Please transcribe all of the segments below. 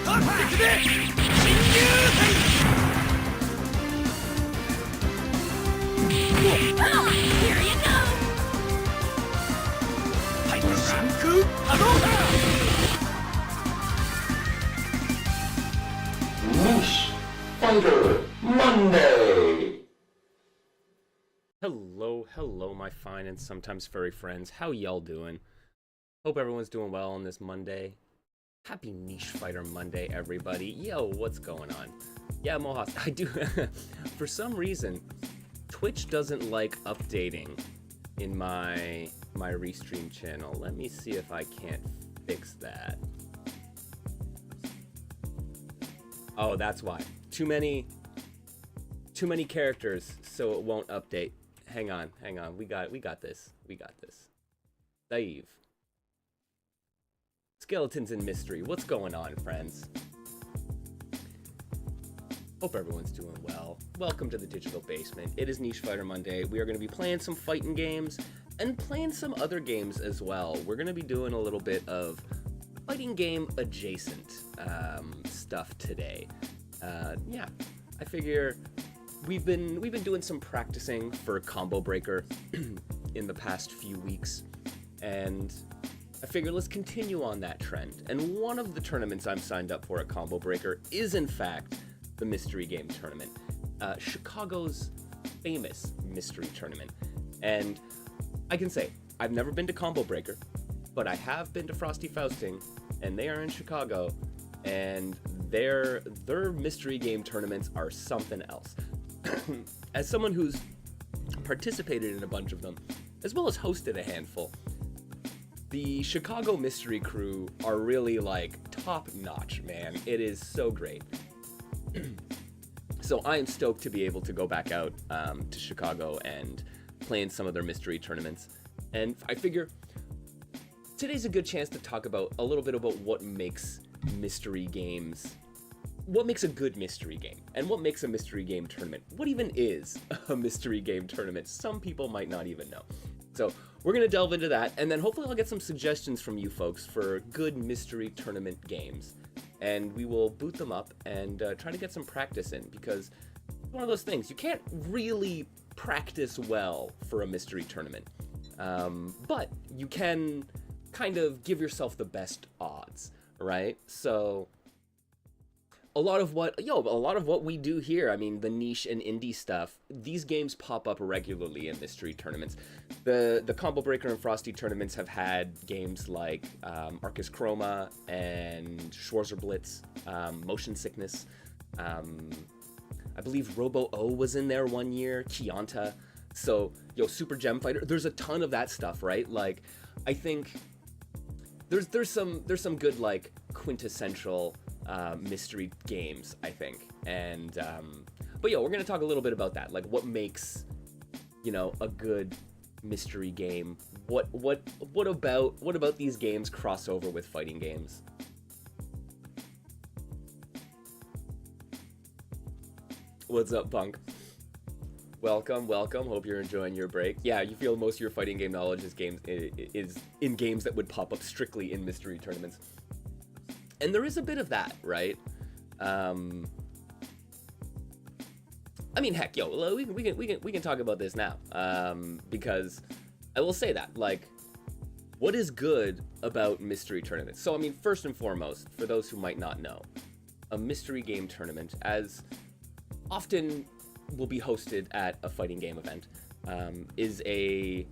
Here you go! Ranku Hadouken! Niche Fighter Monday! Hello, my fine and sometimes furry friends. How y'all doing? Hope everyone's doing well on this Monday. Happy Niche Fighter Monday, everybody. Yo, what's going on? Yeah, Mohas, I do. For some reason, Twitch doesn't like updating in my Restream channel. Let me see if I can't fix that. Oh, that's why. Too many characters, so it won't update. Hang on. We got this. Dave. Skeletons and Mystery. What's going on, friends? Hope everyone's doing well. Welcome to the Digital Basement. It is Niche Fighter Monday. We are going to be playing some fighting games and playing some other games as well. We're going to be doing a little bit of fighting game adjacent stuff today. Yeah, I figure we've been doing some practicing for Combo Breaker in the past few weeks, and I figure let's continue on that trend. And one of the tournaments I'm signed up for at Combo Breaker is in fact the Mystery Game Tournament, Chicago's famous mystery tournament. And I can say I've never been to Combo Breaker, but I have been to Frosty Fausting, and they are in Chicago, and their mystery game tournaments are something else. As someone who's participated in a bunch of them, as well as hosted a handful, the Chicago Mystery Crew are really like top notch, man. It is so great. So I am stoked to be able to go back out to Chicago and play in some of their mystery tournaments. And I figure today's a good chance to talk about a little bit about what makes mystery games, what makes a good mystery game, and what makes a mystery game tournament. What even is a mystery game tournament? Some people might not even know. So we're going to delve into that, and then hopefully I'll get some suggestions from you folks for good mystery tournament games. And we will boot them up and try to get some practice in, because it's one of those things. You can't really practice well for a mystery tournament, but you can kind of give yourself the best odds, right? So a lot of what we do here, I mean, the niche and indie stuff, these games pop up regularly in mystery tournaments. The Combo Breaker and Frosty tournaments have had games like Arcus Chroma and Schwarzer Blitz, Motion Sickness. I believe Robo O was in there one year, Chianta. So, Super Gem Fighter. There's a ton of that stuff, right? Like, I think there's some good like quintessential mystery games, I think. And but we're gonna talk a little bit about that, like what makes a good mystery game. What about these games cross over with fighting games? What's up, Punk? Welcome. Hope you're enjoying your break. Yeah, you feel most of your fighting game knowledge is in games that would pop up strictly in mystery tournaments. And there is a bit of that, right? I mean, heck, we can talk about this now, because I will say that, like, what is good about mystery tournaments? So, I mean, first and foremost, for those who might not know, a mystery game tournament, as often will be hosted at a fighting game event, it's a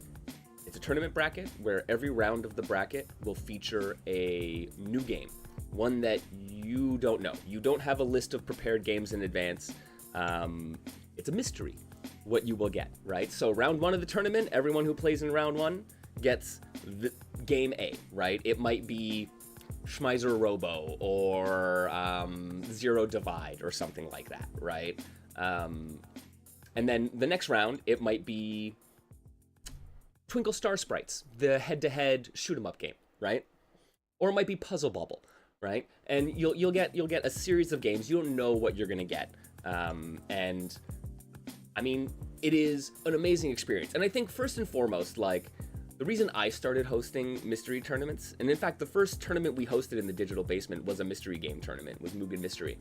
tournament bracket where every round of the bracket will feature a new game. One that you don't know. You don't have a list of prepared games in advance. It's a mystery what you will get, right? So round one of the tournament, everyone who plays in round one gets the game A, right? It might be Schmeiser Robo or Zero Divide or something like that, right? And then the next round, it might be Twinkle Star Sprites, the head-to-head shoot-'em-up game, right? Or it might be Puzzle Bubble, right? And you'll get a series of games. You don't know what you're gonna get, and I mean, it is an amazing experience. And I think first and foremost, like, the reason I started hosting mystery tournaments, and in fact, the first tournament we hosted in the digital basement was a mystery game tournament, was Mugen Mystery.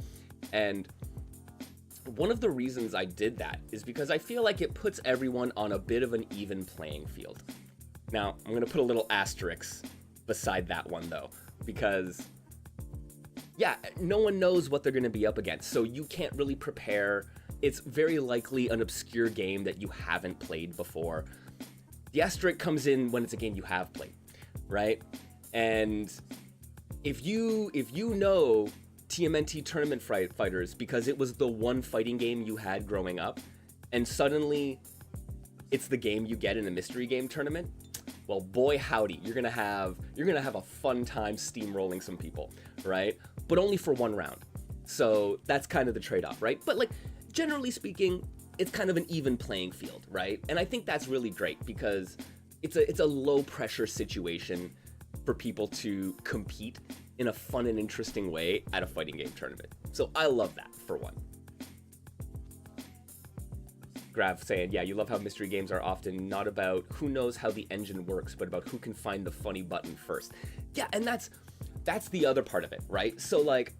And one of the reasons I did that is because I feel like it puts everyone on a bit of an even playing field. Now, I'm gonna put a little asterisk beside that one though, because yeah, no one knows what they're gonna be up against, so you can't really prepare. It's very likely an obscure game that you haven't played before. The asterisk comes in when it's a game you have played, right? And if you know TMNT Tournament Fighters because it was the one fighting game you had growing up, and suddenly it's the game you get in a mystery game tournament, well, boy howdy, you're gonna have a fun time steamrolling some people, right? But only for one round. So that's kind of the trade-off, right? But like, generally speaking, it's kind of an even playing field, right? And I think that's really great because it's a low pressure situation for people to compete in a fun and interesting way at a fighting game tournament. So I love that, for one. Grav saying, yeah, you love how mystery games are often not about who knows how the engine works, but about who can find the funny button first. Yeah, and that's the other part of it, right? So like,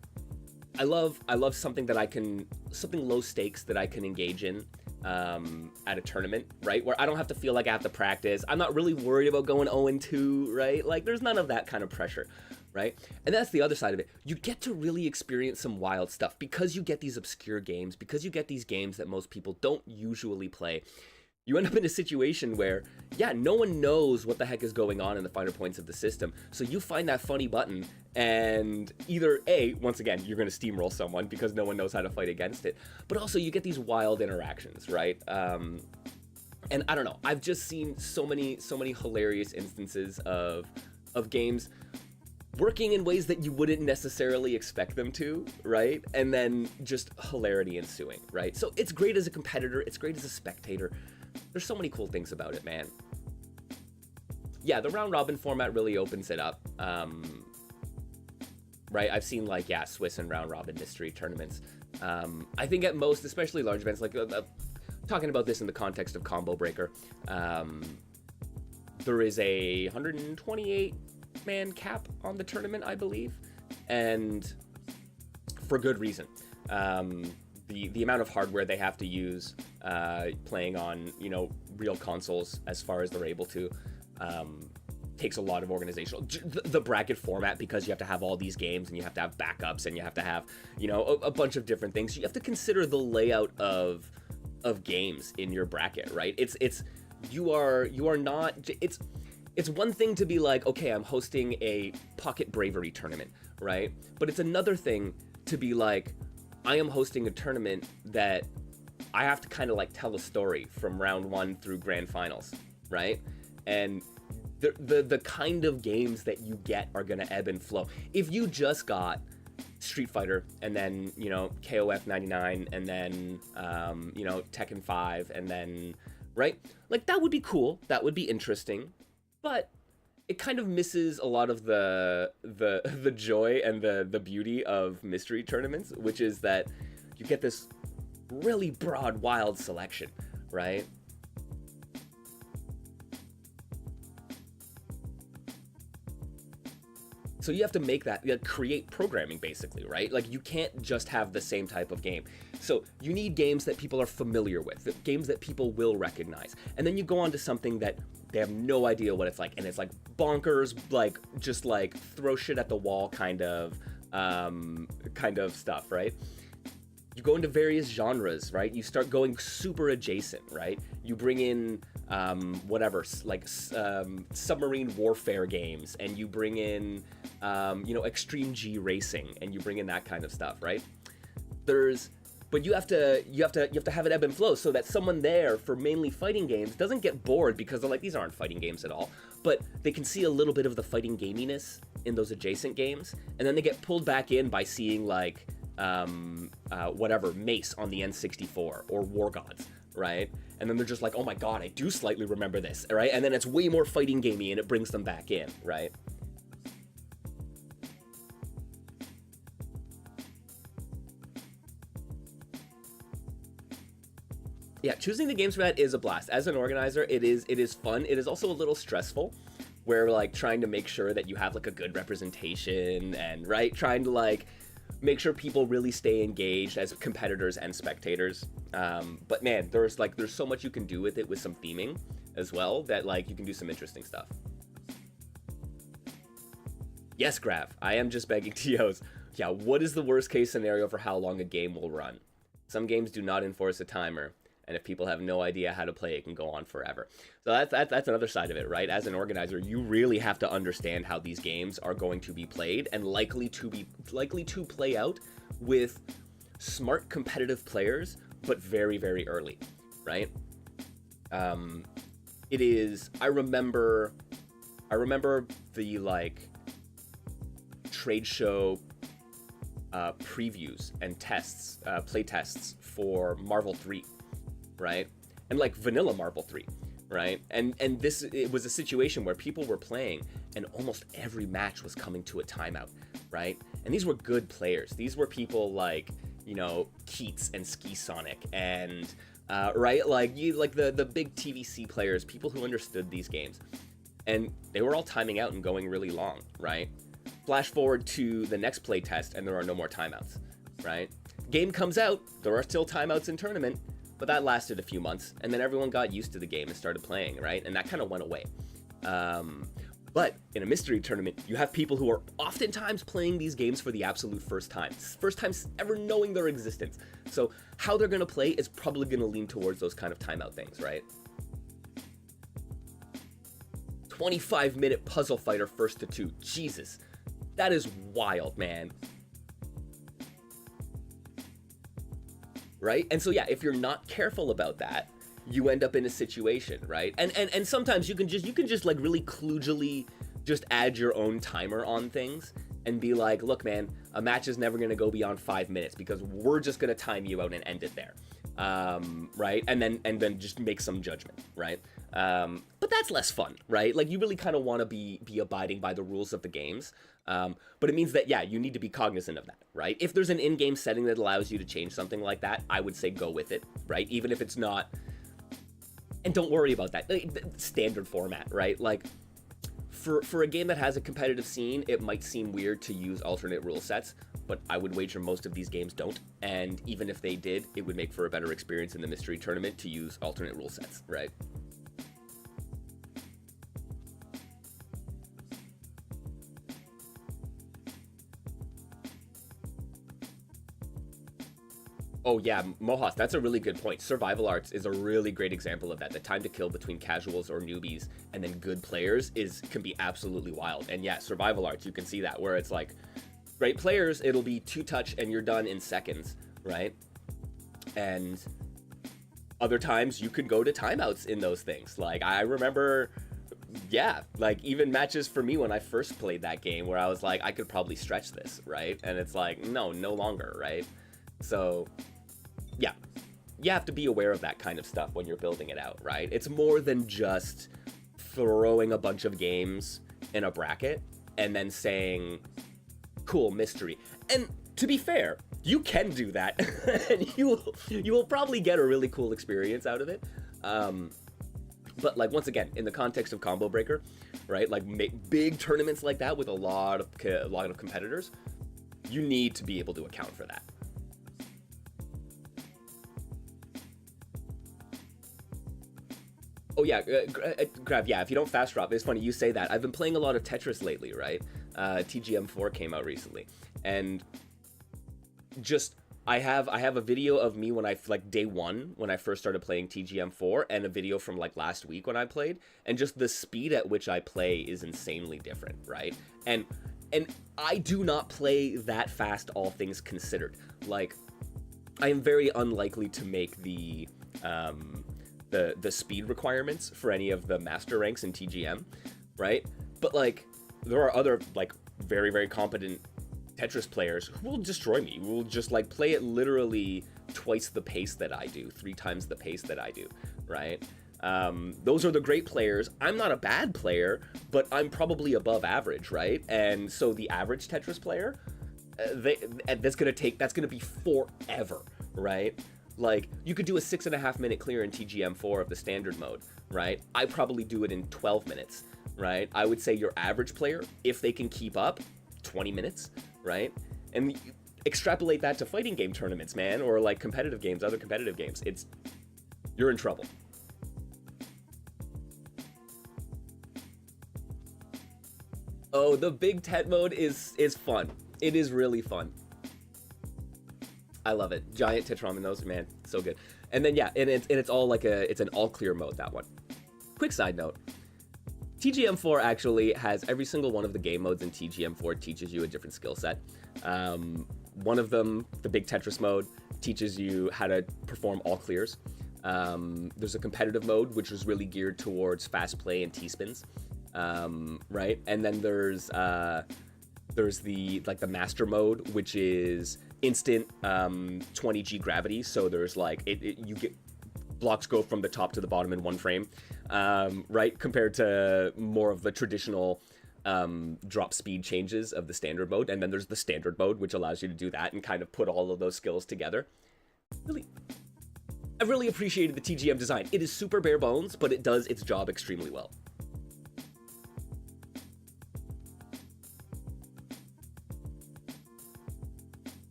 I love something something low stakes that I can engage in at a tournament, right? Where I don't have to feel like I have to practice. I'm not really worried about going 0-2, right? Like, there's none of that kind of pressure, right? And that's the other side of it. You get to really experience some wild stuff because you get these obscure games, because you get these games that most people don't usually play. You end up in a situation where, yeah, no one knows what the heck is going on in the finer points of the system. So you find that funny button, and either A, once again, you're going to steamroll someone because no one knows how to fight against it, but also you get these wild interactions, right? And I don't know, I've just seen so many hilarious instances of games working in ways that you wouldn't necessarily expect them to, right? And then just hilarity ensuing, right? So it's great as a competitor, it's great as a spectator. There's so many cool things about it, man. Yeah, the round robin format really opens it up. Right, I've seen like, yeah, Swiss and round robin mystery tournaments. I think at most, especially large events, like talking about this in the context of Combo Breaker, there is a 128-man cap on the tournament, I believe, and for good reason. The amount of hardware they have to use playing on, you know, real consoles as far as they're able to takes a lot of organizational. The bracket format, because you have to have all these games and you have to have backups and you have to have, you know, a bunch of different things. You have to consider the layout of games in your bracket, right? You are not, it's one thing to be like, okay, I'm hosting a Pocket Bravery tournament, right? But it's another thing to be like, I am hosting a tournament that I have to kind of like tell a story from round 1 through grand finals, right? And the kind of games that you get are gonna ebb and flow. If you just got Street Fighter and then, you know, KOF 99 and then you know, Tekken 5 and then, right? Like, that would be cool, that would be interesting, but it kind of misses a lot of the joy and the beauty of mystery tournaments, which is that you get this really broad, wild selection, right? So you have to make that, you have to create programming basically, right? Like, you can't just have the same type of game. So you need games that people are familiar with, games that people will recognize. And then you go on to something that they have no idea what it's like, and it's like bonkers, like just like throw shit at the wall kind of stuff, right? You go into various genres, right? You start going super adjacent, right? You bring in whatever, like submarine warfare games, and you bring in you know, extreme G racing, and you bring in that kind of stuff, right? But you have to have it ebb and flow so that someone there for mainly fighting games doesn't get bored because they're like, these aren't fighting games at all, but they can see a little bit of the fighting gaminess in those adjacent games, and then they get pulled back in by seeing like whatever, Mace on the N64 or War Gods, right? And then they're just like, oh my god, I do slightly remember this, right? And then it's way more fighting gamey and it brings them back in, right? Yeah, choosing the games format is a blast. As an organizer, it is fun. It is also a little stressful, where like trying to make sure that you have like a good representation and right, trying to like make sure people really stay engaged as competitors and spectators. But man, there's so much you can do with it with some theming as well that like you can do some interesting stuff. Yes, Grav, I am just begging TOs. Yeah, what is the worst case scenario for how long a game will run? Some games do not enforce a timer, and if people have no idea how to play, it can go on forever. So that's another side of it, right? As an organizer, you really have to understand how these games are going to be played and likely to play out with smart competitive players, but very, very early, right? It is. I remember the like trade show previews and tests, play tests for Marvel 3, right? And like vanilla Marvel 3, right? And it was a situation where people were playing and almost every match was coming to a timeout, right? And these were good players. These were people like, you know, Keats and Ski Sonic and right, like the big TVC players, people who understood these games. And they were all timing out and going really long, right? Flash forward to the next play test and there are no more timeouts, right? Game comes out, there are still timeouts in tournament, but that lasted a few months and then everyone got used to the game and started playing, right? And that kind of went away. But in a mystery tournament, you have people who are oftentimes playing these games for the absolute first time ever knowing their existence. So how they're gonna play is probably gonna lean towards those kind of timeout things, right? 25-minute puzzle fighter first to 2, Jesus. That is wild, man. Right? And so yeah, if you're not careful about that, you end up in a situation, right? And sometimes you can just like really kludgily just add your own timer on things and be like, look, man, a match is never gonna go beyond 5 minutes because we're just gonna time you out and end it there. Right? And then just make some judgment, right? But that's less fun, right? Like you really kind of want to be abiding by the rules of the games. But it means that, yeah, you need to be cognizant of that, right? If there's an in-game setting that allows you to change something like that, I would say go with it, right? Even if it's not, and don't worry about that, standard format, right? Like for a game that has a competitive scene, it might seem weird to use alternate rule sets, but I would wager most of these games don't. And even if they did, it would make for a better experience in the mystery tournament to use alternate rule sets, right? Oh yeah, Mohas, that's a really good point. Survival Arts is a really great example of that. The time to kill between casuals or newbies and then good players can be absolutely wild. And yeah, Survival Arts, you can see that where it's like, great players, it'll be 2-touch and you're done in seconds, right? And other times you could go to timeouts in those things. Like I remember, yeah, like even matches for me when I first played that game where I was like, I could probably stretch this, right? And it's like, no longer, right? So yeah, you have to be aware of that kind of stuff when you're building it out, right? It's more than just throwing a bunch of games in a bracket and then saying, cool, mystery. And to be fair, you can do that and you will probably get a really cool experience out of it. But like, once again, in the context of Combo Breaker, right? Like big tournaments like that with a lot of competitors, you need to be able to account for that. Oh yeah, Grab, yeah, if you don't fast drop, it's funny you say that. I've been playing a lot of Tetris lately, right? TGM4 came out recently. And just, I have a video of me when like day one, when I first started playing TGM4, and a video from like last week when I played, and just the speed at which I play is insanely different, right? And I do not play that fast, all things considered. Like, I am very unlikely to make the speed requirements for any of the master ranks in TGM, right? But like, there are other like very, very competent Tetris players who will destroy me, who will just like play it literally twice the pace that I do, 3 times the pace that I do, right? Those are the great players. I'm not a bad player, but I'm probably above average, right? And so the average Tetris player, that's gonna be forever, right? Like, you could do a 6.5-minute clear in TGM4 of the standard mode, right? I probably do it in 12 minutes, right? I would say your average player, if they can keep up, 20 minutes, right? And extrapolate that to fighting game tournaments, man, or like competitive games, other competitive games. You're in trouble. Oh, the big tent mode is fun. It is really fun. I love it. Giant Titram in those, man, so good. And then yeah, and it's all like it's an all clear mode, that one. Quick side note. TGM4 actually has every single one of the game modes in TGM4 teaches you a different skill set. One of them, the big Tetris mode, teaches you how to perform all clears. There's a competitive mode, which is really geared towards fast play and T-spins, right? And then there's the master mode, which is instant 20G gravity. So there's like you get blocks go from the top to the bottom in one frame, right? Compared to more of the traditional drop speed changes of the standard mode. And then there's the standard mode, which allows you to do that and kind of put all of those skills together. I've really appreciated the TGM design. It is super bare bones, but it does its job extremely well.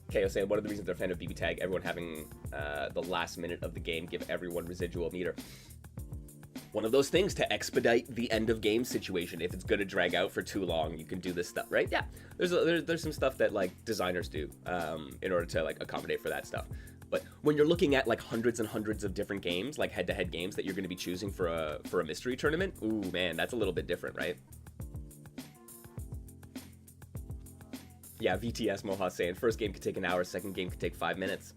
Okay, I was saying one of the reasons they're a fan of BB Tag, everyone having the last minute of the game give everyone residual meter. One of those things to expedite the end of game situation. If it's gonna drag out for too long, you can do this stuff, right? Yeah, there's some stuff that like designers do in order to like accommodate for that stuff. But when you're looking at like hundreds and hundreds of different games, like head-to-head games that you're gonna be choosing for a mystery tournament, ooh man, that's a little bit different, right? Yeah, VTS Moha saying first game could take an hour, second game could take 5 minutes.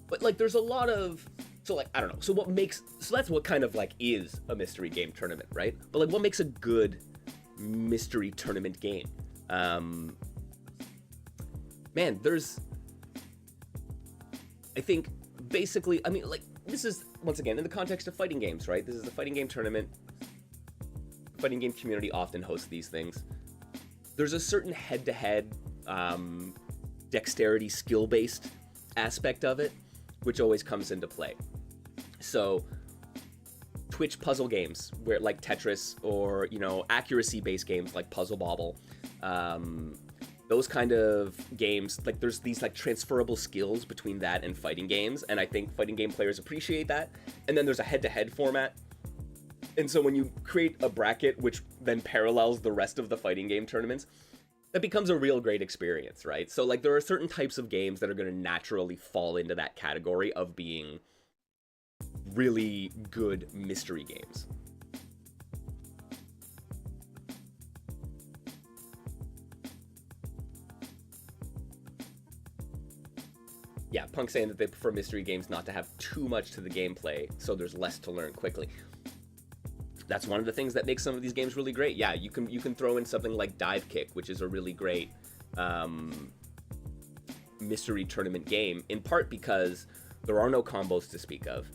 But like there's a lot of, so like I don't know, so that's what kind of like is a mystery game tournament, right? But like what makes a good mystery tournament game? Man, there's, I think basically, I mean like this is once again in the context of fighting games, right? This is a fighting game tournament. Fighting game community often hosts these things. There's a certain head-to-head dexterity skill-based aspect of it, which always comes into play. So Twitch puzzle games, where like Tetris, or accuracy-based games like Puzzle Bobble, those kind of games, like there's these like transferable skills between that and fighting games, and I think fighting game players appreciate that. And then there's a head-to-head format. And so when you create a bracket which then parallels the rest of the fighting game tournaments, that becomes a real great experience, right? So like there are certain types of games that are going to naturally fall into that category of being really good mystery games. Yeah, Punk saying that they prefer mystery games not to have too much to the gameplay, so there's less to learn quickly. That's one of the things that makes some of these games really great. Yeah, you can throw in something like Dive Kick, which is a really great mystery tournament game, in part because there are no combos to speak of.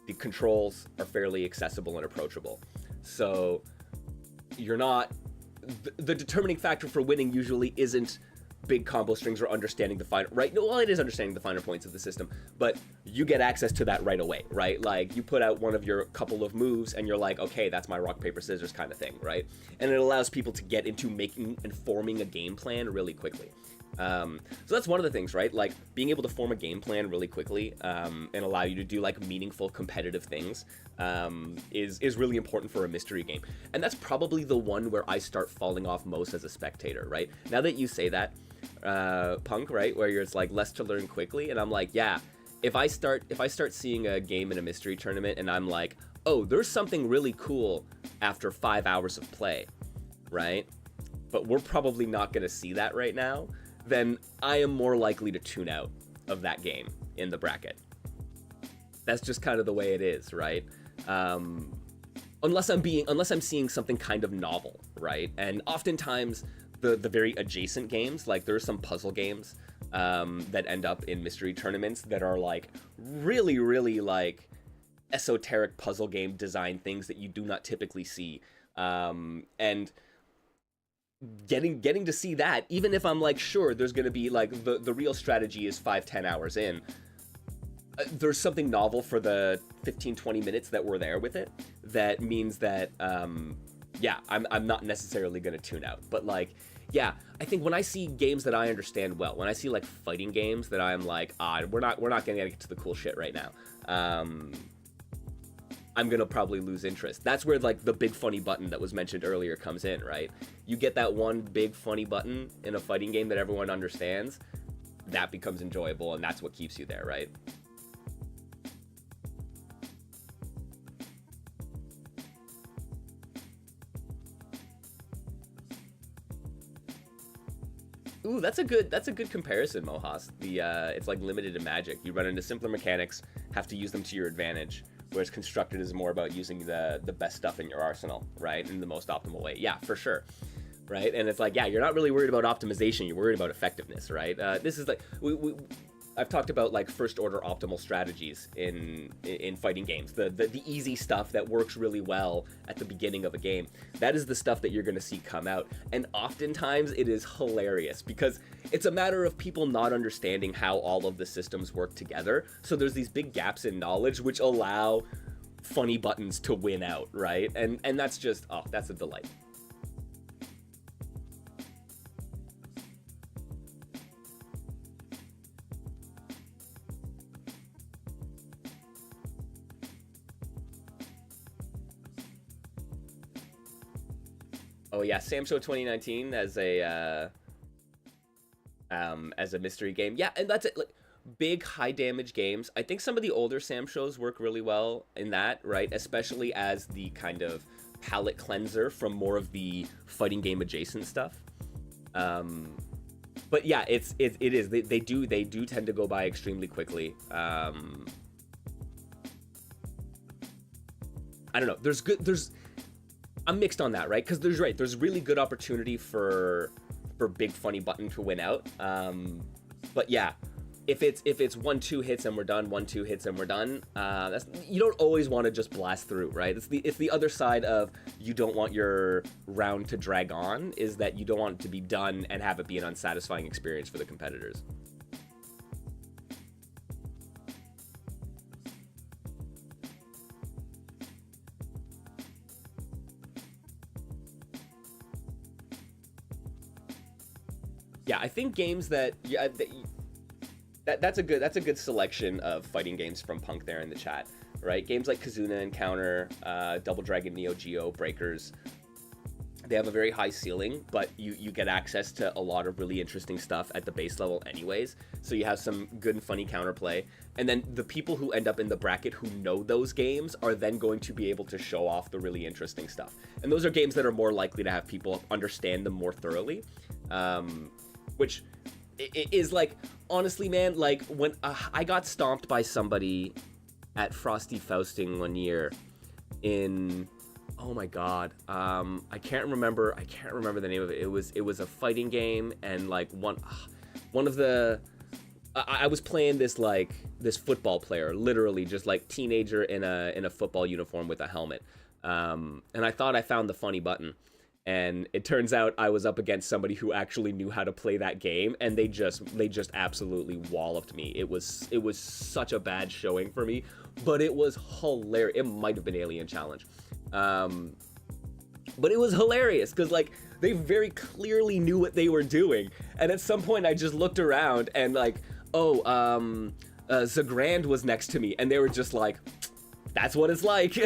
The controls are fairly accessible and approachable. So you're not, the determining factor for winning usually isn't big combo strings or understanding the finer, right? No, well, it is understanding the finer points of the system, but you get access to that right away, right? Like you put out one of your couple of moves and you're like, okay, that's my rock, paper, scissors kind of thing, right? And it allows people to get into making and forming a game plan really quickly. So that's one of the things, right? Like being able to form a game plan really quickly and allow you to do like meaningful competitive things is really important for a mystery game. And that's probably the one where I start falling off most as a spectator, right? Now that you say that, Punk, right, where it's like less to learn quickly, and I'm like, yeah, if I start seeing a game in a mystery tournament and I'm like, oh, there's something really cool after 5 hours of play, right? But we're probably not going to see that right now, then I am more likely to tune out of that game in the bracket. That's just kind of the way it is, right? Unless I'm seeing something kind of novel, right? And oftentimes the very adjacent games, like there are some puzzle games that end up in mystery tournaments that are like really, really like esoteric puzzle game design things that you do not typically see. And getting to see that, even if I'm like, sure, there's going to be like the real strategy is 5-10 hours in, there's something novel for the 15-20 minutes that we're there with it that means that yeah, I'm not necessarily going to tune out. But like, yeah, I think when I see games that I understand well, when I see like fighting games that I'm like, we're not going to get to the cool shit right now, I'm gonna probably lose interest. That's where like the big funny button that was mentioned earlier comes in, right? You get that one big funny button in a fighting game that everyone understands, that becomes enjoyable, and that's what keeps you there, right? Ooh, that's a good comparison, Mohas. It's like limited to Magic. You run into simpler mechanics, have to use them to your advantage, whereas Constructed is more about using the best stuff in your arsenal, right, in the most optimal way. Yeah, for sure, right? And it's like, yeah, you're not really worried about optimization, you're worried about effectiveness, right? This is like, I've talked about like first order optimal strategies in fighting games, the easy stuff that works really well at the beginning of a game. That is the stuff that you're going to see come out, and oftentimes it is hilarious because it's a matter of people not understanding how all of the systems work together. So there's these big gaps in knowledge which allow funny buttons to win out, right? And that's just, oh, that's a delight. Oh yeah, Sam Show 2019 as a mystery game. Yeah, and that's it. Like big high damage games. I think some of the older Sam shows work really well in that, right? Especially as the kind of palate cleanser from more of the fighting game adjacent stuff. But yeah, it is. They do tend to go by extremely quickly. I don't know. I'm mixed on that, right? Because there's really good opportunity for big funny button to win out. But yeah, if it's 1-2 hits and we're done, 1-2 hits and we're done, you don't always want to just blast through, right? It's the other side of you don't want your round to drag on, is that you don't want it to be done and have it be an unsatisfying experience for the competitors. Yeah, I think games that that's a good selection of fighting games from Punk there in the chat, right? Games like Kazuna Encounter, Double Dragon Neo Geo, Breakers, they have a very high ceiling, but you get access to a lot of really interesting stuff at the base level anyways, so you have some good and funny counterplay, and then the people who end up in the bracket who know those games are then going to be able to show off the really interesting stuff, and those are games that are more likely to have people understand them more thoroughly, which is like, honestly, man, like when I got stomped by somebody at Frosty Fausting one year in, oh my god, I can't remember the name of it. It was a fighting game, and like one of the I was playing this football player, literally just like teenager in a football uniform with a helmet, and I thought I found the funny button. And it turns out I was up against somebody who actually knew how to play that game, and they just absolutely walloped me. It was such a bad showing for me, but it was hilarious. It might have been Alien Challenge, but it was hilarious because like they very clearly knew what they were doing. And at some point, I just looked around and like, Zagrand was next to me, and they were just like, "That's what it's like."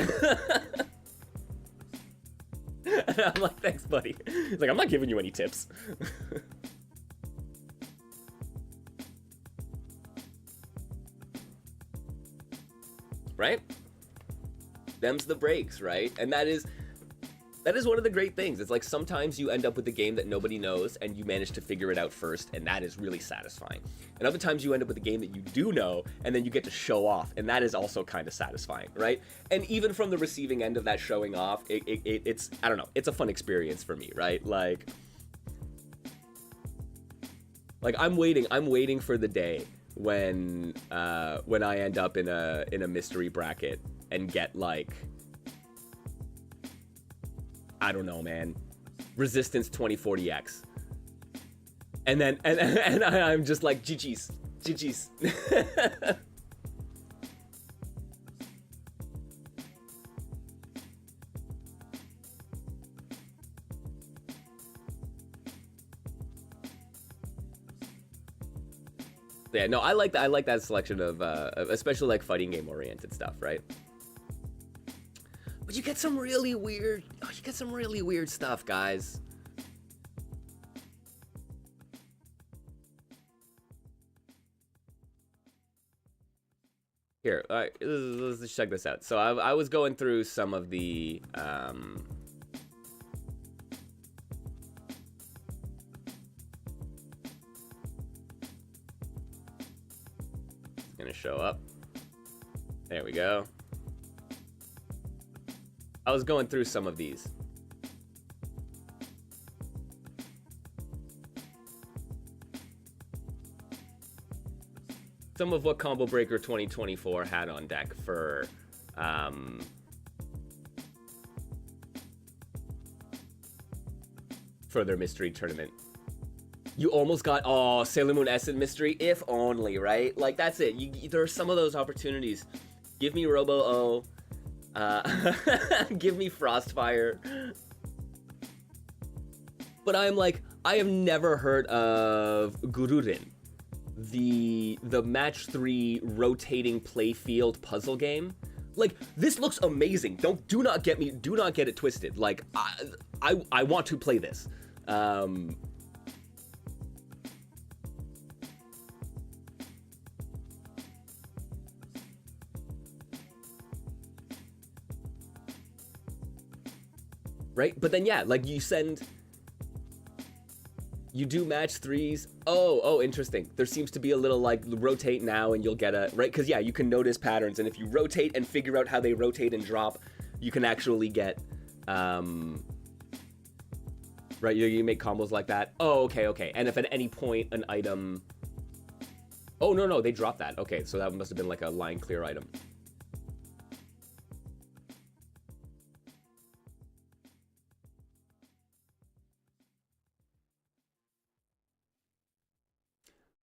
And I'm like, thanks, buddy. He's like, I'm not giving you any tips. Right? Them's the breaks, right? And that is one of the great things. It's like sometimes you end up with a game that nobody knows and you manage to figure it out first, and that is really satisfying. And other times you end up with a game that you do know and then you get to show off, and that is also kind of satisfying, right? And even from the receiving end of that showing off, it's, I don't know, it's a fun experience for me, right? Like I'm waiting for the day when I end up in a mystery bracket and get like, I don't know, man, Resistance 2040X. And then, and I'm just like, GG's. GG's. Yeah, no, I like that. I like that selection of, especially like fighting game oriented stuff, right? But you get some really weird, you get some really weird stuff, guys. Here, all right, let's check this out. So I was going through some of the, gonna show up. There we go. I was going through some of these. Some of what Combo Breaker 2024 had on deck for their mystery tournament. You almost got, oh, Sailor Moon Essence mystery, if only, right? Like, that's it. There are some of those opportunities. Give me Robo-O. Give me Frostfire. But I'm like, I have never heard of Gururin, the match 3 rotating playfield puzzle game. Like, this looks amazing. Do not get it twisted. Like, I want to play this. Right? But then, yeah, like, you do match 3s. Oh, interesting. There seems to be a little, like, rotate now and you'll get a, right? Because, yeah, you can notice patterns. And if you rotate and figure out how they rotate and drop, you can actually get, right? You make combos like that. Oh, okay. And if at any point an item, oh, no, they dropped that. Okay, so that must have been like a line clear item.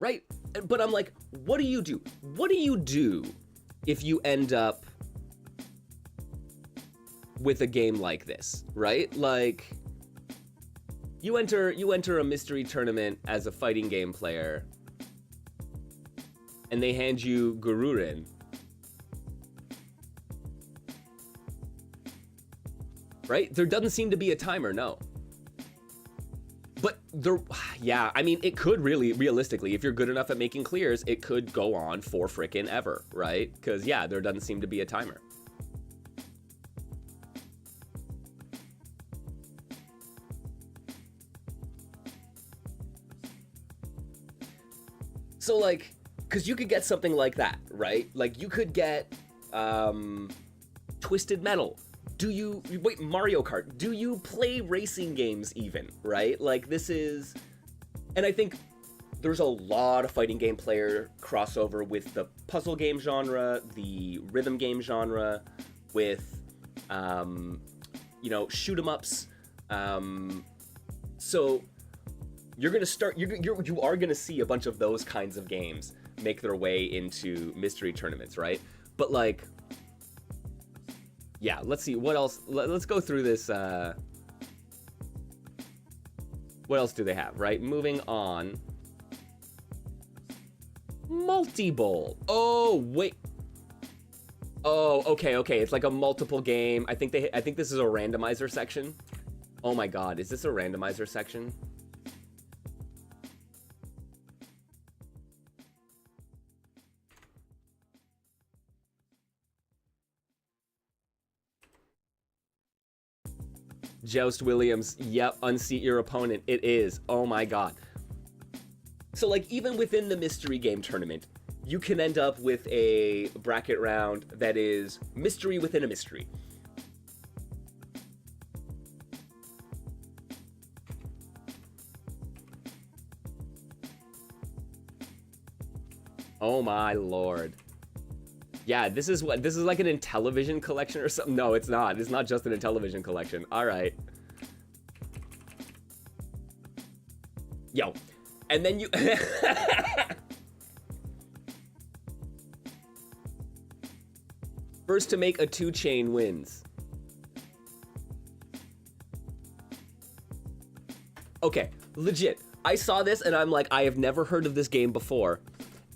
Right? But I'm like, what do you do? What do you do if you end up with a game like this, right? Like, you enter a mystery tournament as a fighting game player, and they hand you Gururin. Right? There doesn't seem to be a timer, no. But yeah, I mean, it could realistically, if you're good enough at making clears, it could go on for frickin' ever, right? Because, yeah, there doesn't seem to be a timer. So, like, because you could get something like that, right? Like, you could get Twisted Metal. Wait, Mario Kart, do you play racing games even, right? Like, this is, and I think there's a lot of fighting game player crossover with the puzzle game genre, the rhythm game genre, with, shoot 'em ups. So you're gonna start, you are gonna see a bunch of those kinds of games make their way into mystery tournaments, right? But like, yeah, let's see, what else, let's go through this, what else do they have, right? Moving on. Multi-bowl. Oh, wait. Oh, okay, it's like a multiple game. I think this is a randomizer section. Oh my god, is this a randomizer section? Joust Williams, yep, unseat your opponent. It is. Oh my god. So, like, even within the mystery game tournament, you can end up with a bracket round that is mystery within a mystery. Oh my lord. Yeah, this is like an Intellivision collection or something. No, it's not. It's not just an Intellivision collection. All right. Yo, and then you... First to make a 2-chain wins. Okay, legit. I saw this and I'm like, I have never heard of this game before.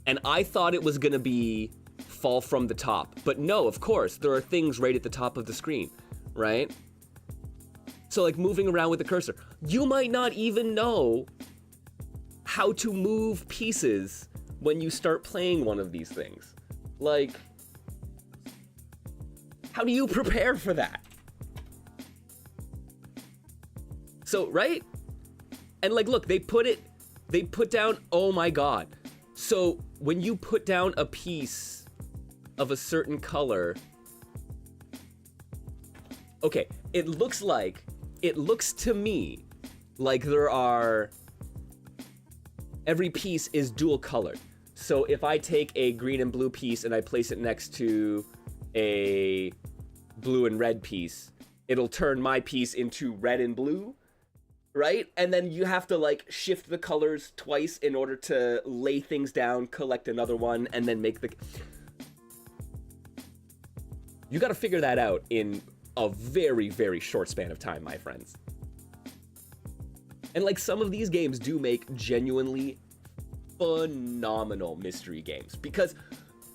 And I thought it was gonna be fall from the top. But no, of course, there are things right at the top of the screen, right? So like moving around with the cursor. You might not even know how to move pieces when you start playing one of these things. Like, how do you prepare for that? So, right? And like, look, they put down, oh my God. So when you put down a piece of a certain color, okay, it looks to me like there are, every piece is dual colored. So if I take a green and blue piece and I place it next to a blue and red piece, it'll turn my piece into red and blue, right? And then you have to like shift the colors twice in order to lay things down, collect another one, and then make the... You gotta figure that out in a very, very short span of time, my friends. And like some of these games do make genuinely phenomenal mystery games, because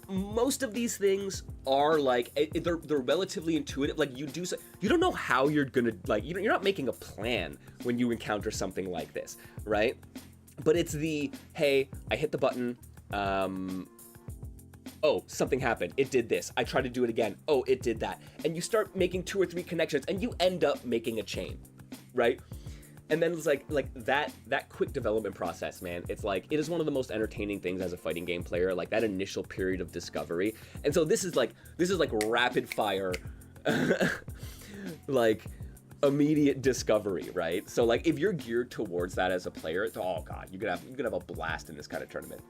most of these things are like, they're relatively intuitive. Like you don't know how you're gonna, like, you're not making a plan when you encounter something like this, right? But it's the, hey, I hit the button, oh, something happened, it did this, I try to do it again, oh, it did that. And you start making 2 or 3 connections and you end up making a chain, right? And then it's like that quick development process, man. It's like, it is one of the most entertaining things as a fighting game player, like that initial period of discovery. And so this is like rapid fire, like immediate discovery, right? So like if you're geared towards that as a player, it's, oh God, you could have a blast in this kind of tournament.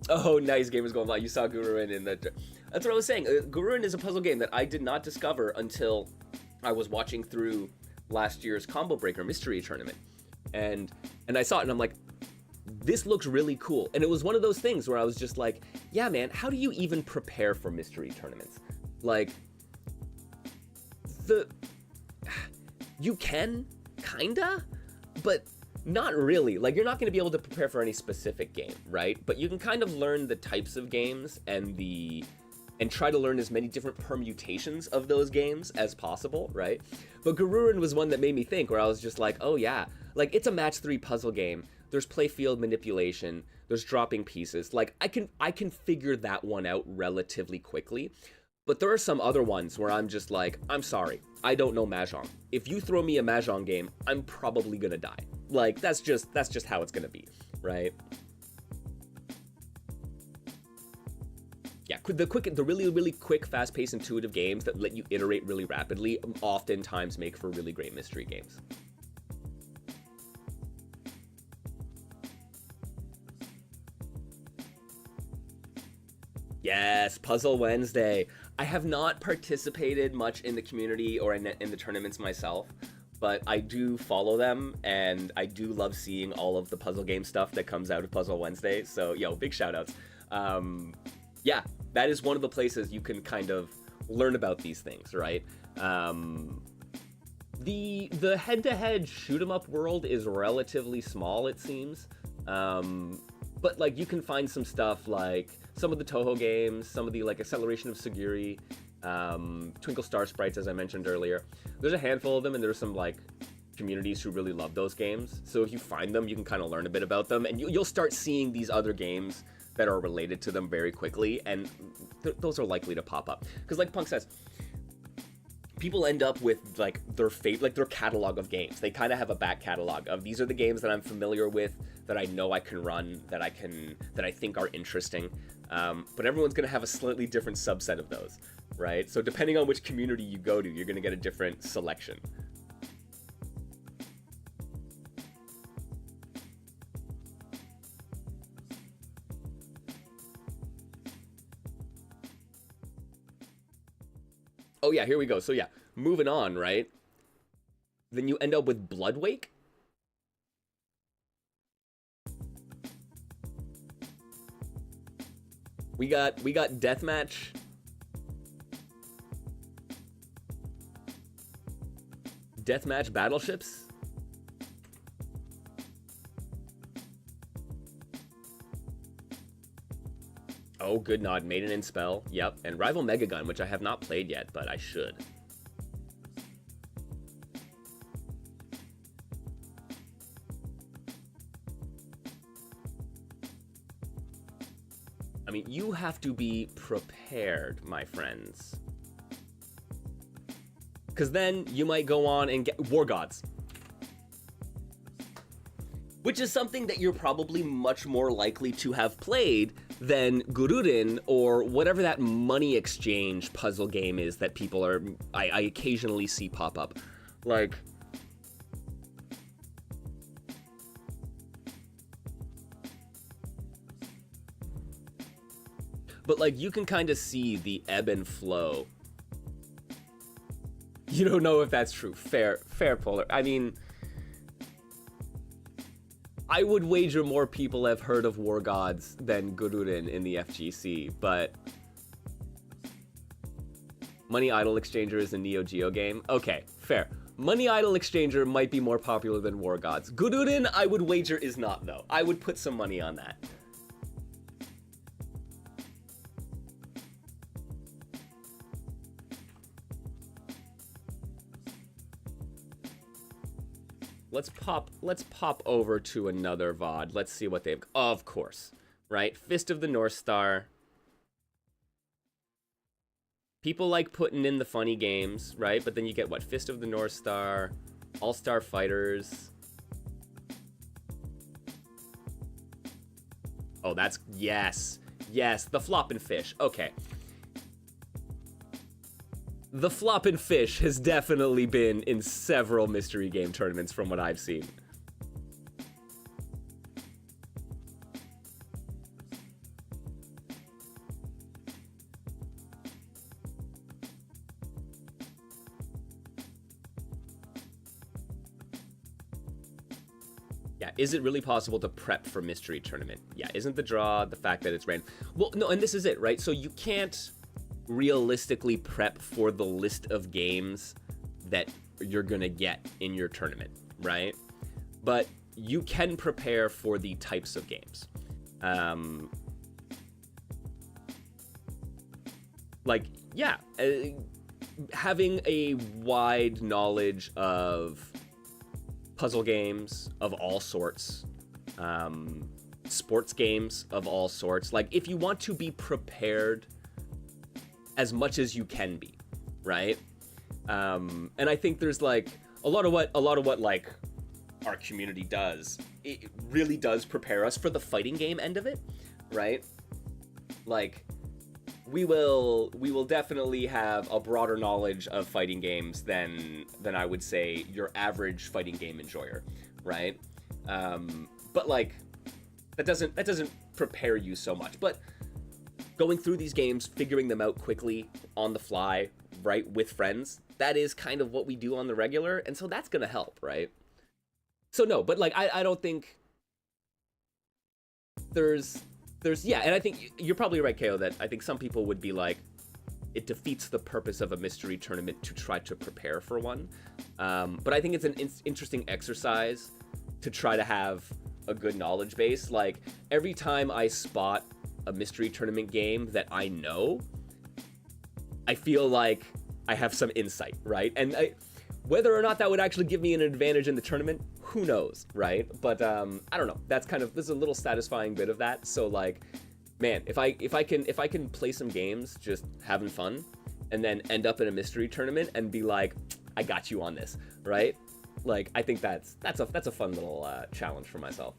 Oh, nice, game is going live. You saw Guruen in the... That's what I was saying. Guruen is a puzzle game that I did not discover until I was watching through last year's Combo Breaker Mystery Tournament. And I saw it and I'm like, this looks really cool. And it was one of those things where I was just like, yeah, man, how do you even prepare for mystery tournaments? Like, you can, kinda, but not really. Like, you're not going to be able to prepare for any specific game, right? But you can kind of learn the types of games and try to learn as many different permutations of those games as possible, right? But Guruen was one that made me think, where I was just like, oh yeah, like it's a match 3 puzzle game. There's playfield manipulation. There's dropping pieces. Like I can figure that one out relatively quickly. But there are some other ones where I'm just like, I'm sorry, I don't know Mahjong. If you throw me a Mahjong game, I'm probably gonna die. Like that's just how it's gonna be, right? Yeah, the really, really quick, fast-paced, intuitive games that let you iterate really rapidly oftentimes make for really great mystery games. Yes, Puzzle Wednesday. I have not participated much in the community or in the tournaments myself, but I do follow them, and I do love seeing all of the puzzle game stuff that comes out of Puzzle Wednesday. So, yo, big shout-outs. Yeah, that is one of the places you can kind of learn about these things, right? The head-to-head shoot-'em-up world is relatively small, it seems. But like you can find some stuff like some of the Toho games, some of the like Acceleration of Sagiri, Twinkle Star Sprites, as I mentioned earlier. There's a handful of them, and there's some like communities who really love those games. So if you find them, you can kind of learn a bit about them, and you'll start seeing these other games that are related to them very quickly, and those are likely to pop up. Because like Punk says, people end up with like their catalog of games. They kind of have a back catalog of, these are the games that I'm familiar with, that I know I can run, that I think are interesting. But everyone's gonna have a slightly different subset of those, right? So depending on which community you go to, you're gonna get a different selection. Oh yeah, here we go. So yeah, moving on, right? then you end up with Bloodwake. We got Deathmatch. Deathmatch Battleships. Oh, good nod. Maiden and Spell. Yep. And Rival Megagun, which I have not played yet, but I should. I mean, you have to be prepared, my friends. Because then you might go on and get War Gods. Which is something that you're probably much more likely to have played than Gururin or whatever that money exchange puzzle game is that people are... I occasionally see pop up. Like... But, like, you can kind of see the ebb and flow. You don't know if that's true. Fair, Polar. I mean... I would wager more people have heard of War Gods than Gururin in the FGC, but... Money Idol Exchanger is a Neo Geo game? Okay, fair. Money Idol Exchanger might be more popular than War Gods. Gururin, I would wager, is not, though. I would put some money on that. Let's pop over to another VOD. Let's see what they've... Of course, right? Fist of the North Star. People like putting in the funny games, right? But then you get what? Fist of the North Star, All-Star Fighters. Oh, that's... Yes. Yes, the Floppin' Fish. Okay. The Floppin' Fish has definitely been in several mystery game tournaments from what I've seen. Yeah, is it really possible to prep for mystery tournament? Yeah, isn't the draw the fact that it's random? Well, no, and this is it, right? So you can't realistically prep for the list of games that you're gonna get in your tournament, right? But you can prepare for the types of games. Like, yeah, having a wide knowledge of puzzle games of all sorts, sports games of all sorts. Like, if you want to be prepared as much as you can be, right? And I think there's like a lot of what like our community does. It really does prepare us for the fighting game end of it, right? Like, we will definitely have a broader knowledge of fighting games than I would say your average fighting game enjoyer, right? But like that doesn't prepare you so much. But going through these games, figuring them out quickly on the fly, right, with friends, that is kind of what we do on the regular, and so that's gonna help, right? So no, but like I don't think there's yeah, and I think you're probably right, KO, that I think some people would be like, it defeats the purpose of a mystery tournament to try to prepare for one. But I think it's an interesting exercise to try to have a good knowledge base. Like, every time I spot a mystery tournament game that I know, I feel like I have some insight, right? And whether or not that would actually give me an advantage in the tournament, who knows, right? But I don't know. That's kind of, this is a little satisfying bit of that. So like, man, if I can play some games just having fun, and then end up in a mystery tournament and be like, I got you on this, right? Like, I think that's a fun little challenge for myself.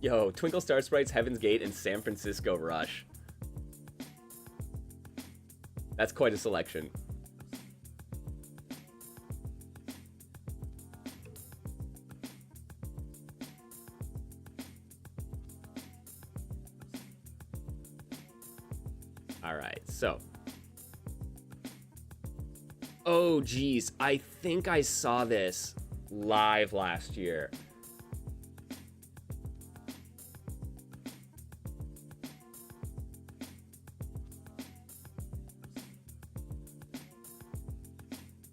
Yo, Twinkle Star Sprites, Heaven's Gate, and San Francisco Rush. That's quite a selection. So, oh geez, I think I saw this live last year.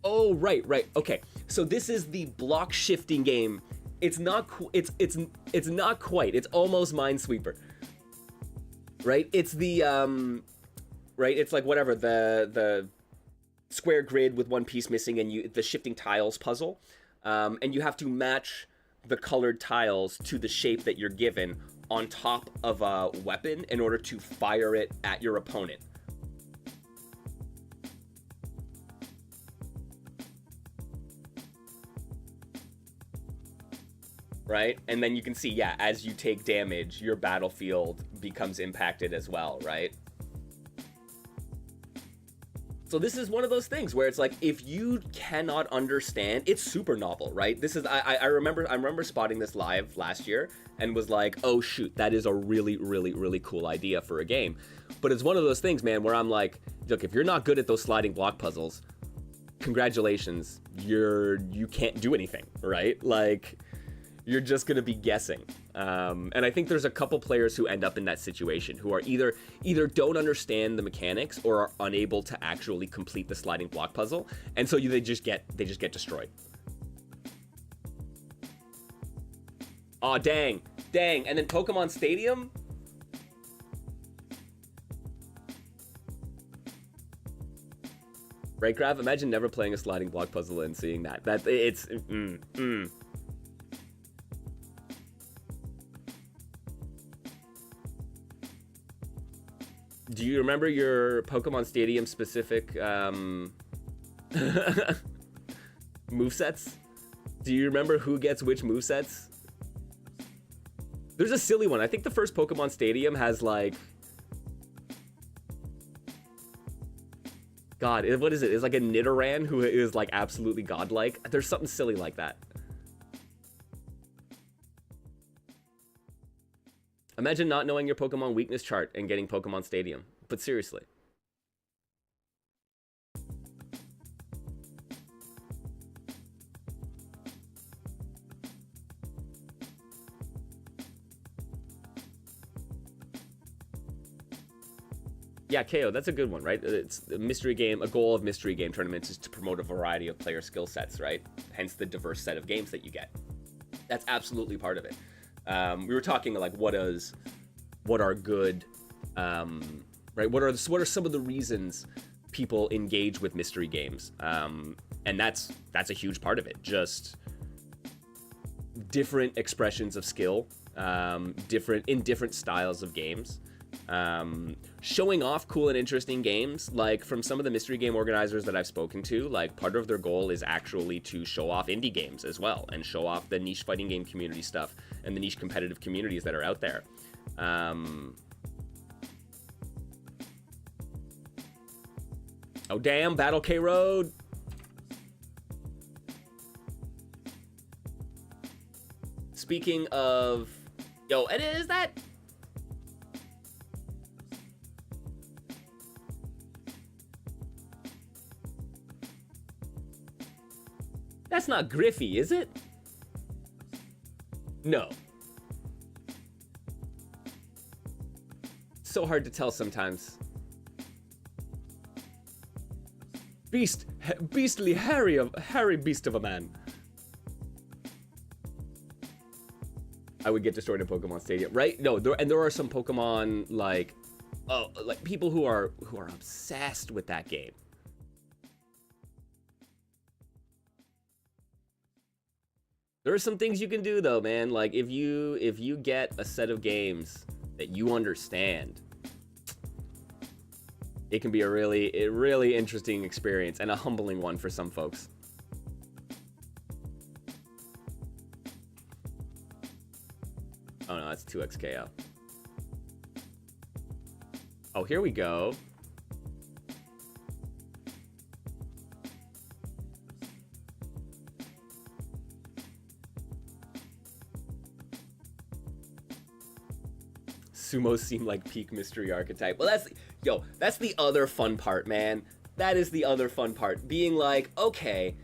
Oh, right. Okay. So this is the block shifting game. It's not it's not quite. It's almost Minesweeper. Right? It's the right? It's like whatever, the square grid with one piece missing and the shifting tiles puzzle. And you have to match the colored tiles to the shape that you're given on top of a weapon in order to fire it at your opponent. Right? And then you can see, yeah, as you take damage, your battlefield becomes impacted as well, right? So this is one of those things where it's like, if you cannot understand, it's super novel, right? This is, I remember spotting this live last year and was like, oh shoot, that is a really, really, really cool idea for a game. But it's one of those things, man, where I'm like, look, if you're not good at those sliding block puzzles, congratulations, you can't do anything, right? Like, you're just gonna be guessing. And I think there's a couple players who end up in that situation who are either don't understand the mechanics or are unable to actually complete the sliding block puzzle, and so they just get destroyed. Aw, dang. And then Pokemon Stadium? Right, Grav? Imagine never playing a sliding block puzzle and seeing that. It's Do you remember your Pokemon Stadium specific movesets? Do you remember who gets which movesets? There's a silly one. I think the first Pokemon Stadium has like... God, what is it? It's like a Nidoran who is like absolutely godlike. There's something silly like that. Imagine not knowing your Pokemon weakness chart and getting Pokemon Stadium. But seriously. Yeah, KO, that's a good one, right? It's a mystery game. A goal of mystery game tournaments is to promote a variety of player skill sets, right? Hence the diverse set of games that you get. That's absolutely part of it. We were talking like what are good, right? What are some of the reasons people engage with mystery games? And that's a huge part of it. Just different expressions of skill, different styles of games. Showing off cool and interesting games, like from some of the mystery game organizers that I've spoken to, like part of their goal is actually to show off indie games as well and show off the niche fighting game community stuff and the niche competitive communities that are out there. Oh damn, Battle K Road. Speaking of, yo, and is that? That's not Griffey, is it? No. So hard to tell sometimes. Beastly hairy beast of a man. I would get destroyed in Pokemon Stadium, right? No, there are some Pokemon like people who are obsessed with that game. There are some things you can do though, man. Like if you get a set of games that you understand, it can be a really interesting experience and a humbling one for some folks. Oh no, that's 2xKO. Oh, here we go. Sumos seem like peak mystery archetype. Well, Yo, that's the other fun part, man. That is the other fun part. Being like, okay,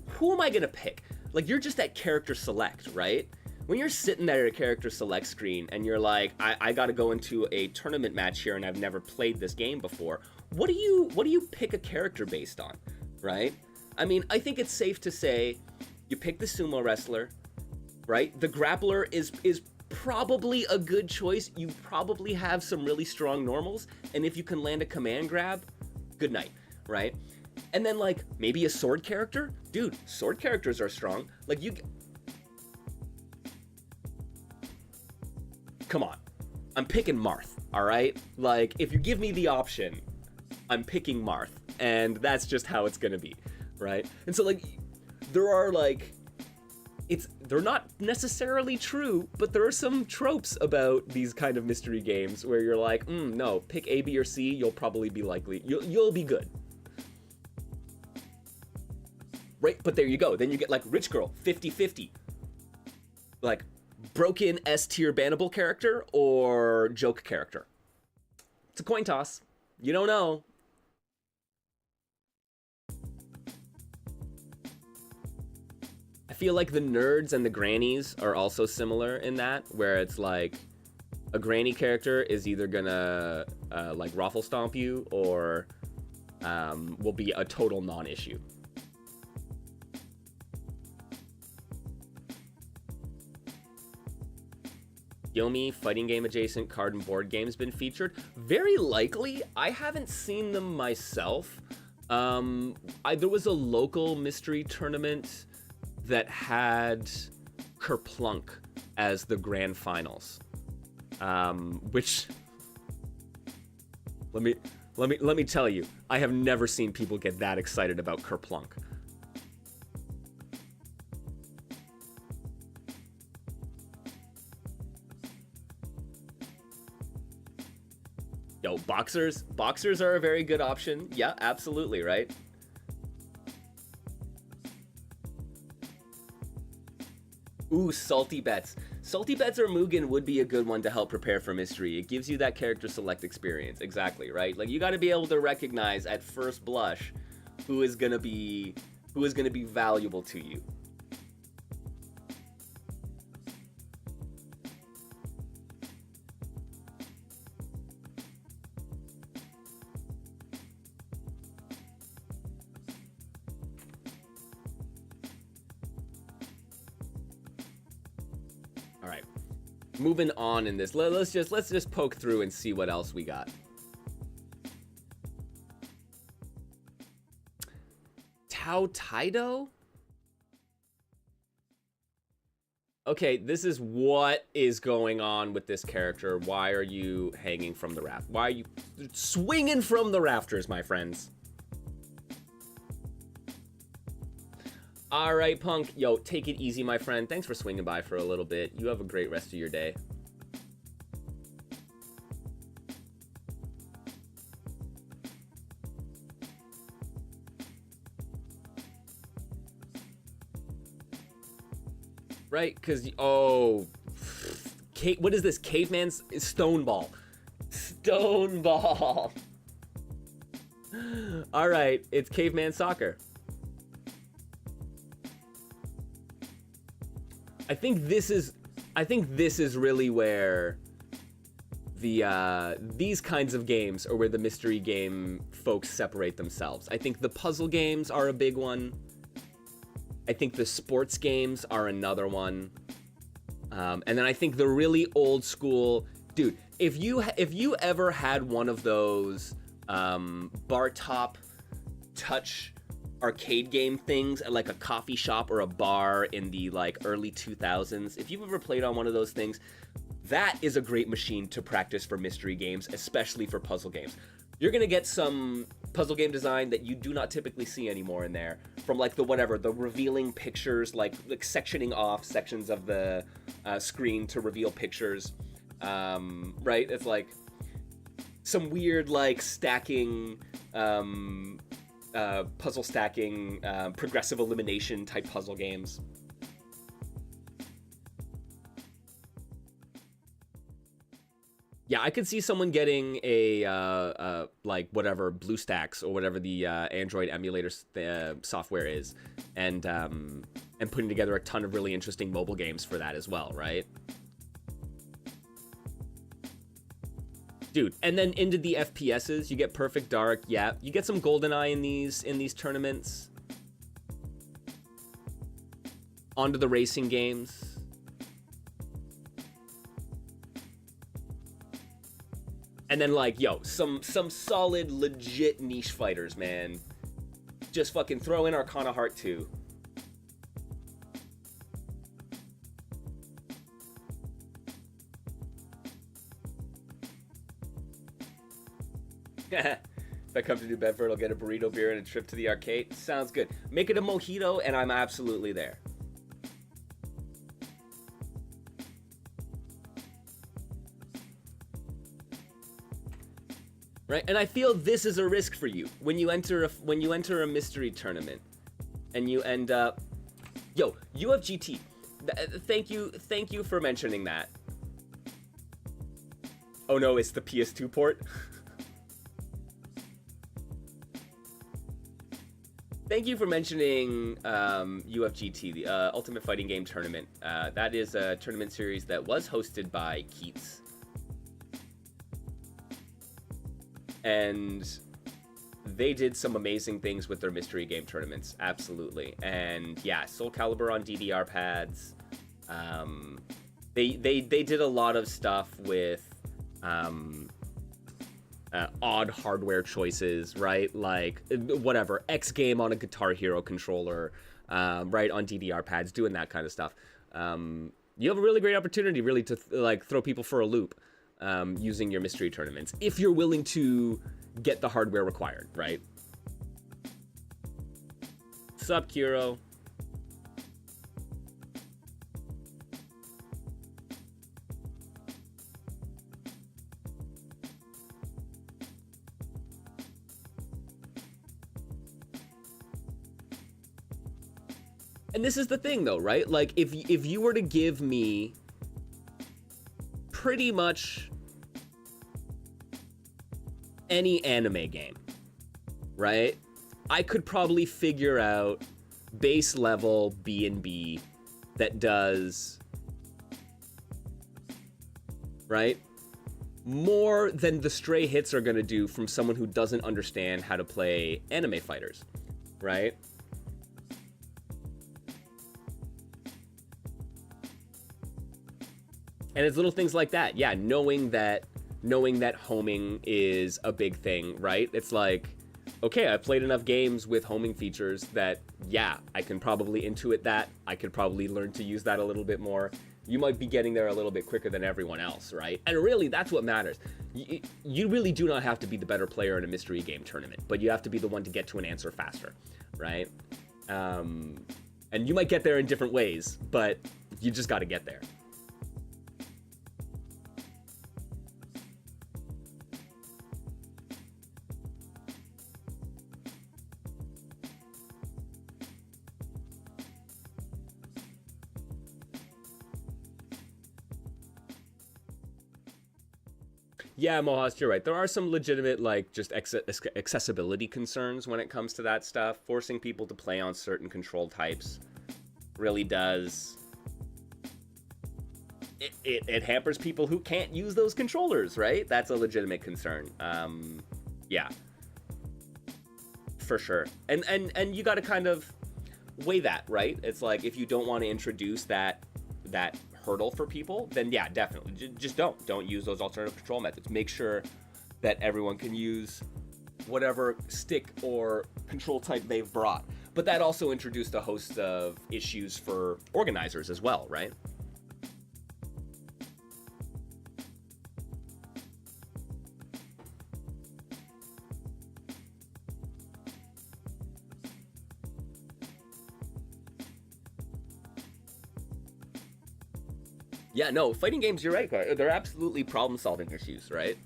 who am I gonna pick? Like, you're just at character select, right? When you're sitting there at a character select screen and you're like, I gotta go into a tournament match here and I've never played this game before, what do you pick a character based on, right? I mean, I think it's safe to say you pick the sumo wrestler, right? The grappler is probably a good choice. You probably have some really strong normals, and if you can land a command grab, good night, right? And then, like, maybe a sword character? Dude, sword characters are strong. Like, come on. I'm picking Marth, all right? Like, if you give me the option, I'm picking Marth, and that's just how it's gonna be, right? And so, like, there are, like, they're not necessarily true, but there are some tropes about these kind of mystery games where you're like, no, pick A, B, or C, you'll probably be you'll be good. Right, but there you go. Then you get, like, Rich Girl, 50-50. Like, broken S-tier bannable character or joke character. It's a coin toss. You don't know. I feel like the nerds and the grannies are also similar in that, where it's like a granny character is either gonna like raffle stomp you or will be a total non-issue. Yomi, fighting game adjacent card and board games been featured? Very likely. I haven't seen them myself. There was a local mystery tournament that had Kerplunk as the grand finals, which let me tell you, I have never seen people get that excited about Kerplunk. Yo, boxers are a very good option. Yeah, absolutely, right? Ooh, Salty Bets. Salty Bets or Mugen would be a good one to help prepare for mystery. It gives you that character select experience. Exactly, right? Like, you got to be able to recognize at first blush who is gonna be valuable to you. All right, moving on in this. Let's just poke through and see what else we got. Tao Taido? Okay, this is what is going on with this character. Why are you hanging from the raft? Why are you swinging from the rafters, my friends? All right, Punk. Yo, take it easy, my friend. Thanks for swinging by for a little bit. You have a great rest of your day. Right? Because, oh, what is this? Caveman's Stoneball. Stoneball. All right, it's Caveman Soccer. I think this is really where these kinds of games are where the mystery game folks separate themselves. I think the puzzle games are a big one. I think the sports games are another one. And then I think the really old school, dude, if you ever had one of those bar top touch arcade game things at like a coffee shop or a bar in the like early 2000s, if you've ever played on one of those things, that is a great machine to practice for mystery games, especially for puzzle games. You're gonna get some puzzle game design that you do not typically see anymore in there, from like the revealing pictures, like sectioning off sections of the screen to reveal pictures, right? It's like some weird like stacking, puzzle stacking, progressive elimination type puzzle games. Yeah, I could see someone getting a like whatever BlueStacks or whatever the Android emulator software is, and putting together a ton of really interesting mobile games for that as well, right? Dude, and then into the FPSs, you get Perfect Dark, yeah. You get some GoldenEye in these tournaments. Onto the racing games. And then like, yo, some solid, legit niche fighters, man. Just fucking throw in Arcana Heart 2. If I come to New Bedford, I'll get a burrito beer and a trip to the arcade. Sounds good. Make it a mojito, and I'm absolutely there. Right? And I feel this is a risk for you when you enter a mystery tournament, and you end up, yo, UFGT. Thank you for mentioning that. Oh no, it's the PS2 port. Thank you for mentioning UFGT, the Ultimate Fighting Game Tournament. That is a tournament series that was hosted by Keats. And they did some amazing things with their mystery game tournaments, absolutely. And yeah, Soul Calibur on DDR pads. They did a lot of stuff with odd hardware choices, right? Like whatever, X game on a Guitar Hero controller, right, on DDR pads, doing that kind of stuff. You have a really great opportunity, really, to like throw people for a loop using your mystery tournaments, if you're willing to get the hardware required, right? Sup, Kiro? And this is the thing, though, right? Like, if you were to give me pretty much any anime game, right? I could probably figure out base level B&B that does, right, more than the stray hits are going to do from someone who doesn't understand how to play anime fighters, right? And it's little things like that. Yeah, knowing that homing is a big thing, right? It's like, okay, I played enough games with homing features that, yeah, I can probably intuit that. I could probably learn to use that a little bit more. You might be getting there a little bit quicker than everyone else, right? And really, that's what matters. You really do not have to be the better player in a mystery game tournament, but you have to be the one to get to an answer faster, right? And you might get there in different ways, but you just got to get there. Yeah, Mohas, you're right. There are some legitimate, like, just accessibility concerns when it comes to that stuff. Forcing people to play on certain control types really does... It hampers people who can't use those controllers, right? That's a legitimate concern. Yeah. For sure. And you got to kind of weigh that, right? It's like, if you don't want to introduce that hurdle for people, then yeah, definitely just don't use those alternative control methods. Make sure that everyone can use whatever stick or control type they've brought. But that also introduced a host of issues for organizers as well, right? Yeah, no, fighting games, you're right. They're absolutely problem-solving issues, right?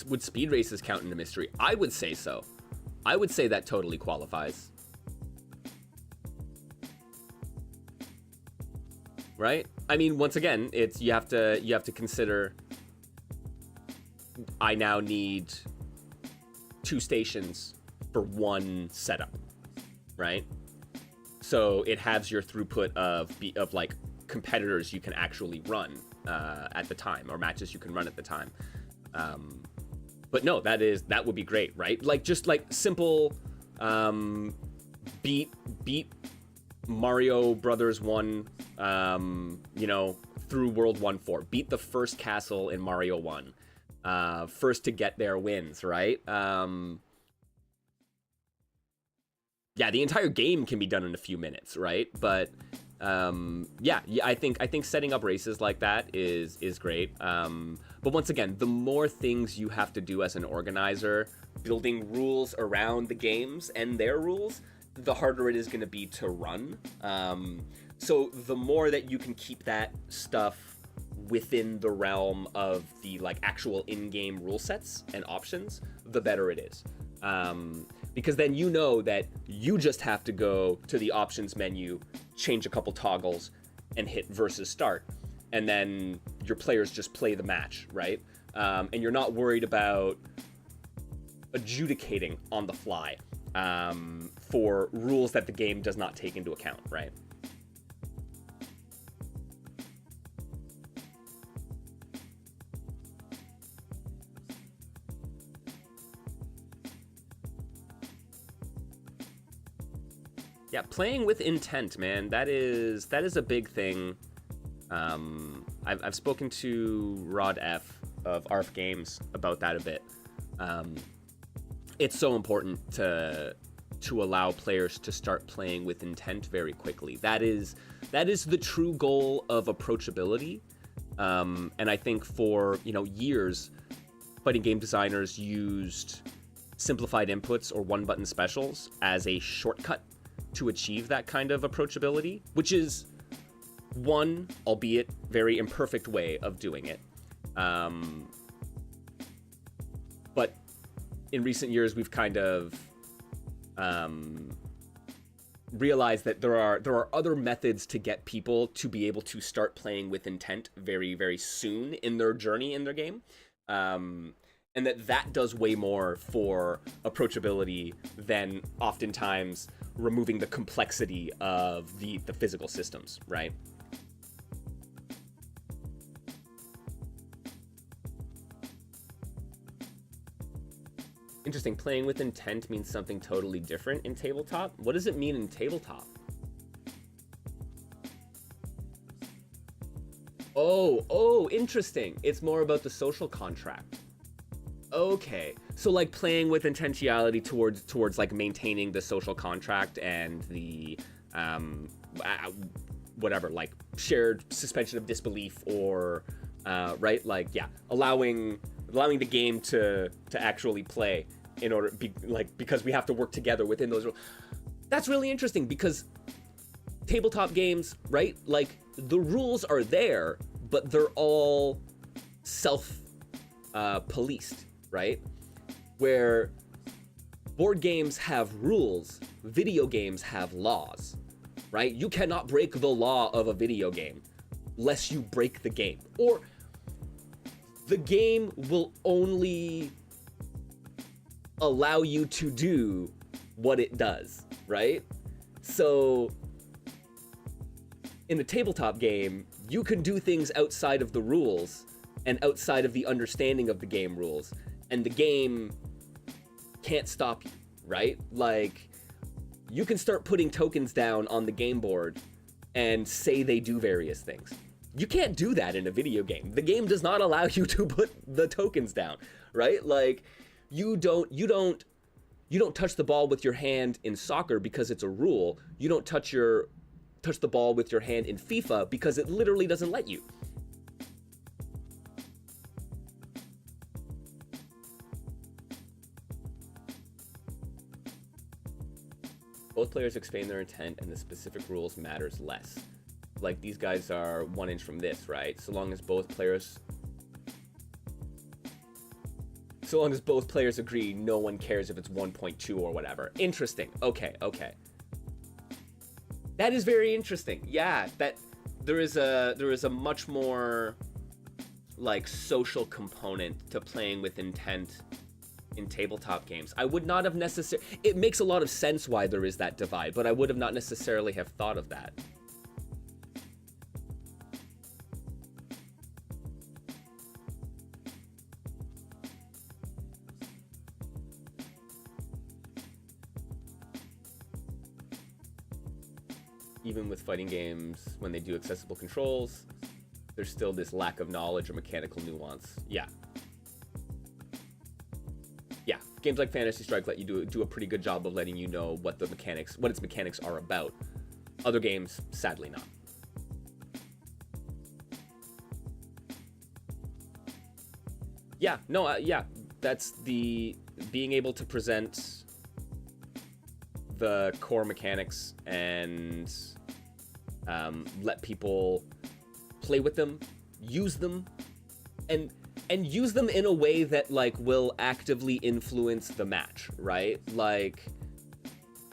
Would speed races count into mystery? I would say so. I would say that totally qualifies. right? I mean, once again, it's you have to consider I now need 2 stations for 1 setup, right? So it halves your throughput of like competitors you can actually run at the time, or matches you can run at the time. But no, that would be great, right? Like just like simple beat Mario Brothers 1, you know, through World 1-4. Beat the first castle in Mario 1. First to get there wins, right? Yeah, the entire game can be done in a few minutes, right? But yeah, I think setting up races like that is great. But once again, the more things you have to do as an organizer, building rules around the games and their rules, the harder it is going to be to run. So the more that you can keep that stuff within the realm of the like actual in-game rule sets and options, the better it is. Because then you know that you just have to go to the options menu, change a couple toggles, and hit versus start. And then your players just play the match, right? And you're not worried about adjudicating on the fly for rules that the game does not take into account, right? Yeah, playing with intent, man. That is a big thing. I've spoken to Rod F of ARF Games about that a bit. It's so important to allow players to start playing with intent very quickly. That is the true goal of approachability. And I think for years, fighting game designers used simplified inputs or one-button specials as a shortcut to achieve that kind of approachability, which is one, albeit very imperfect way of doing it. But in recent years, we've kind of realized that there are other methods to get people to be able to start playing with intent very, very soon in their journey in their game. And that does way more for approachability than oftentimes removing the complexity of the physical systems, right? Interesting. Playing with intent means something totally different in tabletop. What does it mean in tabletop? Oh, interesting. It's more about the social contract. Okay, so like playing with intentionality towards like maintaining the social contract and the whatever, like shared suspension of disbelief, or right, like yeah, allowing the game to actually play in order because we have to work together within those rules. That's really interesting because tabletop games, right, like the rules are there, but they're all policed, right? Where board games have rules, video games have laws, right? You cannot break the law of a video game lest you break the game, or the game will only allow you to do what it does, right? So in a tabletop game, you can do things outside of the rules and outside of the understanding of the game rules, and the game can't stop you, right? Like, you can start putting tokens down on the game board and say they do various things. You can't do that in a video game. The game does not allow you to put the tokens down, right? Like, you don't touch the ball with your hand in soccer because it's a rule. You don't touch the ball with your hand in FIFA because it literally doesn't let you. Both players explain their intent and the specific rules matters less. Like, these guys are 1 inch from this, right? So long as both players agree, no one cares if it's 1.2 or whatever. Interesting. Okay. That is very interesting. Yeah, there is a much more like social component to playing with intent in tabletop games. I would not have necessarily, it makes a lot of sense why there is that divide, but I would have not necessarily have thought of that. Even with fighting games, when they do accessible controls, there's still this lack of knowledge or mechanical nuance. Yeah. Yeah, games like Fantasy Strike let you do a pretty good job of letting you know what its mechanics are about. Other games, sadly not. Yeah, no, yeah, that's the being able to present the core mechanics and let people play with them, use them, and use them in a way that like will actively influence the match, right? Like,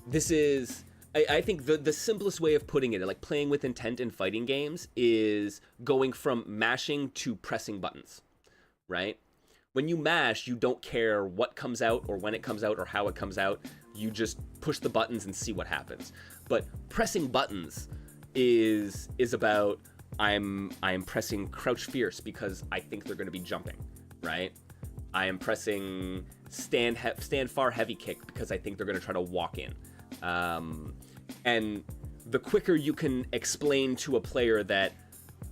this is, I think the simplest way of putting it, like playing with intent in fighting games, is going from mashing to pressing buttons, right? When you mash, you don't care what comes out or when it comes out or how it comes out. You just push the buttons and see what happens. But pressing buttons is about I'm pressing crouch fierce because I think they're going to be jumping, right? I am pressing stand far heavy kick because I think they're going to try to walk in. And the quicker you can explain to a player that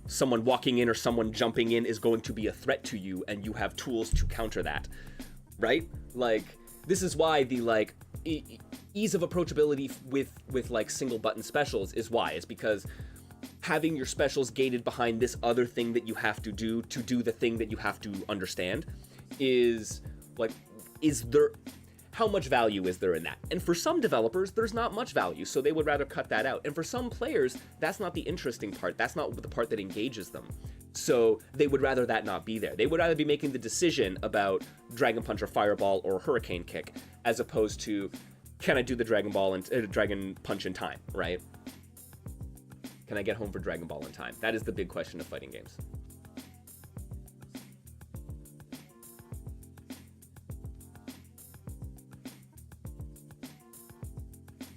someone walking in or someone jumping in is going to be a threat to you, and you have tools to counter that, right? Like, this is why the like ease of approachability with like single button specials is why. It's because having your specials gated behind this other thing that you have to do the thing that you have to understand is like, how much value is there in that? And for some developers, there's not much value, so they would rather cut that out. And for some players, that's not the interesting part. That's not the part that engages them. So they would rather that not be there. They would rather be making the decision about Dragon Punch or Fireball or Hurricane Kick, as opposed to, can I do the Dragon Punch in time, right? Can I get home for Dragon Ball in time? That is the big question of fighting games.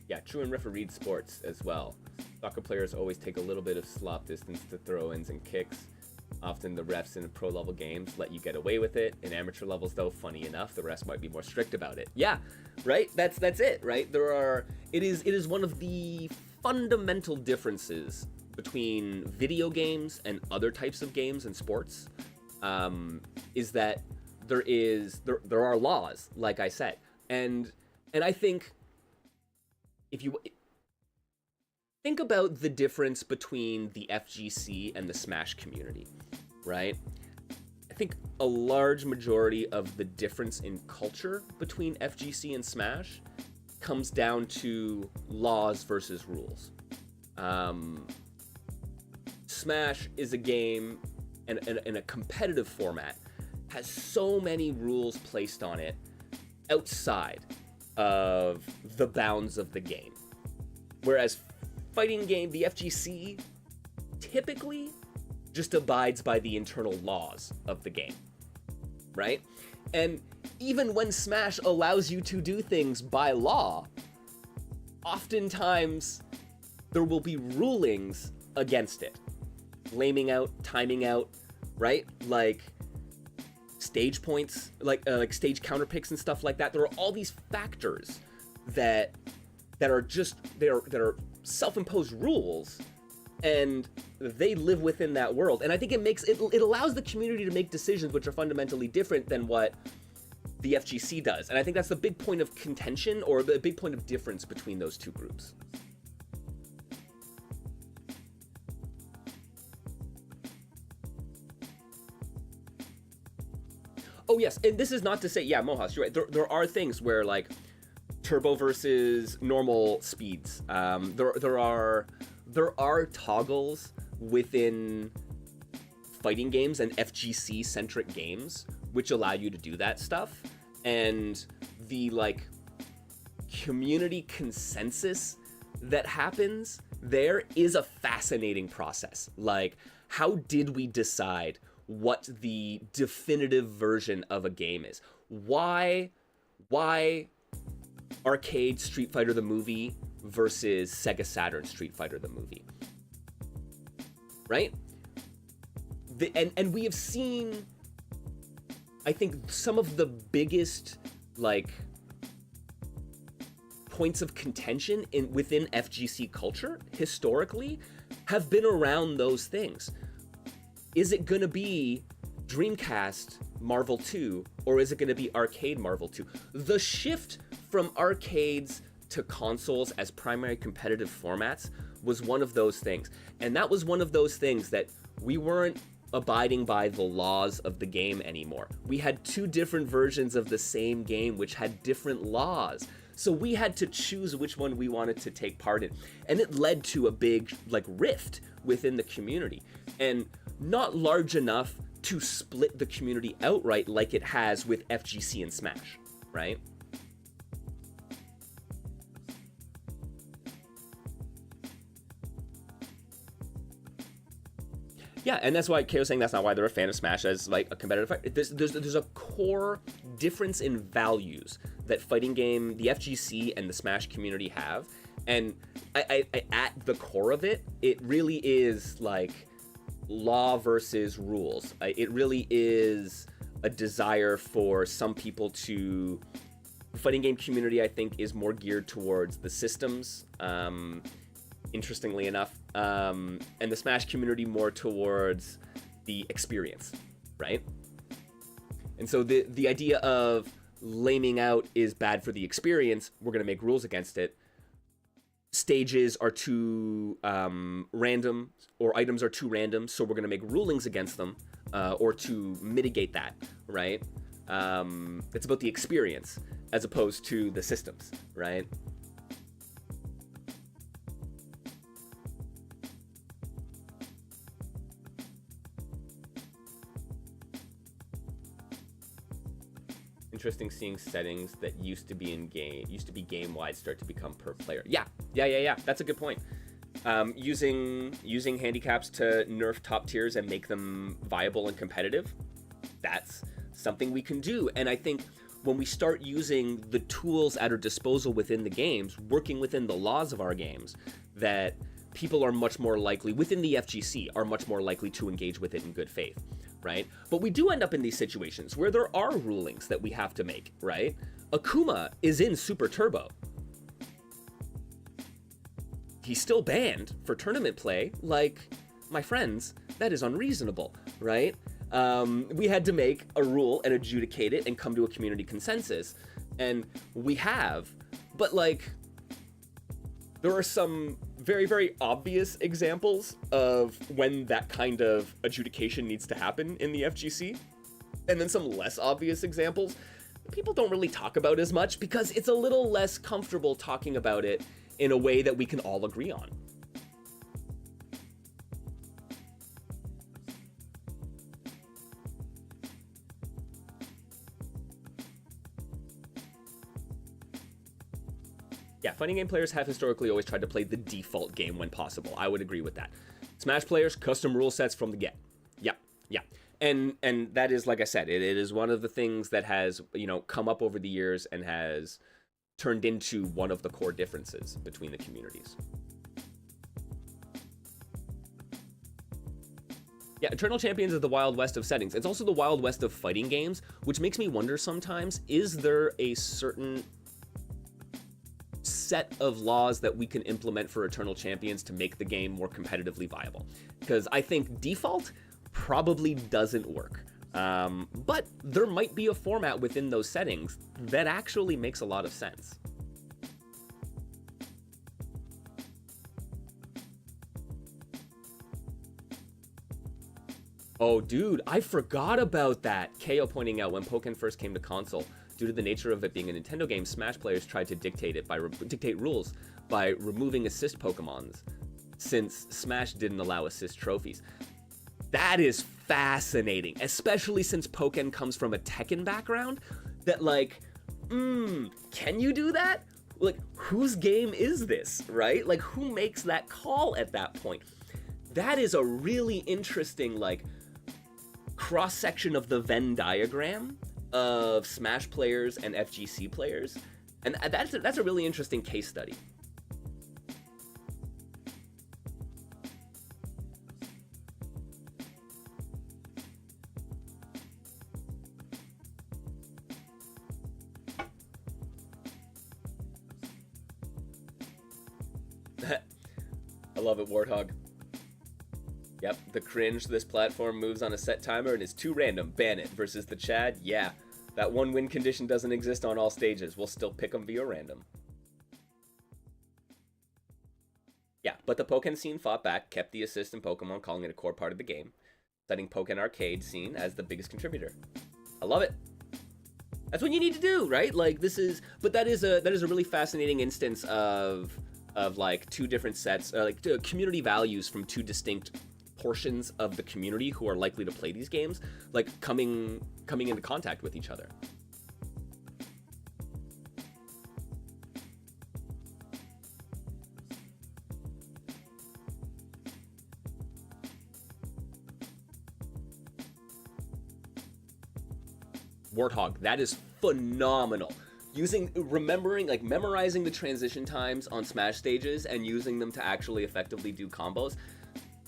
Yeah, true in refereed sports as well. Soccer players always take a little bit of slop distance to throw-ins and kicks. Often the refs in pro-level games let you get away with it. In amateur levels, though, funny enough, the refs might be more strict about it. Yeah, right? That's it, right? It is one of the fundamental differences between video games and other types of games and sports, is that there are laws, like I said. And I think if you think about the difference between the FGC and the Smash community, right? I think a large majority of the difference in culture between FGC and Smash comes down to laws versus rules. Smash is a game and a competitive format, has so many rules placed on it outside of the bounds of the game. Whereas fighting game, the FGC, typically just abides by the internal laws of the game, right? And even when Smash allows you to do things by law, oftentimes there will be rulings against it. Flaming out, timing out, right? Like stage points, like stage counter picks and stuff like that. There are all these factors that are self-imposed rules, and they live within that world. And I think it allows the community to make decisions which are fundamentally different than what the FGC does. And I think that's the big point of contention, or the big point of difference between those two groups. Oh yes, and this is not to say, yeah, Mohas, you're right. There are things where like turbo versus normal speeds. There are toggles within fighting games and FGC centric games which allow you to do that stuff, and the like community consensus that happens there is a fascinating process. Like, how did we decide what the definitive version of a game is? Why arcade Street Fighter the movie versus Sega Saturn Street Fighter the movie? Right? And we have seen, I think, some of the biggest, like, points of contention within FGC culture historically have been around those things. Is it going to be Dreamcast Marvel 2, or is it going to be arcade Marvel 2? The shift from arcades to consoles as primary competitive formats was one of those things. And that was one of those things that we weren't abiding by the laws of the game anymore. We had two different versions of the same game which had different laws. So we had to choose which one we wanted to take part in. And it led to a big, like, rift within the community. And not large enough to split the community outright like it has with FGC and Smash, right? Yeah, and that's why KO's saying that's not why they're a fan of Smash as, like, a competitive fight. There's a core difference in values that fighting game, the FGC and the Smash community have, and I at the core of it, it really is, like, law versus rules. It really is a desire for some people to... The fighting game community, I think, is more geared towards the systems, interestingly enough, and the Smash community more towards the experience, right? And so the idea of laming out is bad for the experience, we're going to make rules against it. Stages are too random, or items are too random, so we're going to make rulings against them, or to mitigate that, right? It's about the experience as opposed to the systems, right? Interesting seeing settings that used to be game wide start to become per player. Yeah. That's a good point. Using handicaps to nerf top tiers and make them viable and competitive, that's something we can do. And I think when we start using the tools at our disposal within the games, working within the laws of our games, that people are much more likely, within the FGC, are much more likely to engage with it in good faith, right? But we do end up in these situations where there are rulings that we have to make, right? Akuma is in Super Turbo. He's still banned for tournament play. Like, my friends, that is unreasonable, right? We had to make a rule and adjudicate it and come to a community consensus, and we have. But, like, there are some very, very obvious examples of when that kind of adjudication needs to happen in the FGC, and then some less obvious examples people don't really talk about as much because it's a little less comfortable talking about it in a way that we can all agree on. Yeah, fighting game players have historically always tried to play the default game when possible. I would agree with that. Smash players, custom rule sets from the get. Yeah. And that is, like I said, it is one of the things that has, come up over the years and has turned into one of the core differences between the communities. Yeah, Eternal Champions is the Wild West of settings. It's also the Wild West of fighting games, which makes me wonder sometimes, is there a certain set of laws that we can implement for Eternal Champions to make the game more competitively viable? Because I think default probably doesn't work. But there might be a format within those settings that actually makes a lot of sense. Oh, dude, I forgot about that. KO pointing out when Pokken first came to console, due to the nature of it being a Nintendo game, Smash players tried to dictate rules by removing assist Pokemons, since Smash didn't allow assist trophies. That is fascinating, especially since Pokken comes from a Tekken background. That, like, can you do that? like, whose game is this, right? Like, who makes that call at that point? That is a really interesting, like, cross-section of the Venn diagram of Smash players and FGC players. And that's a really interesting case study. I love it, Warthog. Yep, the cringe, this platform moves on a set timer and is too random. Ban it. Versus the Chad, yeah. That one win condition doesn't exist on all stages. We'll still pick them via random. Yeah, but the Pokken scene fought back, kept the assist in Pokemon, calling it a core part of the game, citing Pokken Arcade scene as the biggest contributor. I love it. That's what you need to do, right? Like, this is, but that is a really fascinating instance of like two different sets, like community values from two distinct portions of the community who are likely to play these games, like coming into contact with each other. Warthog, that is phenomenal. Memorizing the transition times on Smash stages and using them to actually effectively do combos.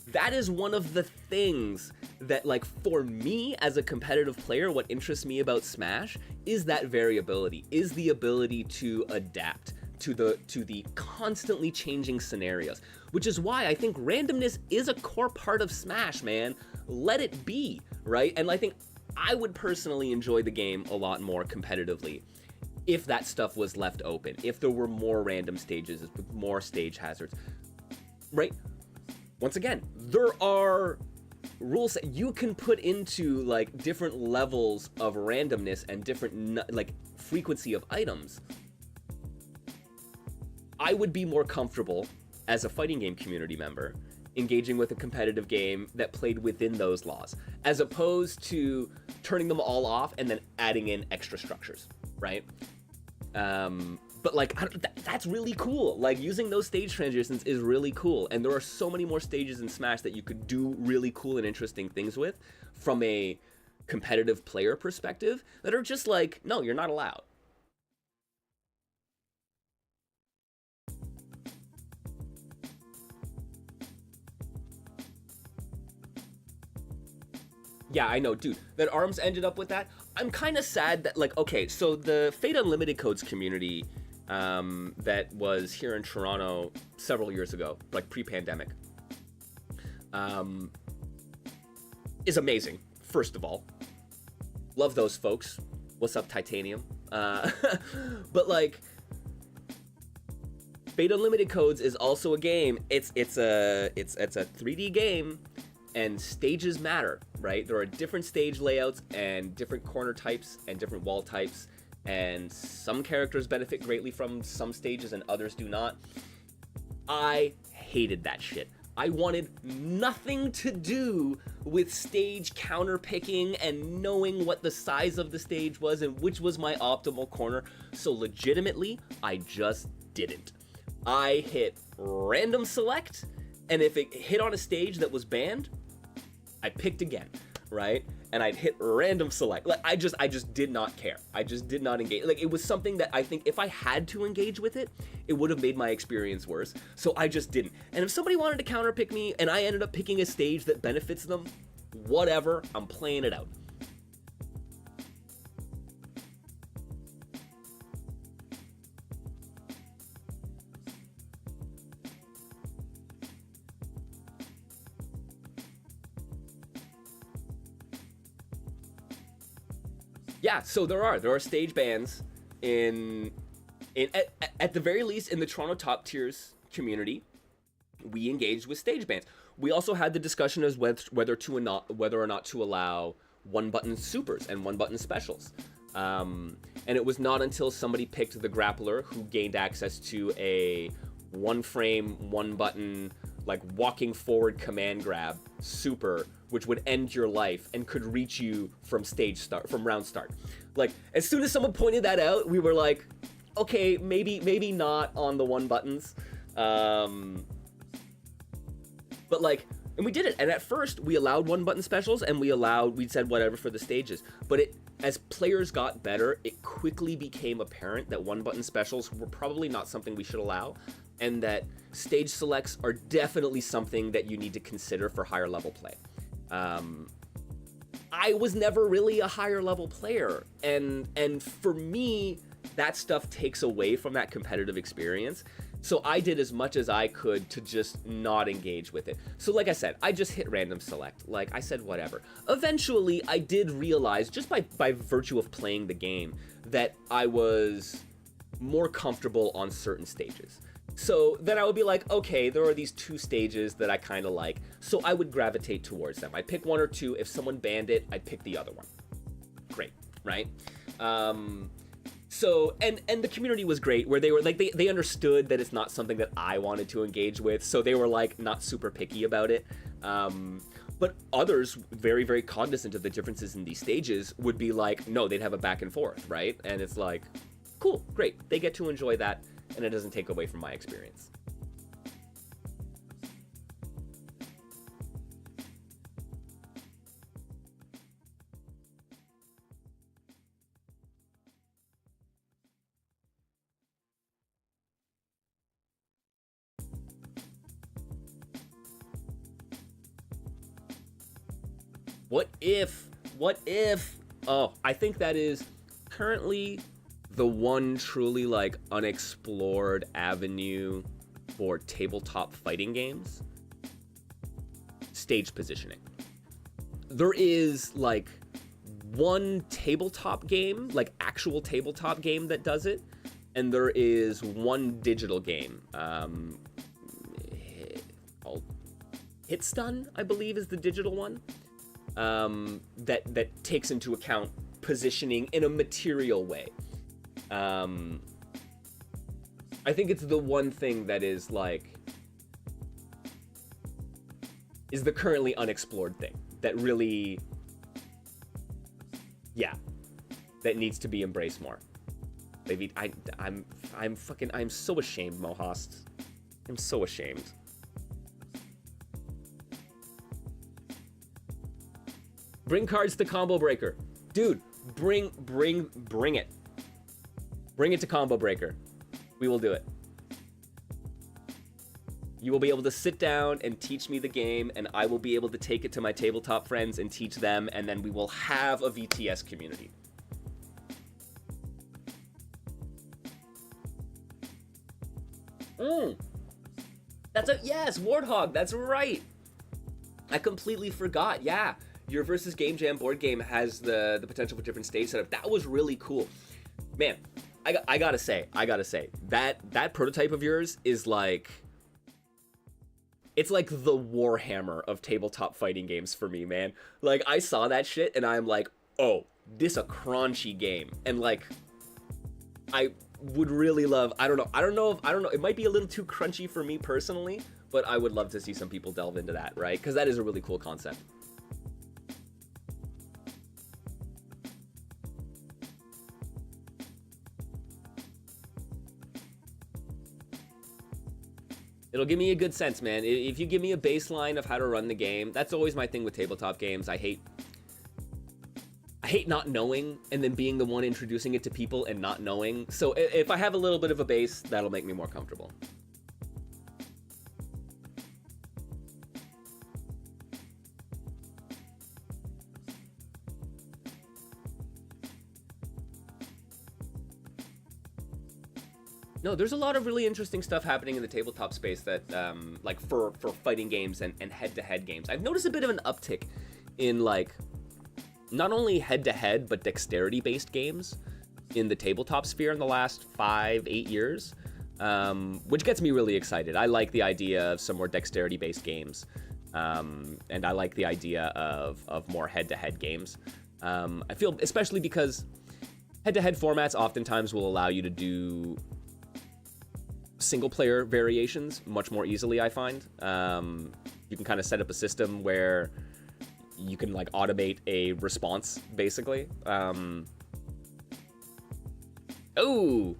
That is one of the things that, like, for me as a competitive player, what interests me about Smash is that variability, is the ability to adapt to the constantly changing scenarios, which is why I think randomness is a core part of Smash, man. Let it be, right? And I think I would personally enjoy the game a lot more competitively if that stuff was left open, if there were more random stages with more stage hazards, right? Once again, there are rules that you can put into, like, different levels of randomness and different, like, frequency of items. I would be more comfortable as a fighting game community member engaging with a competitive game that played within those laws, as opposed to turning them all off and then adding in extra structures, right? But, like, that's really cool. Like, using those stage transitions is really cool, and there are so many more stages in Smash that you could do really cool and interesting things with from a competitive player perspective that are just like, no, you're not allowed. Yeah, I know, dude, that ARMS ended up with that. I'm kind of sad that, like, okay, so the Fate Unlimited Codes community that was here in Toronto several years ago, like pre-pandemic, is amazing, first of all. Love those folks. What's up, Titanium? But, like, Fate Unlimited Codes is also a game. It's a 3D game, and stages matter, right? There are different stage layouts and different corner types and different wall types, and some characters benefit greatly from some stages and others do not. I hated that shit. I wanted nothing to do with stage counterpicking and knowing what the size of the stage was and which was my optimal corner, so legitimately, I just didn't. I hit random select, and if it hit on a stage that was banned, I picked again, right? And I'd hit random select. Like, I just did not care. I just did not engage. Like, it was something that I think if I had to engage with it, it would have made my experience worse. So I just didn't. And if somebody wanted to counterpick me and I ended up picking a stage that benefits them, whatever, I'm playing it out. Yeah, so there are stage bans at the very least in the Toronto top tiers community. We engaged with stage bans. We also had the discussion as whether or not to allow one button supers and one button specials. And it was not until somebody picked the grappler who gained access to a one frame, one button, like walking forward command grab super, which would end your life and could reach you from round start. Like, as soon as someone pointed that out, we were like, okay, maybe not on the 1 buttons. But like, and we did it. And at first we allowed 1 button specials, and we said whatever for the stages. But as players got better, it quickly became apparent that 1 button specials were probably not something we should allow, and that stage selects are definitely something that you need to consider for higher level play. I was never really a higher level player, and for me, that stuff takes away from that competitive experience. So I did as much as I could to just not engage with it. So like I said, I just hit random select. Like I said, whatever. Eventually, I did realize, just by virtue of playing the game, that I was more comfortable on certain stages. So then I would be like, okay, there are these 2 stages that I kind of like, so I would gravitate towards them. I'd pick 1 or 2. If someone banned it, I'd pick the other one. Great, right? So, and the community was great, where they were like, they understood that it's not something that I wanted to engage with, so they were like not super picky about it. But others, very, very cognizant of the differences in these stages, would be like, no, they'd have a back and forth, right? And it's like, cool, great. They get to enjoy that, and it doesn't take away from my experience. What if, oh, I think that is currently the one truly like unexplored avenue for tabletop fighting games. Stage positioning. There is like one tabletop game, like actual tabletop game that does it, and there is one digital game called Hitstun, I believe is the digital one. That takes into account positioning in a material way. I think it's the one thing that is like, is the currently unexplored thing that really, yeah, that needs to be embraced more. Maybe I'm so ashamed, Mohast. I'm so ashamed. Bring cards to Combo Breaker. Dude, bring it. Bring it to Combo Breaker. We will do it. You will be able to sit down and teach me the game, and I will be able to take it to my tabletop friends and teach them, and then we will have a VTS community. Yes, Warthog, that's right. I completely forgot, yeah. Your versus Game Jam board game has the potential for different stage setup. That was really cool. Man, I gotta say, that prototype of yours is like, it's like the Warhammer of tabletop fighting games for me, man. Like, I saw that shit and I'm like, oh, this a crunchy game. And like, I would really love, I don't know, it might be a little too crunchy for me personally, but I would love to see some people delve into that, right? Because that is a really cool concept. It'll give me a good sense, man. If you give me a baseline of how to run the game, that's always my thing with tabletop games. I hate not knowing and then being the one introducing it to people and not knowing. So if I have a little bit of a base, that'll make me more comfortable. No, there's a lot of really interesting stuff happening in the tabletop space that, like, for fighting games and head-to-head games. I've noticed a bit of an uptick in, like, not only head-to-head, but dexterity-based games in the tabletop sphere in the last 5-8 years, which gets me really excited. I like the idea of some more dexterity-based games, and I like the idea of more head-to-head games. I feel, especially because head-to-head formats oftentimes will allow you to do single player variations much more easily, I find. You can kind of set up a system where you can like automate a response, basically. Oh,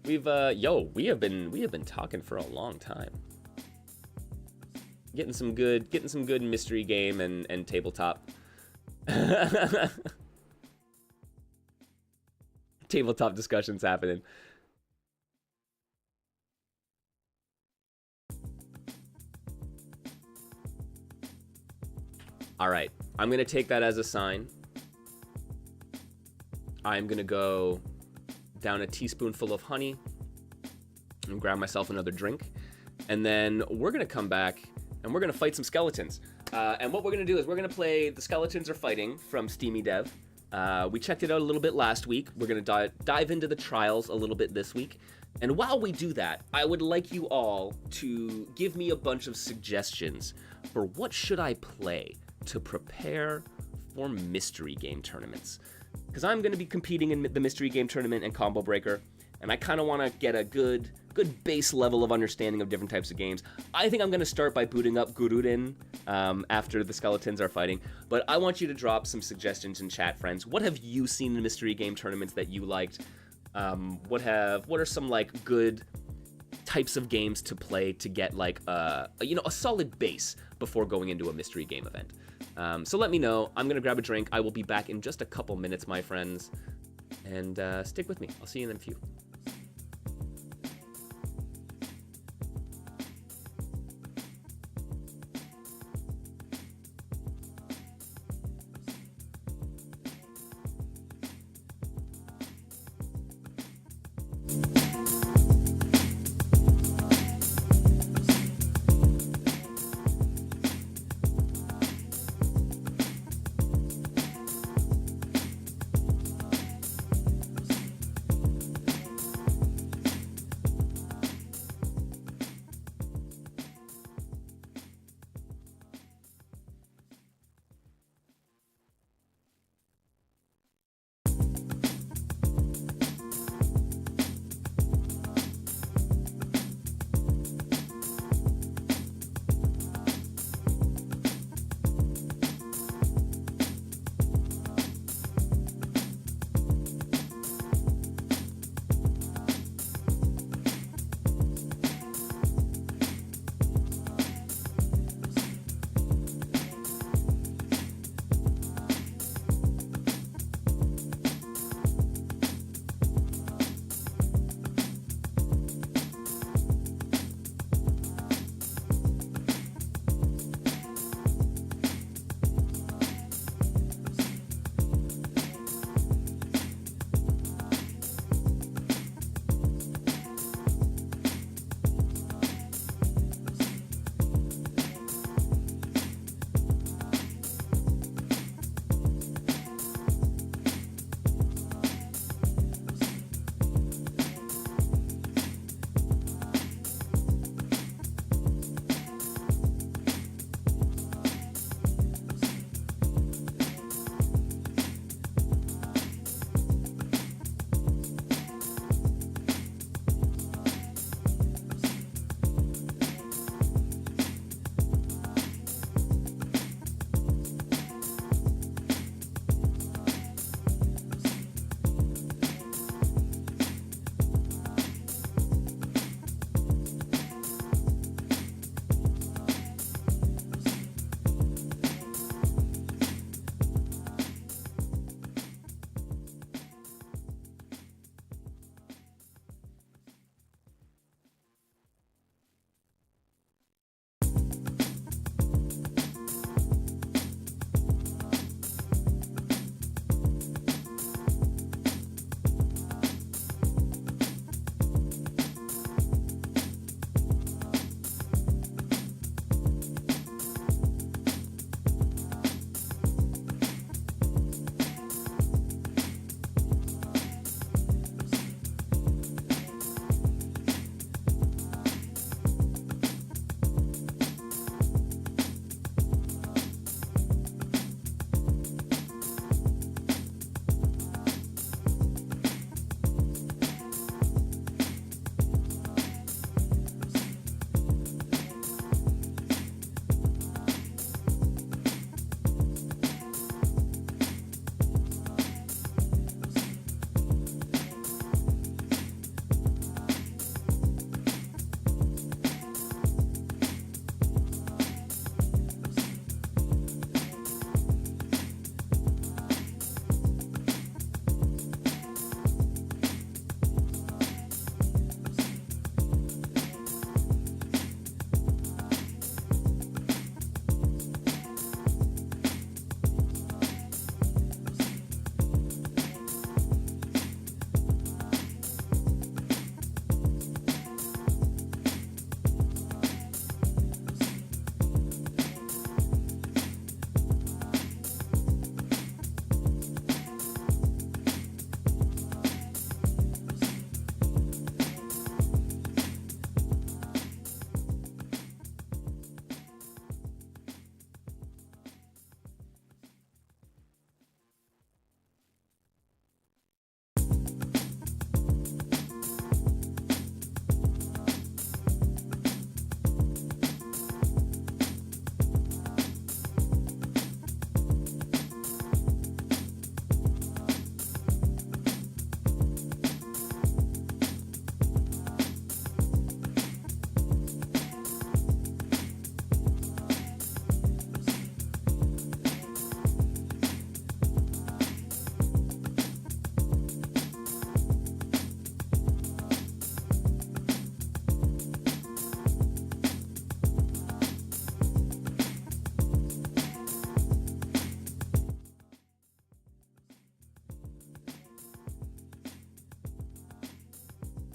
we have been talking for a long time. Getting some good mystery game and tabletop. Tabletop discussions happening. All right, I'm gonna take that as a sign. I'm gonna go down a teaspoonful of honey and grab myself another drink. And then we're gonna come back and we're gonna fight some skeletons. And what we're gonna do is we're gonna play The Skeletons Are Fighting from Steamy Dev. We checked it out a little bit last week. We're gonna dive into the trials a little bit this week. And while we do that, I would like you all to give me a bunch of suggestions for what should I play to prepare for mystery game tournaments. Because I'm going to be competing in the mystery game tournament and Combo Breaker, and I kind of want to get a good base level of understanding of different types of games. I think I'm going to start by booting up Guruden after the Skeletons Are Fighting, but I want you to drop some suggestions in chat, friends. What have you seen in mystery game tournaments that you liked? What are some like good types of games to play to get like a solid base before going into a mystery game event? So let me know. I'm gonna grab a drink. I will be back in just a couple minutes, my friends, and stick with me. I'll see you in a few.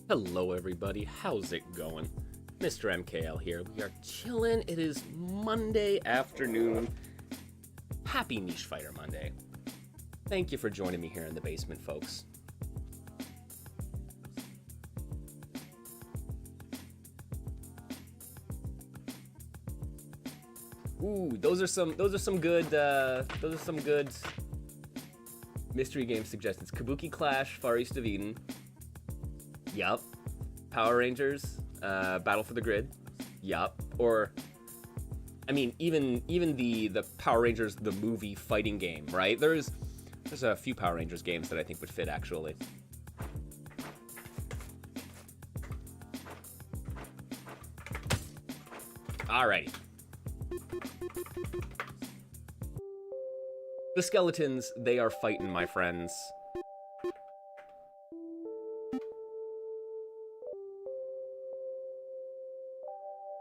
Hello everybody, how's it going? Mr. MKL here. We are chilling. It is Monday afternoon. Happy Niche Fighter Monday. Thank you for joining me here in the basement, folks. Ooh, those are some good mystery game suggestions. Kabuki Clash, Far East of Eden. Yup. Power Rangers, Battle for the Grid. Yup. Or, I mean, even the Power Rangers the movie fighting game, right? There's a few Power Rangers games that I think would fit actually. Alrighty. The skeletons, they are fighting, my friends.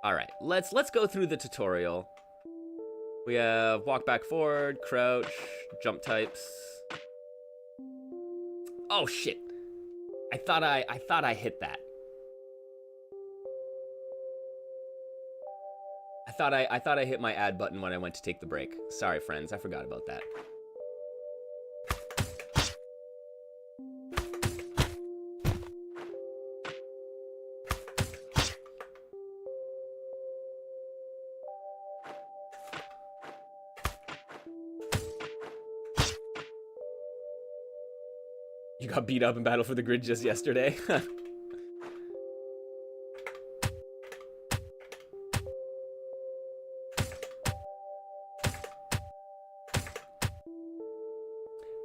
Alright, let's go through the tutorial. We have walk back forward, crouch, jump types. Oh shit. I thought I hit that. I thought I hit my add button when I went to take the break. Sorry friends, I forgot about that. You got beat up in Battle for the Grid just yesterday?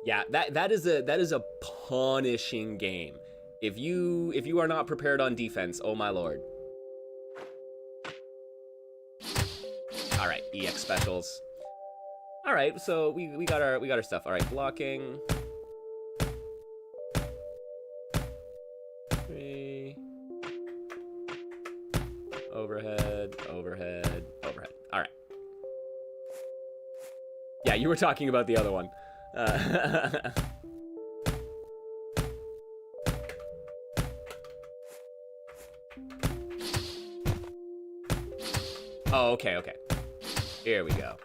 Yeah, that is a punishing game. If you are not prepared on defense, oh my lord. All right, EX specials. All right, so we got our stuff. All right, blocking. 3. Overhead, overhead, overhead. All right. Yeah, you were talking about the other one. Oh, okay. Here we go.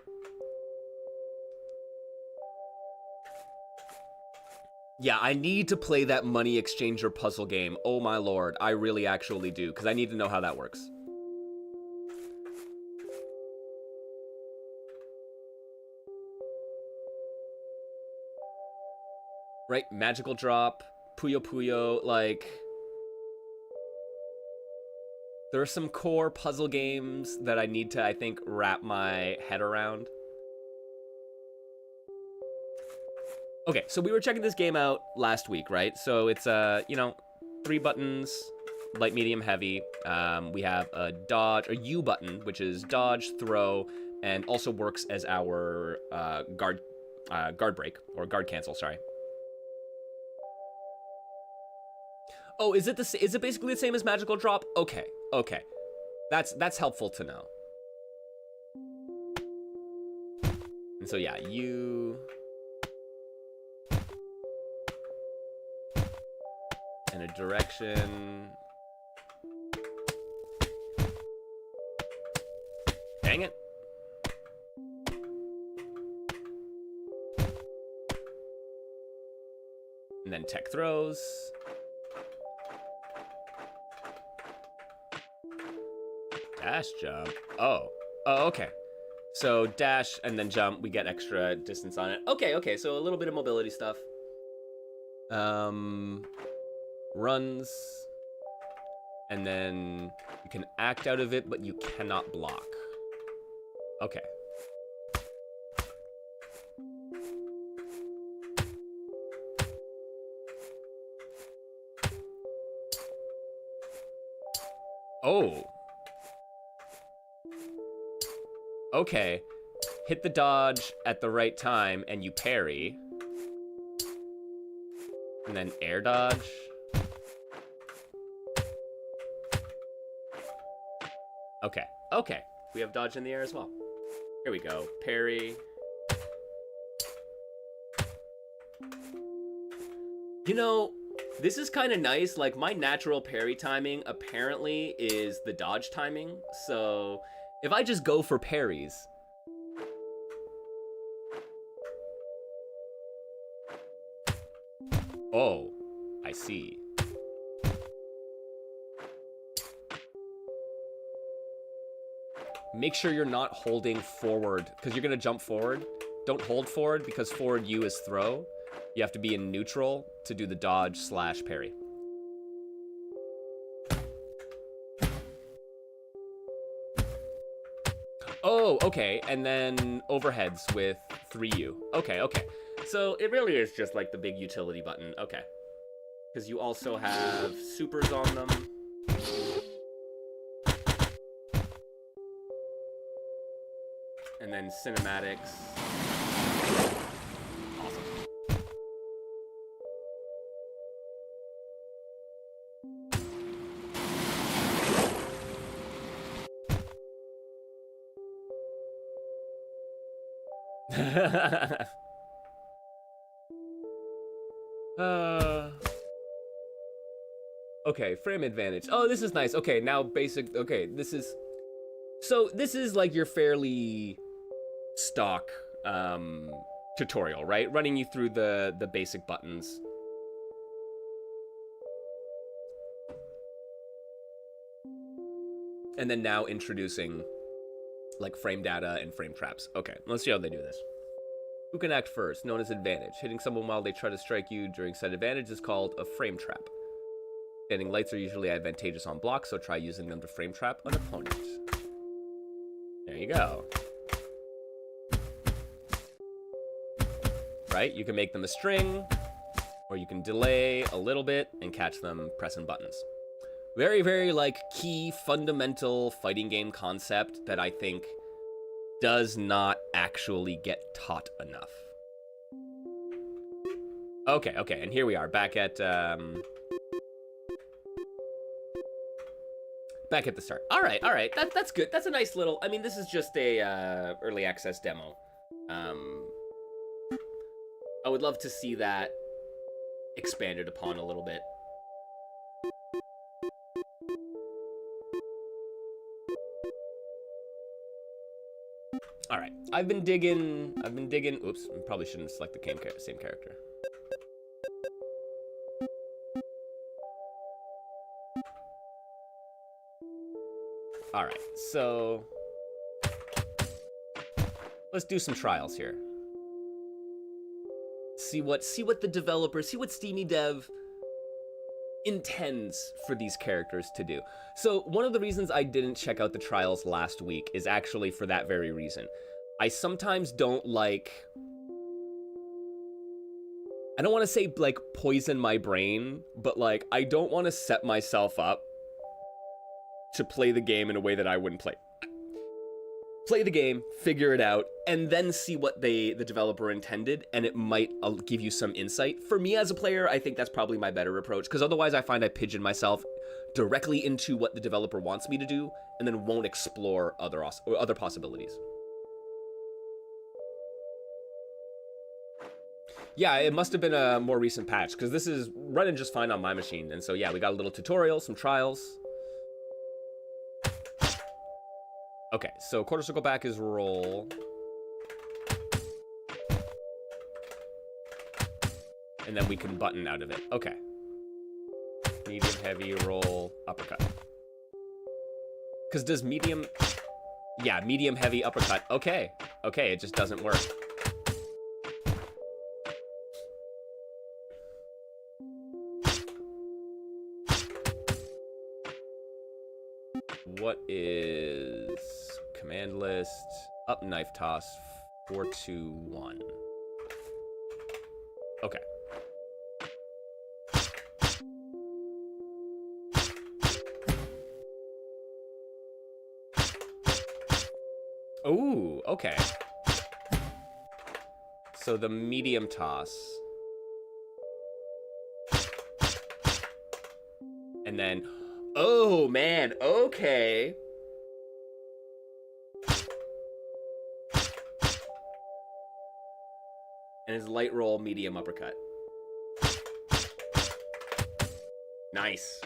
Yeah, I need to play that money exchanger puzzle game. Oh my lord, I really actually do, because I need to know how that works. Right, magical drop, Puyo Puyo, like... There are some core puzzle games that I need to, I think, wrap my head around. Okay, so we were checking this game out last week, right? So it's, 3 buttons, light, medium, heavy. We have a dodge, a U button, which is dodge, throw, and also works as our guard break, or guard cancel, sorry. Oh, is it basically the same as magical drop? Okay. That's helpful to know. And so yeah, you in a direction. Dang it. And then tech throws. Dash jump. Oh, okay. So dash and then jump, we get extra distance on it. Okay, so a little bit of mobility stuff. Runs. And then you can act out of it, but you cannot block. Okay. Oh. Okay, hit the dodge at the right time and you parry. And then air dodge. Okay, we have dodge in the air as well. Here we go, parry. You know, This is kind of nice. Like, my natural parry timing apparently is the dodge timing. So if I just go for parries... Oh, I see. Make sure you're not holding forward, because you're going to jump forward. Don't hold forward, because forward U is throw. You have to be in neutral to do the dodge slash parry. Oh, okay. And then overheads with 3U. Okay, okay. So it really is just like the big utility button. Okay. Because you also have supers on them. And then cinematics. Awesome. Okay, frame advantage. Oh, this is nice. Okay, now basic. Okay, this is... So this is like your fairly stock tutorial, right? Running you through the basic buttons. And then now introducing like frame data and frame traps. Okay, let's see how they do this. Who can act first? Known as advantage. Hitting someone while they try to strike you during said advantage is called a frame trap. Standing lights are usually advantageous on blocks, so try using them to frame trap an opponent. There you go. Right? You can make them a string, or you can delay a little bit and catch them pressing buttons. Very, very, like, key, fundamental fighting game concept that I think does not actually get taught enough. Okay, okay, and here we are, back at the start. All right, that's good. That's a nice little, I mean, this is just a early access demo. I would love to see that expanded upon a little bit. All right, I've been digging, oops, I probably shouldn't select the same character. All right, so let's do some trials here. See what the developer, see what Steamy Dev intends for these characters to do. So one of the reasons I didn't check out the trials last week is actually for that very reason. I sometimes don't like, I don't want to say like poison my brain, but like I don't want to set myself up to play the game in a way that I wouldn't play. Play the game, figure it out, and then see what the developer intended, and it might give you some insight. For me as a player, I think that's probably my better approach, because otherwise I find I pigeon myself directly into what the developer wants me to do, and then won't explore other possibilities. Yeah, it must have been a more recent patch, because this is running just fine on my machine, and so yeah, we got a little tutorial, some trials. Okay, so quarter circle back is roll. And then we can button out of it. Okay. Medium, heavy, roll, uppercut. Because does medium... Yeah, medium, heavy, uppercut. Okay. Okay, it just doesn't work. What is command list, up knife toss, 4, 2, 1. Okay. Ooh, okay. So the medium toss. And then, oh man, okay. And his light roll, medium uppercut. Nice.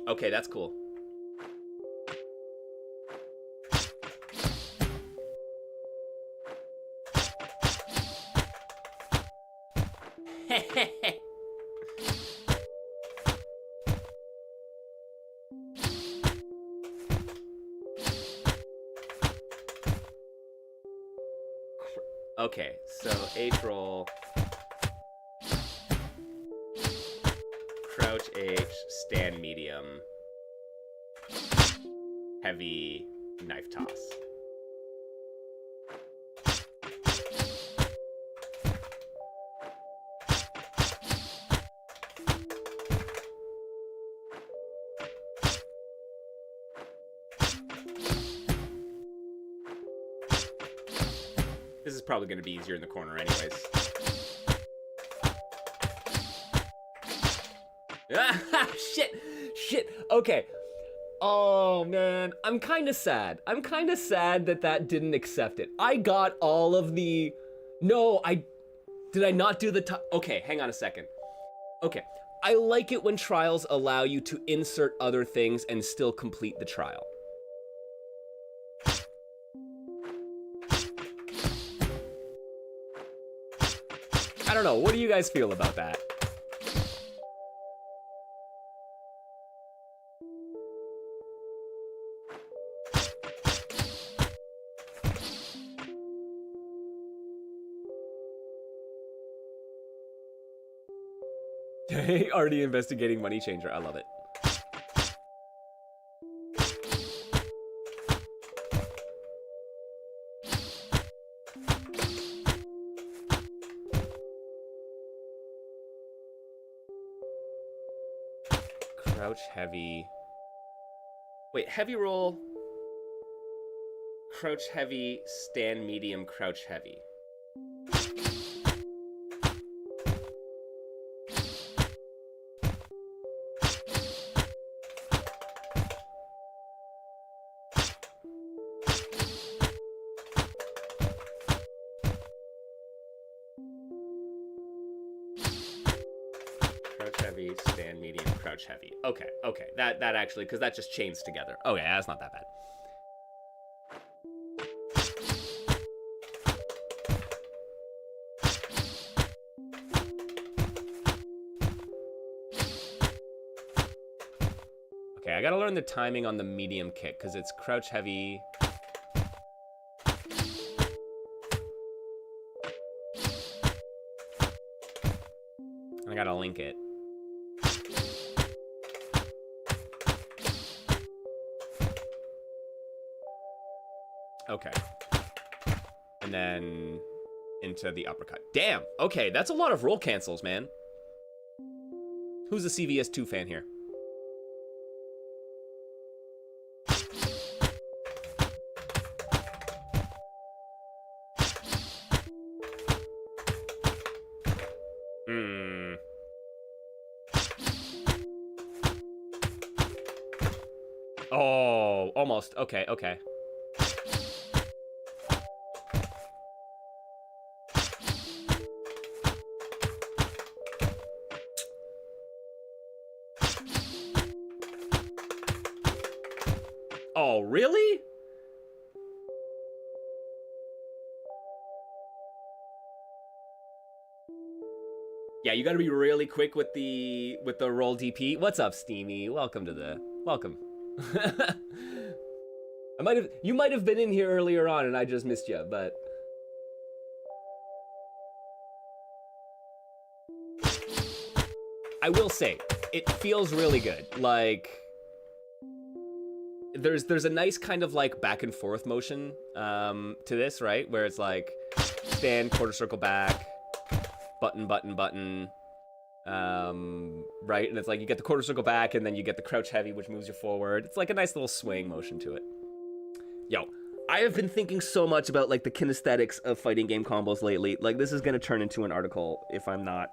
Okay, that's cool. Okay, so H roll, crouch H, stand medium, heavy, knife toss. This is probably going to be easier in the corner anyways. Shit. Okay. Oh, man. I'm kind of sad. I'm kind of sad that that didn't accept it. I got all of the... No, Did I not do the... Okay, hang on a second. Okay. I like it when trials allow you to insert other things and still complete the trial. I don't know. What do you guys feel about that? Already investigating money changer. I love it. Crouch heavy. Wait, heavy roll. Crouch heavy, stand medium, crouch heavy. Stand medium, crouch heavy. Okay. That actually, because that just chains together. Okay, that's not that bad. Okay, I gotta learn the timing on the medium kick, because it's crouch heavy. I gotta link it. Okay. And then into the uppercut. Damn! Okay, that's a lot of roll cancels, man. Who's a CVS2 fan here? Oh, almost. Okay. Oh, really? Yeah, you gotta be really quick with the roll DP. What's up, Steamy? Welcome. You might have been in here earlier on and I just missed you, but I will say it feels really good. Like there's a nice kind of like back and forth motion to this, right? Where it's like stand, quarter circle back, button, right? And it's like you get the quarter circle back and then you get the crouch heavy, which moves you forward. It's like a nice little swaying motion to it. Yo, I have been thinking so much about like the kinesthetics of fighting game combos lately. Like this is gonna turn into an article if I'm not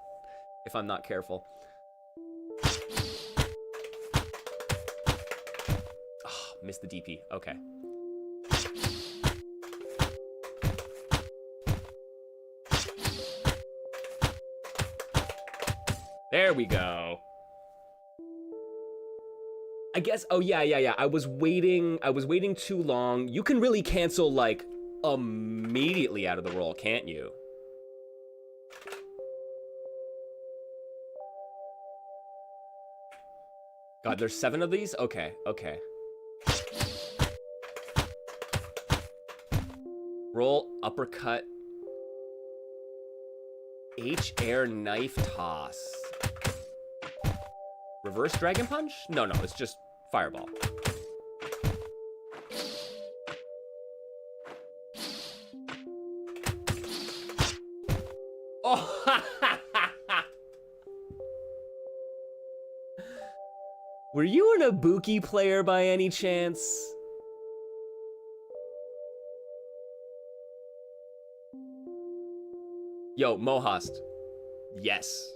careful. Oh, missed the DP. Okay. There we go. guess, oh yeah. I was waiting too long. You can really cancel, like, immediately out of the roll, can't you? God, there's 7 of these? Okay. Roll, uppercut, H air knife toss. Reverse dragon punch? No, it's just fireball. Oh, were you an Ibuki player by any chance? Yo, Mohast. Yes.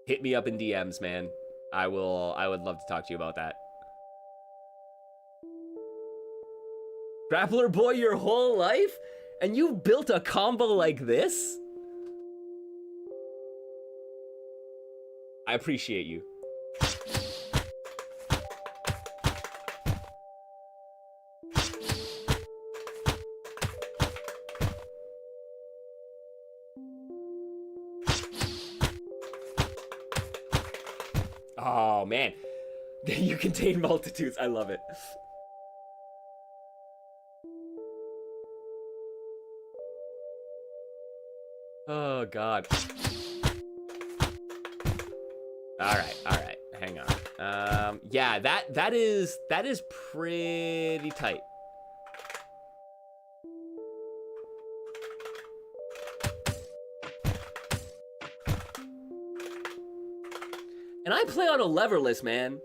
Hit me up in DMs, man. I would love to talk to you about that. Grappler boy your whole life? And you built a combo like this? I appreciate you. Oh, man. You contain multitudes. I love it. Oh, God. All right. Hang on. Yeah, that is pretty tight. And I play on a leverless, man.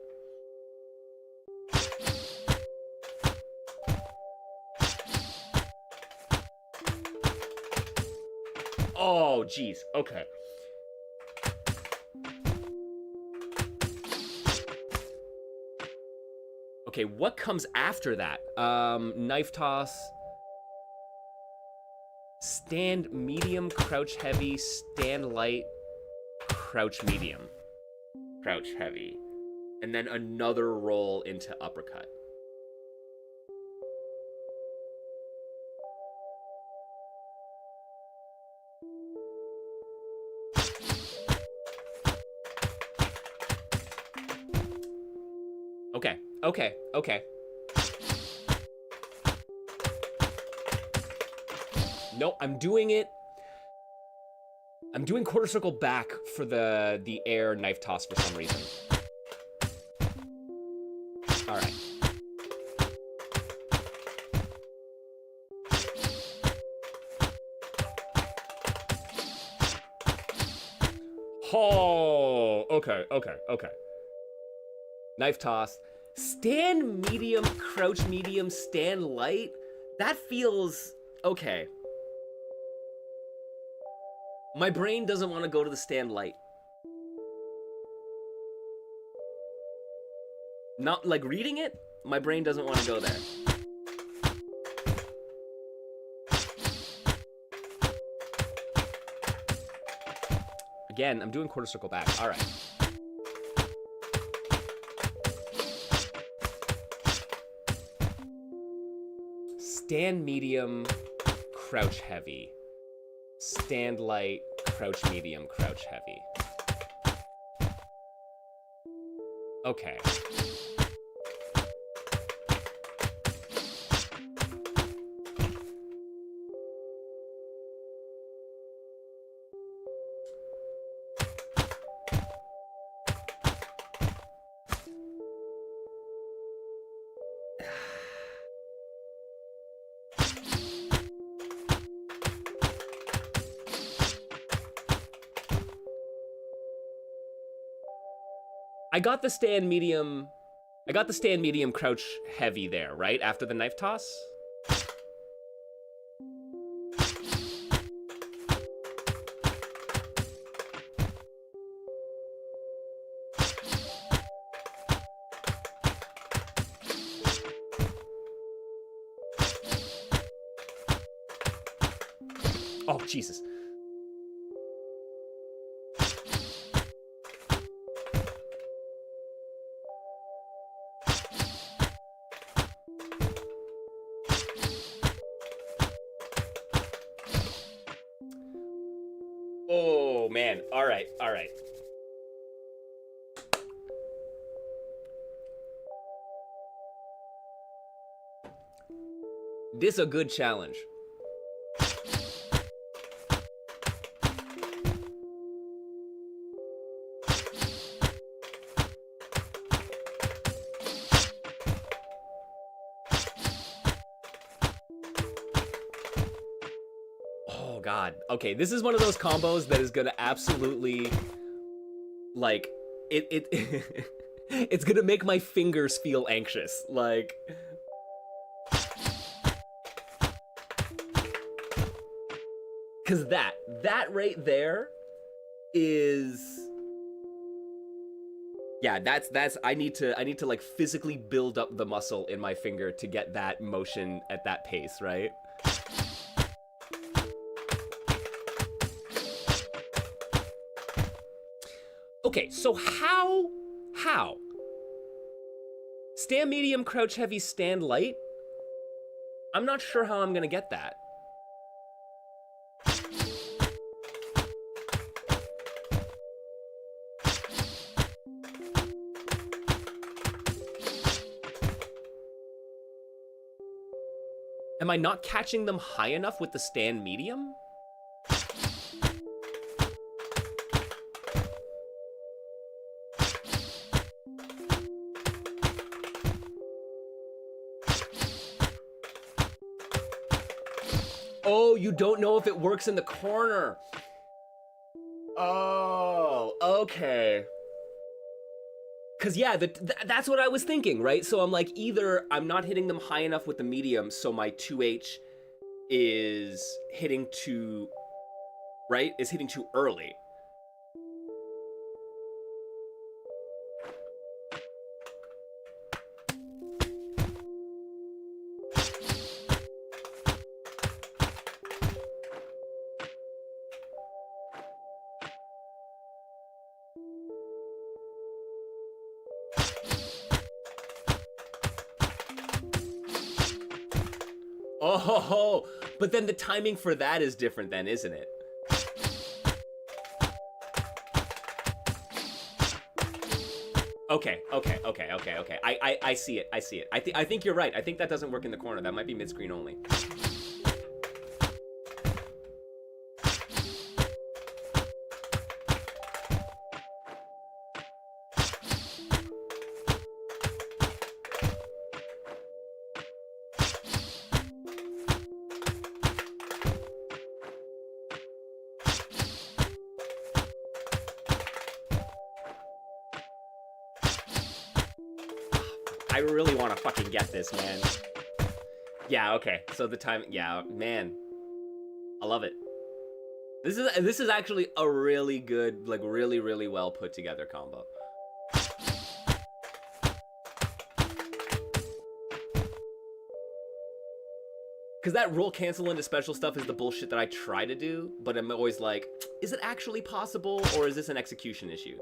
Oh, jeez. Okay. Okay, what comes after that? Knife toss. Stand medium, crouch heavy, stand light, crouch medium. Crouch heavy. And then another roll into uppercut. Okay. No, I'm doing it. I'm doing quarter circle back for the air knife toss for some reason. All right. Oh, okay. Knife toss. Stand medium, crouch medium, stand light. That feels okay. My brain doesn't want to go to the stand light. Not like reading it, my brain doesn't want to go there. Again, I'm doing quarter circle back. All right. Stand medium, crouch heavy. Stand light, crouch medium, crouch heavy. Okay. I got the stand medium crouch heavy there, right? After the knife toss? Oh, Jesus. Oh man. All right. All right. This a good challenge. Oh god. Okay, this is one of those combos that is gonna absolutely, like, it it's gonna make my fingers feel anxious. Like, cause that right there is, yeah, that's I need to like physically build up the muscle in my finger to get that motion at that pace, right? Okay, so how stand medium, crouch heavy, stand light? I'm not sure how I'm gonna get that. Am I not catching them high enough with the stand medium? Oh, you don't know if it works in the corner. Oh, okay. Cause yeah, that's what I was thinking, right? So I'm like, either I'm not hitting them high enough with the medium, so my 2H is hitting too, right? Is hitting too early. Oh, but then the timing for that is different then, isn't it? Okay. I see it. I think you're right. I think that doesn't work in the corner. That might be mid-screen only. I really want to fucking get this, man. Yeah, okay. So the time, yeah, man. I love it. This is actually a really good, like really well put together combo. Because that roll cancel into special stuff is the bullshit that I try to do, but I'm always like, is it actually possible, or is this an execution issue?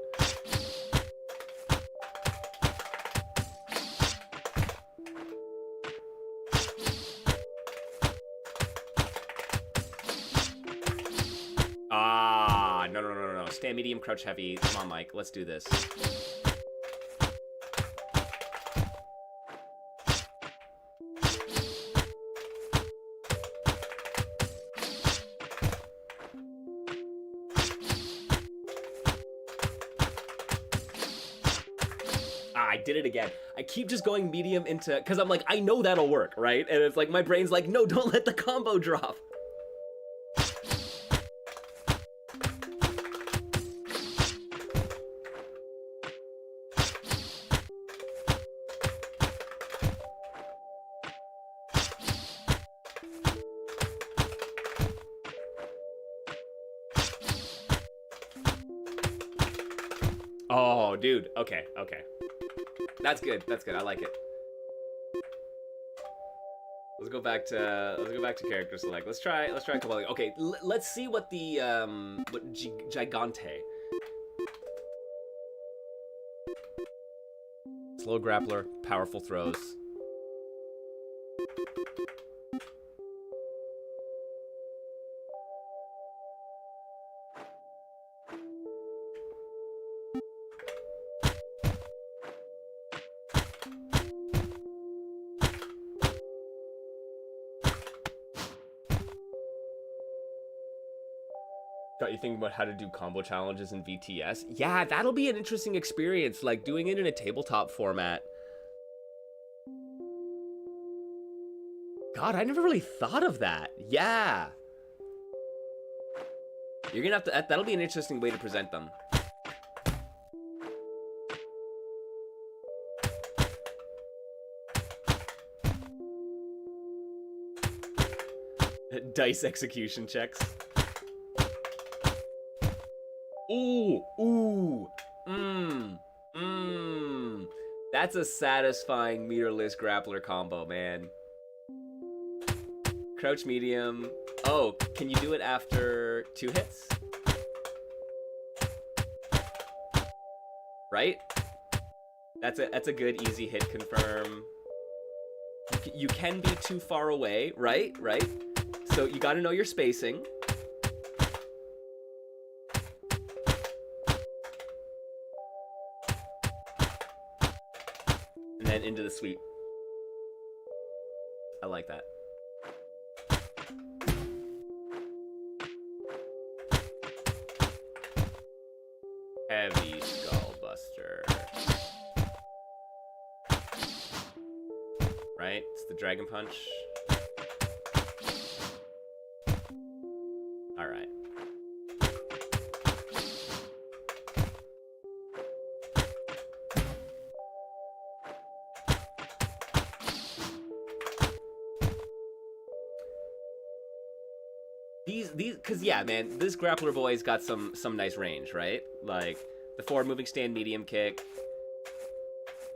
Ah, no. Stand medium, crouch heavy. Come on, Mike, let's do this. I did it again. I keep just going medium into, because I'm like, I know that'll work, right? And it's like, my brain's like, no, don't let the combo drop. Oh, dude. Okay. That's good. I like it. Let's go back to character select. Let's try a couple. Okay, let's see what the Gigante. Slow grappler, powerful throws. Are you thinking about how to do combo challenges in VTS? Yeah, that'll be an interesting experience, like doing it in a tabletop format. God, I never really thought of that. Yeah. You're gonna have to, that'll be an interesting way to present them. Dice execution checks. Ooh, ooh, That's a satisfying meterless grappler combo, man. Crouch medium. Oh, can you do it after 2 hits? Right? That's a good easy hit confirm. You can be too far away, right? Right? So you gotta know your spacing. And then into the sweep. I like that. Heavy Skullbuster. Right? It's the Dragon Punch. Alright. These, cause yeah, man, this grappler boy's got some nice range, right? Like the forward moving stand medium kick,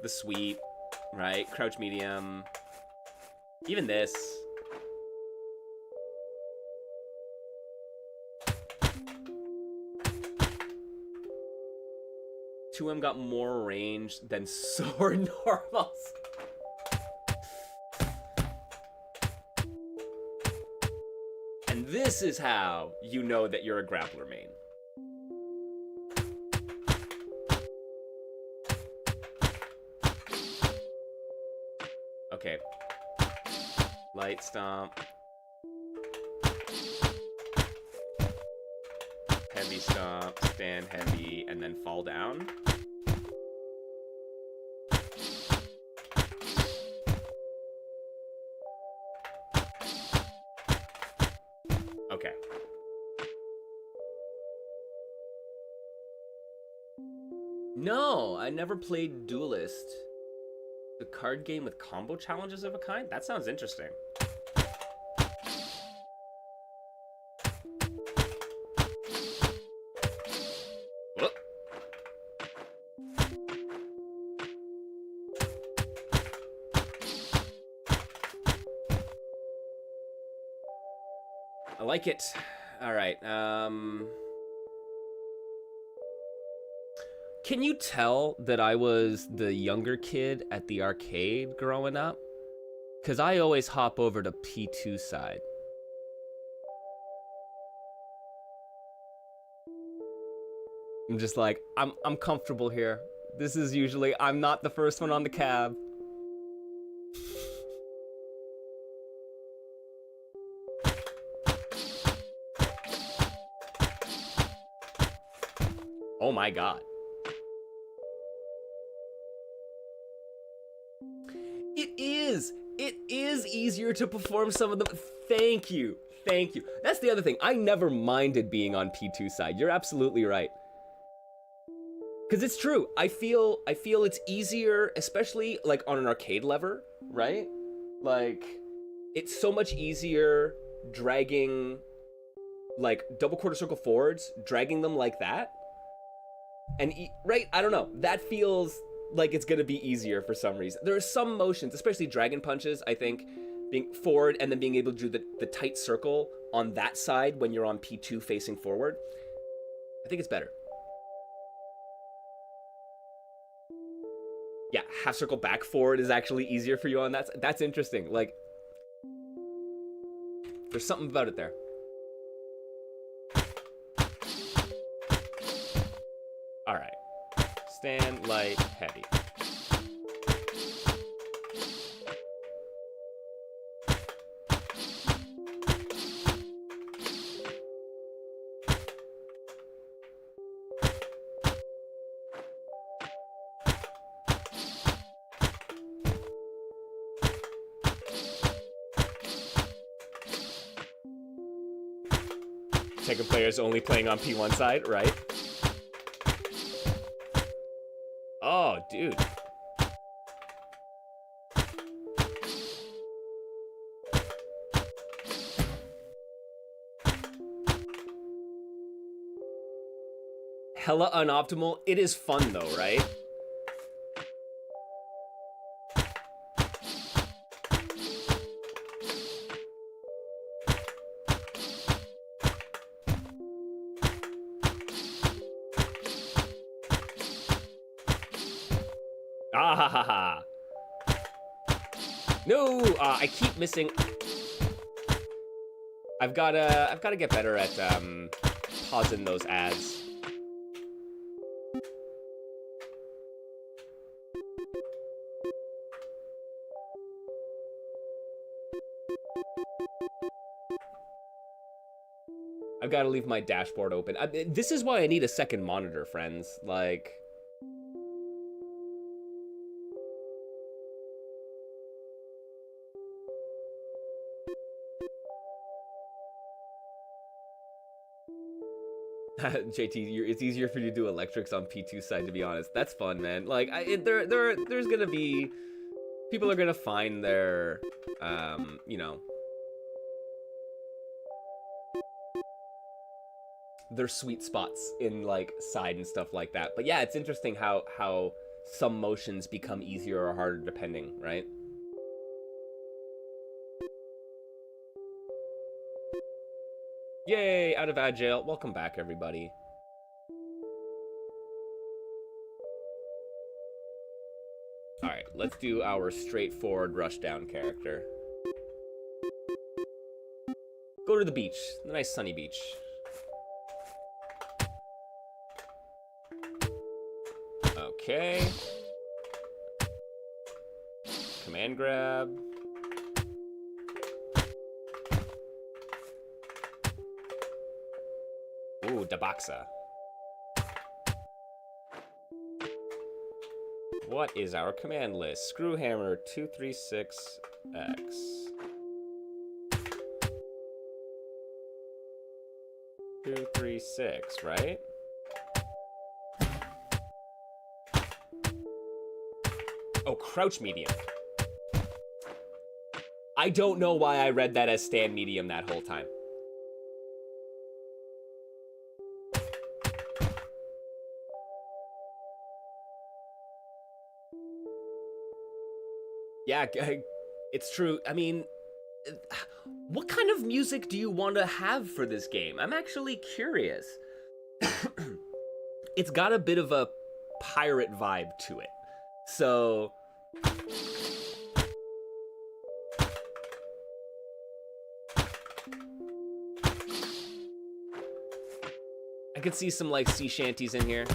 the sweep, right? Crouch medium, even this. Two of them got more range than sword normals. And this is how you know that you're a grappler main. Okay. Light stomp. Heavy stomp, stand heavy, and then fall down. Okay. No, I never played Duelist. The card game with combo challenges of a kind? That sounds interesting. Whoop. I like it. All right. Can you tell that I was the younger kid at the arcade growing up? Because I always hop over to P2 side. I'm just like, I'm comfortable here. This is usually, I'm not the first one on the cab. Oh my god. It is easier to perform some of them. Thank you. Thank you. That's the other thing. I never minded being on P2 side. You're absolutely right. Because it's true. I feel it's easier, especially like on an arcade lever, right? Like, it's so much easier dragging like double quarter circle forwards, dragging them like that. And right, I don't know. That feels like it's gonna be easier for some reason. There are some motions, especially dragon punches, I think, being forward and then being able to do the tight circle on that side when you're on P2 facing forward. I think it's better. Yeah, half circle back forward is actually easier for you on that. That's interesting. Like, there's something about it there. All right. Stand, light, heavy. Tekken players only playing on P1 side, right? Oh, dude. Hella unoptimal. It is fun though, right? Ah ha ha ha. No, I keep missing. I've gotta get better at pausing those ads. I've got to leave my dashboard open. This is why I need a second monitor, friends. Like, JT, it's easier for you to do electrics on P2 side, to be honest. That's fun, man. Like, there's gonna be people are gonna find their, you know, their sweet spots in like side and stuff like that. But yeah, it's interesting how some motions become easier or harder depending, right? Yay, out of Agile. Welcome back, everybody. Alright, let's do our straightforward rushdown character. Go to the beach, the nice sunny beach. Okay. Command grab. Ooh, Dabaxa. What is our command list? Screwhammer 236X. 236, right? Oh, crouch medium. I don't know why I read that as stand medium that whole time. Yeah, it's true. I mean, what kind of music do you want to have for this game? I'm actually curious. It's got a bit of a pirate vibe to it. So I could see some like sea shanties in here.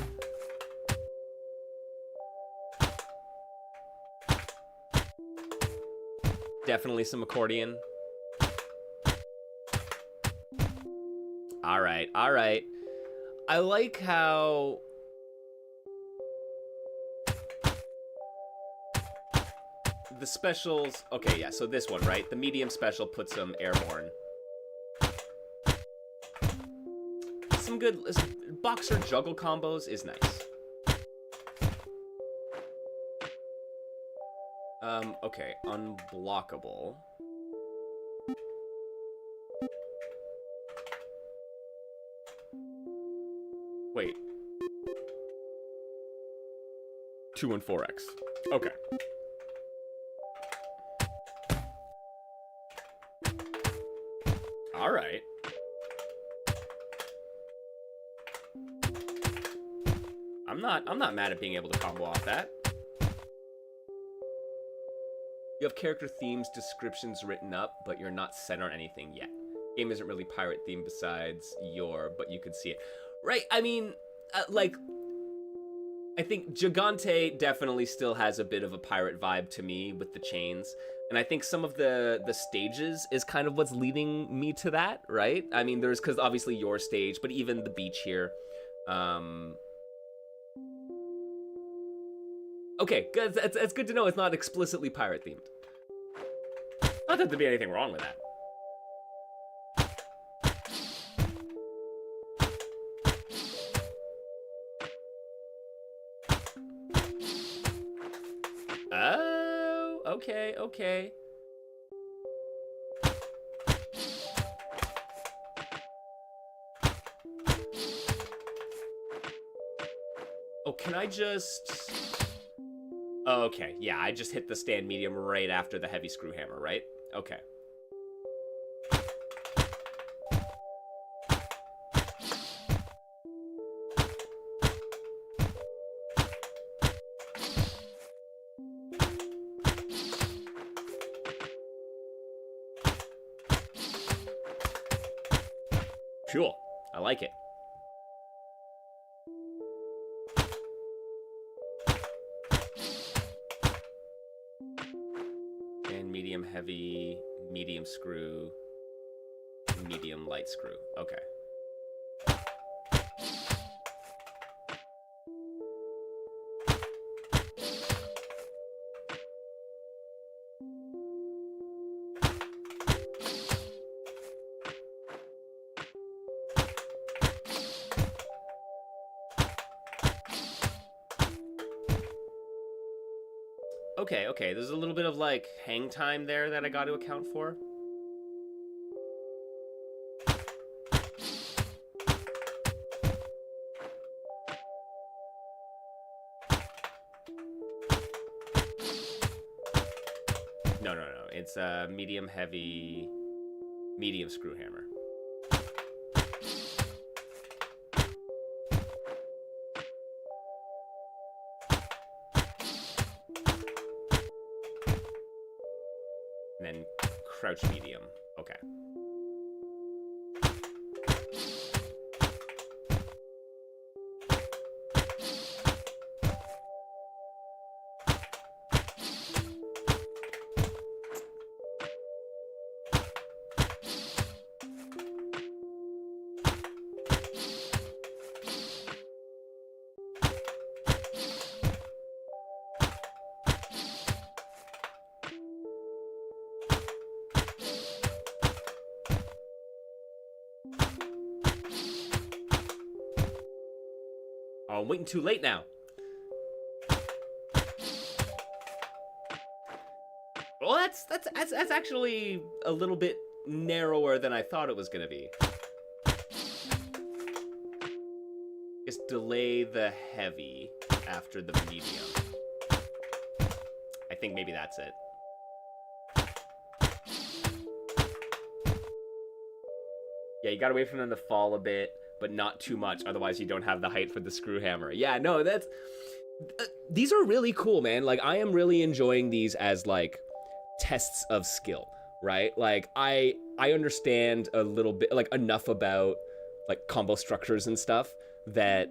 Definitely some accordion. All right, all right. I like how the specials, okay, yeah, so this one, right? The medium special puts them airborne. Some good boxer juggle combos is nice. Okay, unblockable. Wait. 2 and 4X. Okay. All right. I'm not mad at being able to combo off that. You have character themes, descriptions written up, but you're not set on anything yet. Game isn't really pirate themed besides your, but you could see it. Right, I mean, like, I think Gigante definitely still has a bit of a pirate vibe to me with the chains. And I think some of the stages is kind of what's leading me to that, right? I mean, there's, because obviously your stage, but even the beach here. Okay, it's good to know it's not explicitly pirate themed. Not that there'd be anything wrong with that. Okay, okay. Oh, can I just... Oh, okay, yeah, I just hit the stand medium right after the heavy screw hammer, right? Okay. Cool. I like it. And medium heavy, medium screw, medium light screw. Okay. Okay, okay, there's a little bit of like hang time there that I got to account for. No, no, no, it's a medium heavy, medium screw hammer. And then crouch medium. Okay. Oh, I'm waiting too late now. Well, that's actually a little bit narrower than I thought it was gonna be. Just delay the heavy after the medium. I think maybe that's it. Yeah, you gotta wait for them to fall a bit, but not too much, otherwise you don't have the height for the screw hammer. Yeah, no, that's... these are really cool, man. Like, I am really enjoying these as, like, tests of skill, right? Like, I understand a little bit, like, enough about, like, combo structures and stuff that,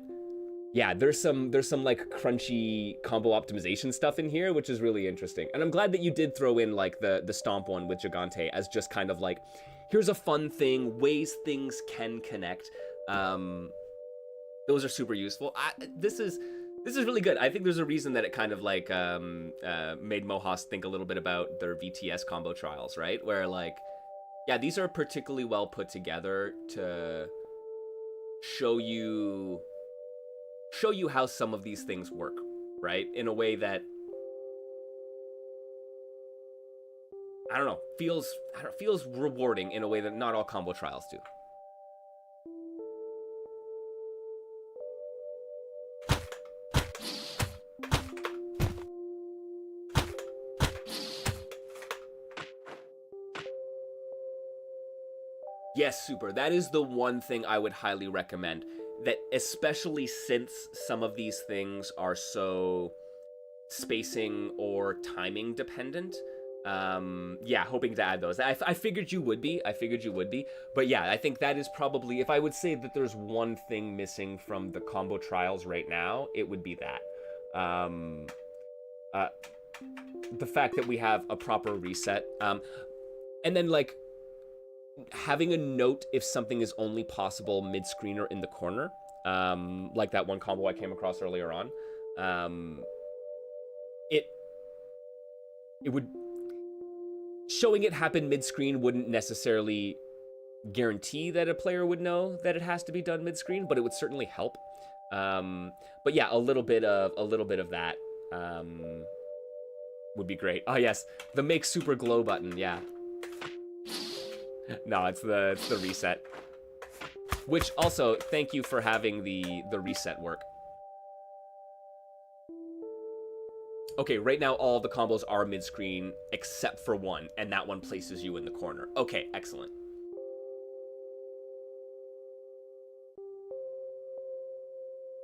yeah, there's some like, crunchy combo optimization stuff in here, which is really interesting. And I'm glad that you did throw in, like, the stomp one with Gigante as just kind of, like, here's a fun thing, ways things can connect. Those are super useful. This is really good. I think there's a reason that it kind of like made Mohas think a little bit about their VTS combo trials, right? Where like, yeah, these are particularly well put together to show you how some of these things work, right? In a way that I don't know, feels rewarding in a way that not all combo trials do. Yes, super. That is the one thing I would highly recommend. That especially since some of these things are so spacing or timing dependent. Yeah, hoping to add those. I figured you would be. But yeah, I think that is probably, if I would say that there's one thing missing from the combo trials right now, it would be that. The fact that we have a proper reset. And then like, having a note if something is only possible mid-screen or in the corner, like that one combo I came across earlier on. It would... Showing it happen mid-screen wouldn't necessarily guarantee that a player would know that it has to be done mid-screen, but it would certainly help. But yeah, a little bit of that. would be great. Oh yes, the make super glow button, yeah. No, it's the reset. Which also, thank you for having the reset work. Okay, right now all the combos are mid-screen except for one, and that one places you in the corner. Okay, excellent.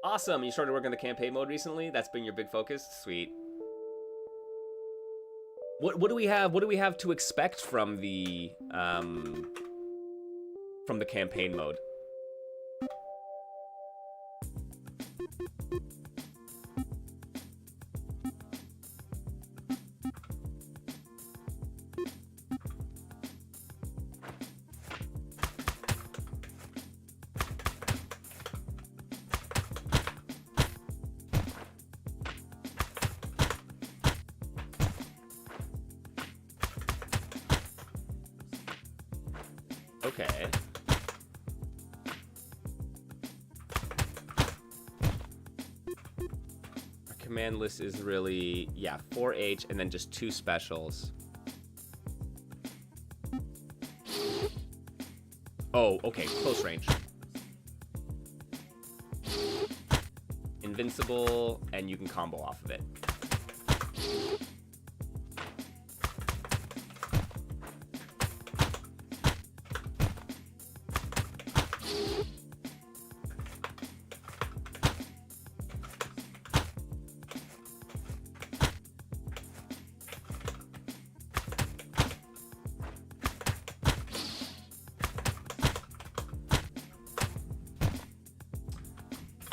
Awesome, you started working on the campaign mode recently? That's been your big focus? Sweet. What do we have to expect from the campaign mode? Okay. Our command list is really, yeah, 4H and then just 2 specials. Oh, okay, close range. Invincible, and you can combo off of it.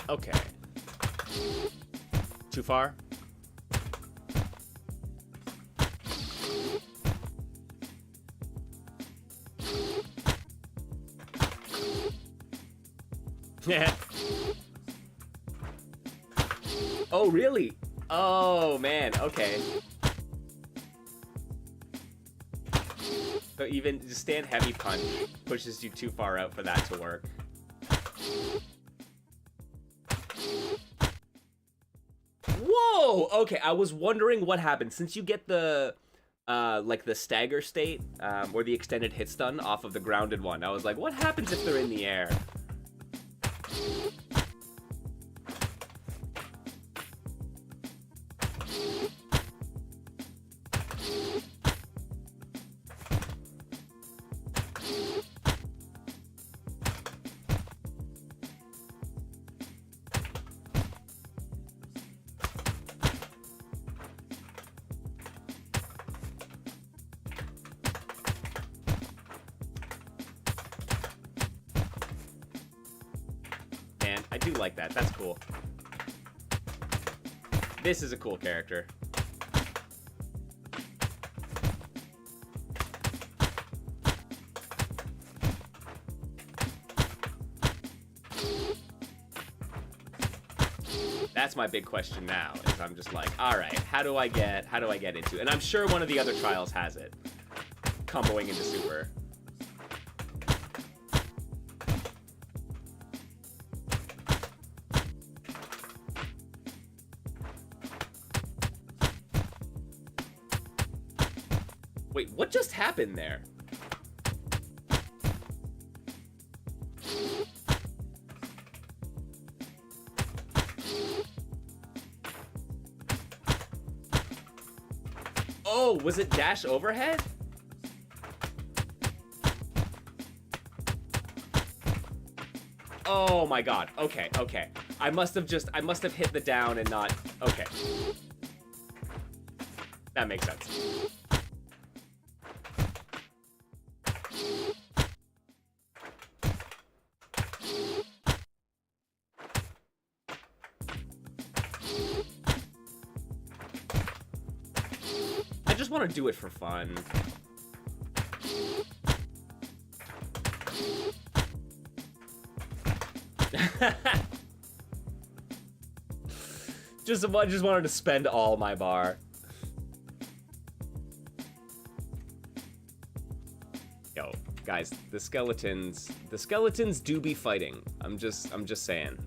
Okay. Too far? Oh, really? Oh, man. Okay. So even just stand heavy punch pushes you too far out for that to work. Whoa! Okay, I was wondering what happened. Since you get the, like the stagger state, or the extended hit stun off of the grounded one, I was like, what happens if they're in the air? I do like that. That's cool. This is a cool character. That's my big question now, is I'm just like, all right, how do I get into it? And I'm sure one of the other trials has it. Comboing into super. Wait, what just happened there? Oh, was it dash overhead? Oh my god. Okay, okay. I must have hit the down and not... Okay. That makes sense. I just want to do it for fun. just wanted to spend all my bar. Yo, guys, the skeletons do be fighting. I'm just saying.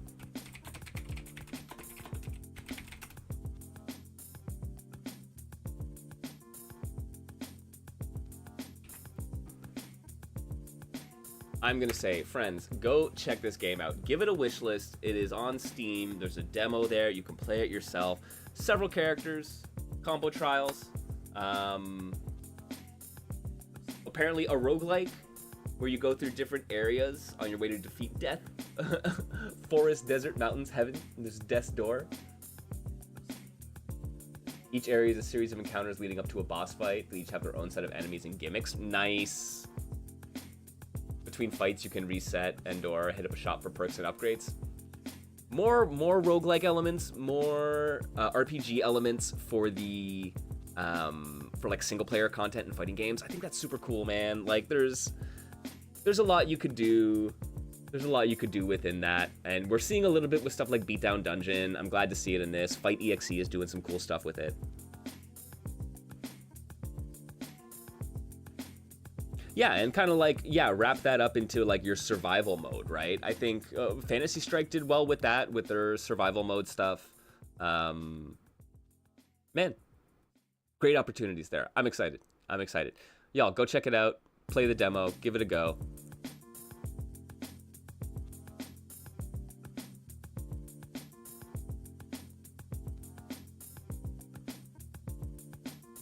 I'm gonna say, friends, go check this game out. Give it a wish list. It is on Steam. There's a demo there. You can play it yourself. Several characters, combo trials. Apparently a roguelike where you go through different areas on your way to defeat death. Forest, desert, mountains, heaven. And there's death's door. Each area is a series of encounters leading up to a boss fight. They each have their own set of enemies and gimmicks. Nice. Between fights, you can reset and or hit up a shop for perks and upgrades. More roguelike elements, more RPG elements for the for like single player content and fighting games. I think that's super cool, man. Like there's a lot you could do. There's a lot you could do within that, and we're seeing a little bit with stuff like Beatdown Dungeon. I'm glad to see it in this. Fight EXE is doing some cool stuff with it. Yeah, and kind of like, yeah, wrap that up into like your survival mode, right? I think Fantasy Strike did well with that, with their survival mode stuff. Man, great opportunities there. I'm excited. I'm excited. Y'all, go check it out. Play the demo. Give it a go.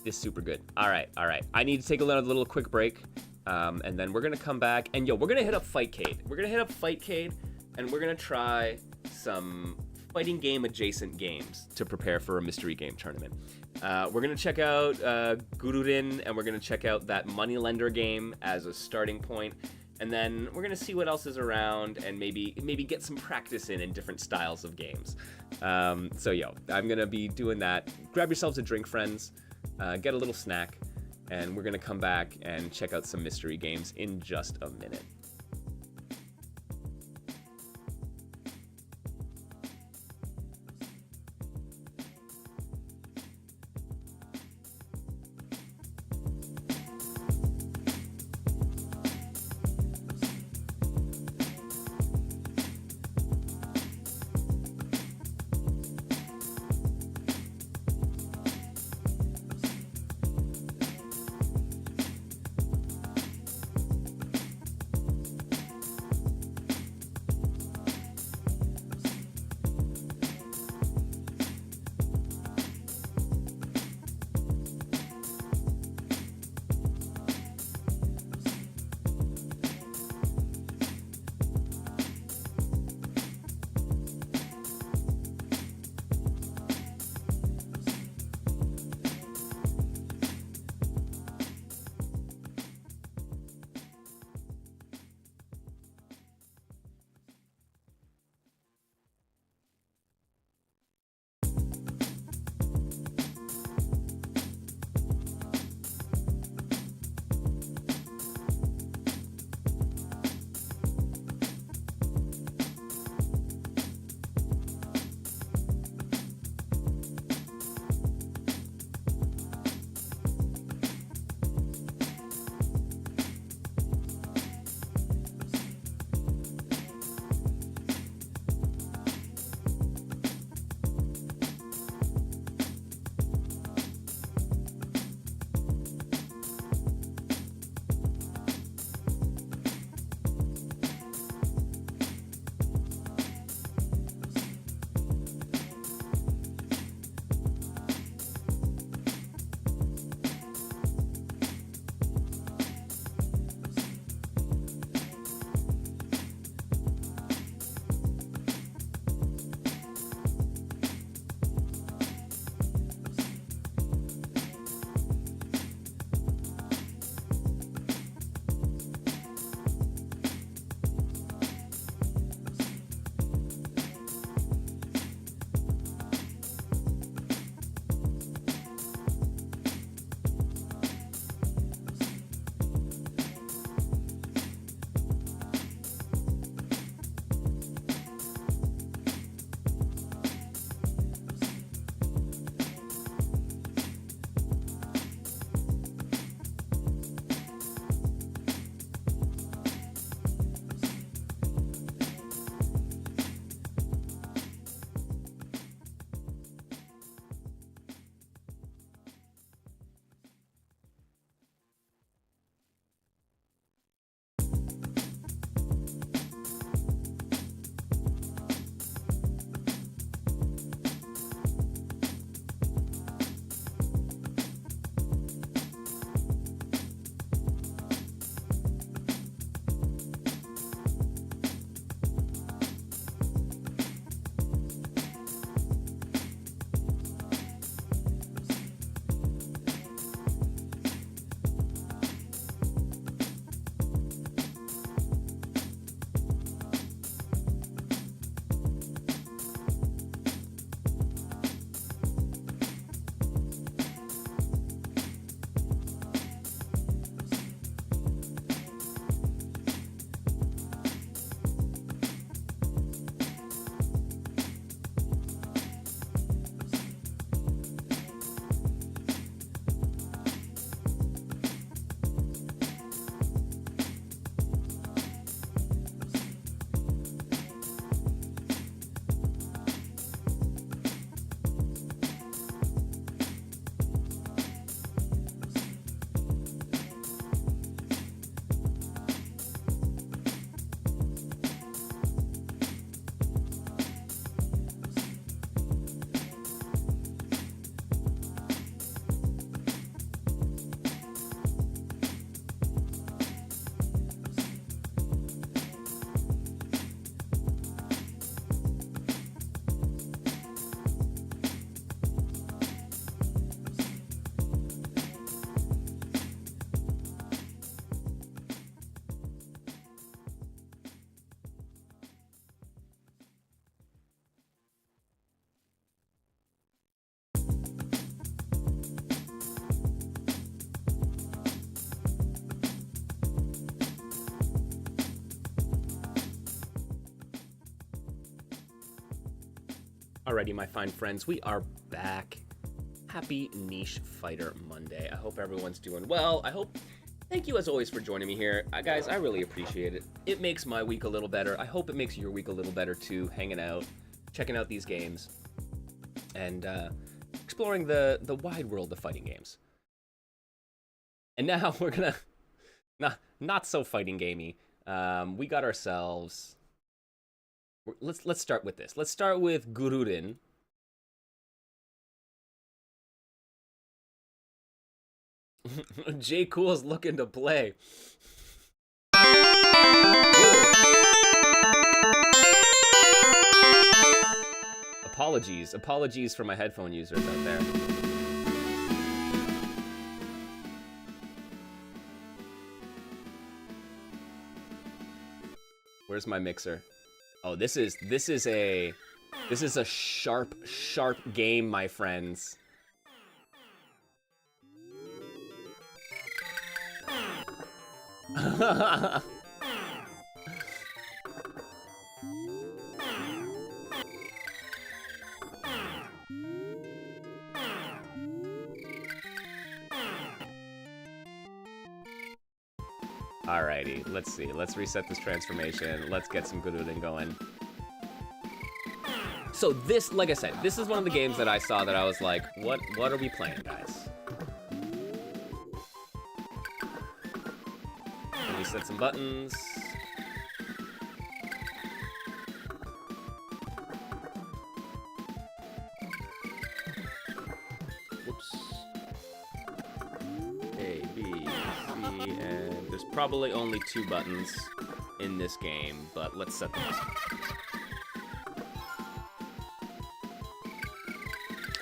It's super good. All right. I need to take a little quick break. And then we're gonna come back and we're gonna hit up Fightcade. We're gonna hit up Fightcade and we're gonna try some fighting game adjacent games to prepare for a mystery game tournament. We're gonna check out Gururin, and we're gonna check out that Moneylender game as a starting point. And then we're gonna see what else is around and maybe get some practice in different styles of games. So I'm gonna be doing that. Grab yourselves a drink, friends. Get a little snack. And we're gonna come back and check out some mystery games in just a minute. Alrighty, my fine friends, we are back. Happy Niche Fighter Monday. I hope everyone's doing well. Thank you as always for joining me here. Guys, I really appreciate it. It makes my week a little better. I hope it makes your week a little better too, hanging out, checking out these games, and exploring the wide world of fighting games. And now we're gonna, not so fighting gamey. We got ourselves, let's start with this. Let's start with Gururin. J. Cool's looking to play. Apologies for my headphone users out there. Where's my mixer? Oh, this is a sharp game, my friends. Alrighty, let's see. Let's reset this transformation. Let's get some Gururin going. So this, like I said, this is one of the games that I saw that I was like, what are we playing, guys? Let me set some buttons. Whoops. A, B, C, and there's probably only 2 buttons in this game, but let's set them up.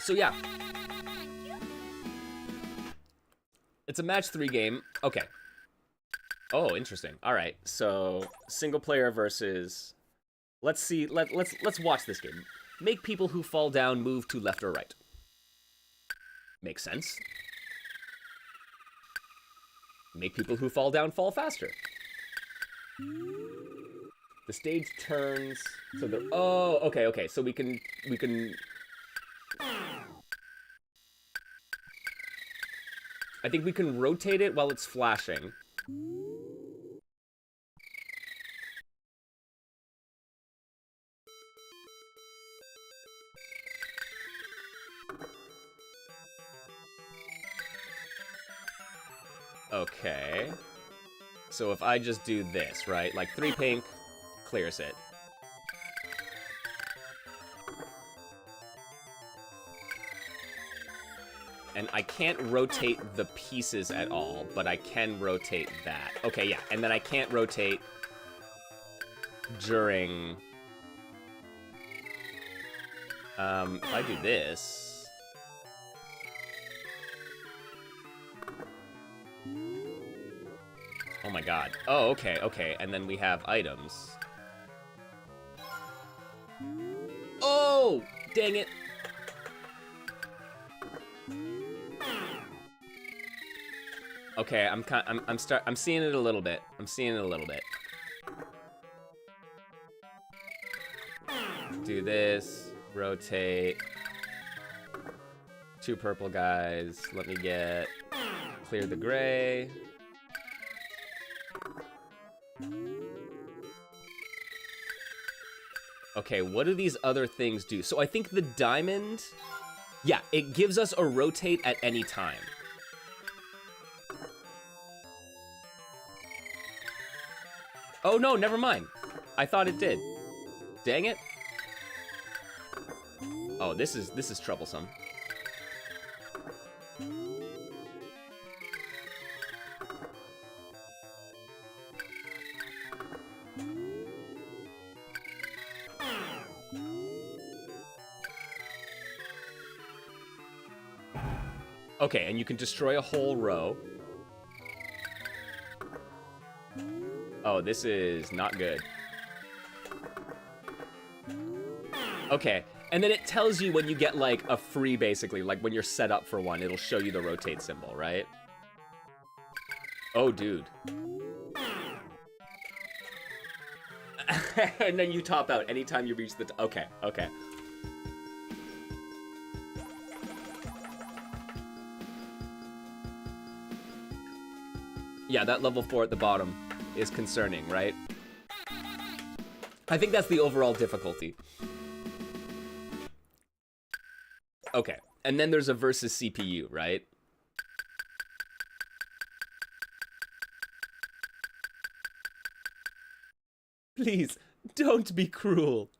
So yeah. It's a match 3 game. Okay. Oh, interesting. All right. So, single player versus, let's see. Let's watch this game. Make people who fall down move to left or right. Makes sense. Make people who fall down fall faster. The stage turns to the, oh, okay. So we can I think we can rotate it while it's flashing. Okay. So if I just do this, right? Like 3 pink clears it. And I can't rotate the pieces at all, but I can rotate that. Okay, yeah, and then I can't rotate during... if I do this... Oh my god. Oh, okay, and then we have items. Oh! Dang it! Okay, I'm seeing it a little bit. Do this, rotate. 2 purple guys. Let me get clear the gray. Okay, what do these other things do? So I think the diamond, yeah, it gives us a rotate at any time. Oh no, never mind. I thought it did. Dang it. Oh, this is troublesome. Okay, and you can destroy a whole row. Oh, this is not good. Okay, and then it tells you when you get, like, a free, basically. Like, when you're set up for one, it'll show you the rotate symbol, right? Oh, dude. And then you top out anytime you reach the... Okay. Yeah, that level 4 at the bottom is concerning, right? I think that's the overall difficulty. Okay, and then there's a versus CPU, right? Please, don't be cruel.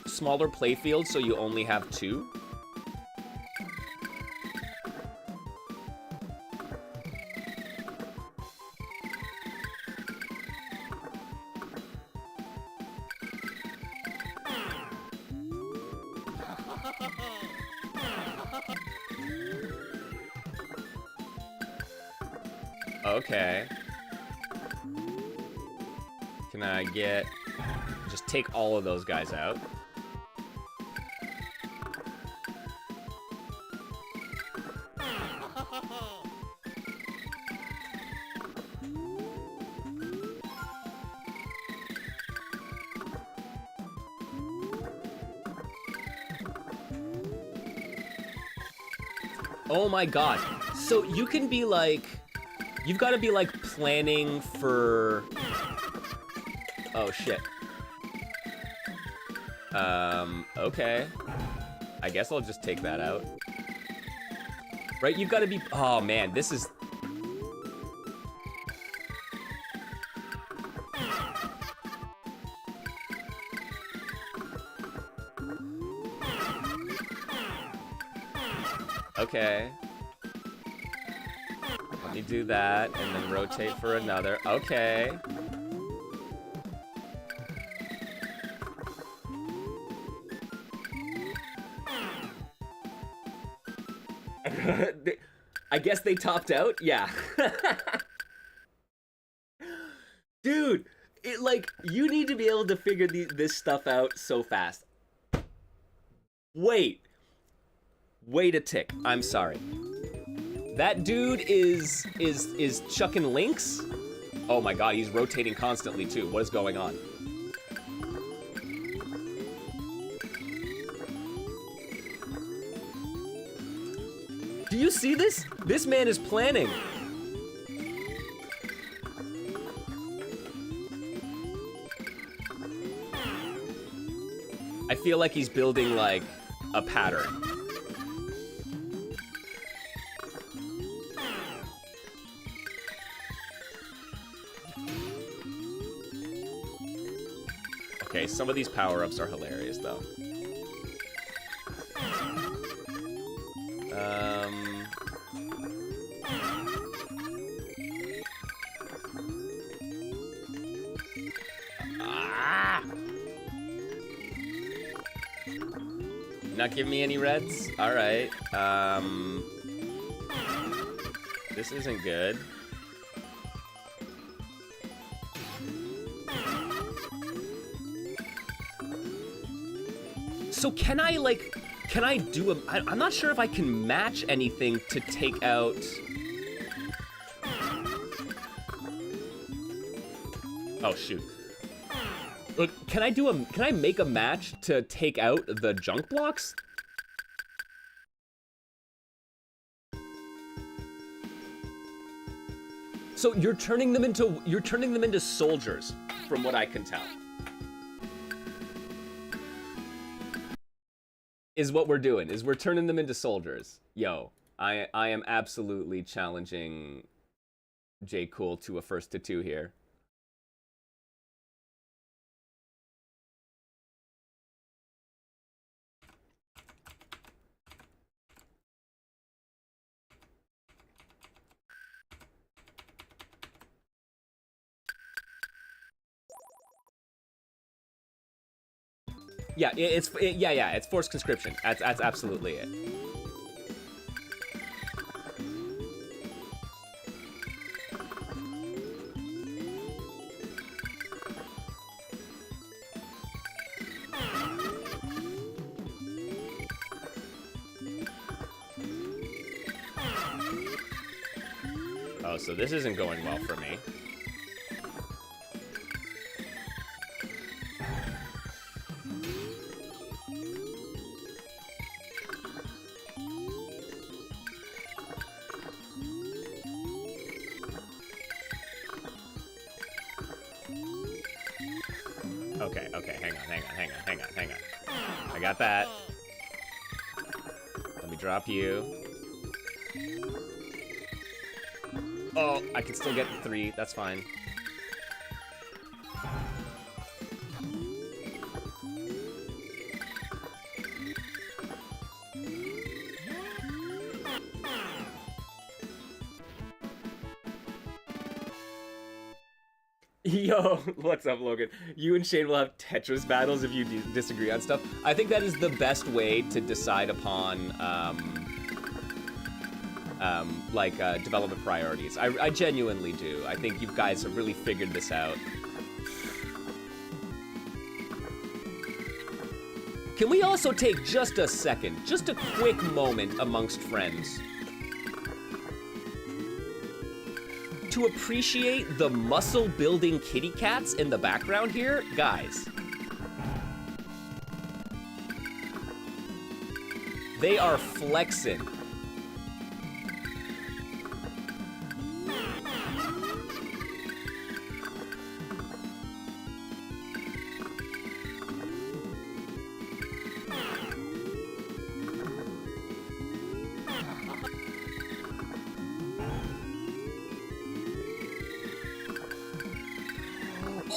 Smaller playfield, so you only have 2? Okay. Can I get... just take all of those guys out? Oh my god. So you can be like... You've got to be like planning for... Oh shit. Okay. I guess I'll just take that out. Right, you've got to be... Oh man, this is... Okay. Let me do that, and then rotate for another. Okay. I guess they topped out? Yeah. Dude, it like, you need to be able to figure this stuff out so fast. Wait a tick. I'm sorry. That dude is chucking links? Oh my god, he's rotating constantly too. What is going on? Do you see this? This man is planning. I feel like he's building like a pattern. Okay, some of these power-ups are hilarious, though. Not give me any reds? Alright. This isn't good. So can I, like, can I do a... I'm not sure if I can match anything to take out... Oh, shoot. Look, can I make a match to take out the junk blocks? So you're turning them into soldiers, from what I can tell. Is what we're doing, is we're turning them into soldiers. Yo, I am absolutely challenging J. Cool to a 1st to 2 here. Yeah, it's forced conscription. That's absolutely it. Oh, so this isn't going well for me. Okay, hang on. I got that. Let me drop you. Oh, I can still get 3. That's fine. Yo, what's up, Logan? You and Shane will have Tetris battles if you disagree on stuff. I think that is the best way to decide upon, development priorities. I genuinely do. I think you guys have really figured this out. Can we also take just a second, just a quick moment amongst friends, to appreciate the muscle-building kitty cats in the background here? Guys. They are flexing.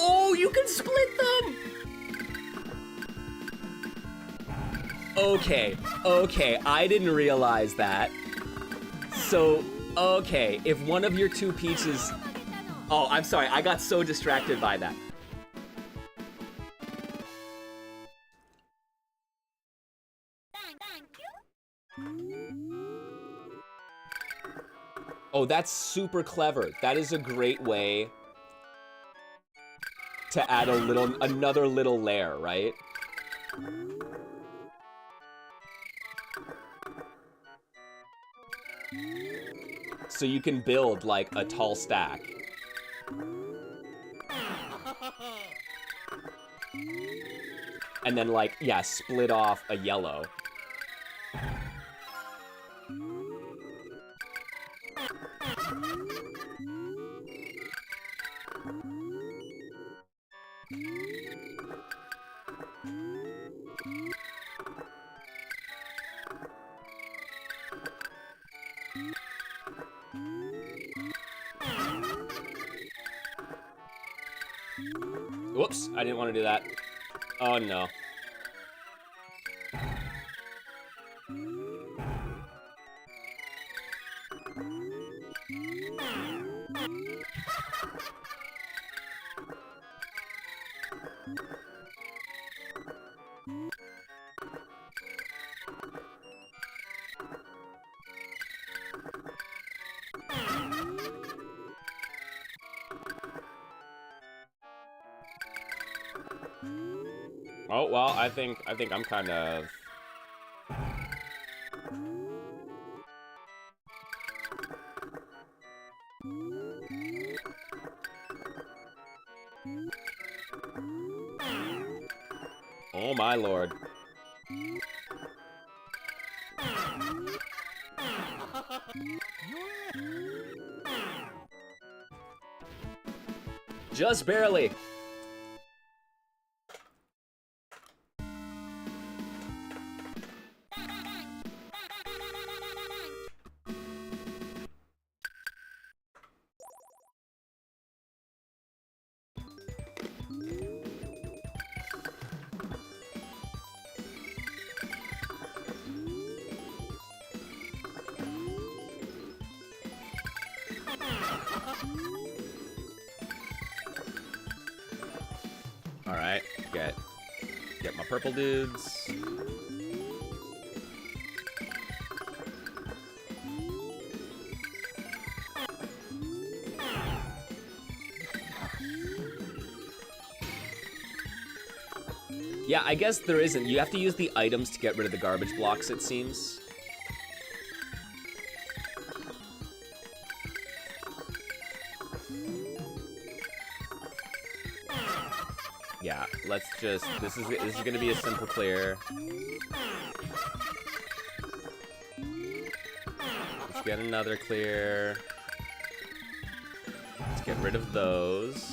Oh, you can split them! Okay, I didn't realize that. So, okay, if one of your 2 pieces... Oh, I'm sorry, I got so distracted by that. Oh, that's super clever. That is a great way to add another little layer, right? So you can build, like, a tall stack. And then, like, yeah, split off a yellow. Whoops, I didn't want to do that. Oh no. Oh, well, I think I'm kind of... Oh my lord. Just barely. Alright, get my purple dudes. Yeah, I guess there isn't. You have to use the items to get rid of the garbage blocks, it seems. Yeah, let's just... This is gonna be a simple clear. Let's get another clear. Let's get rid of those.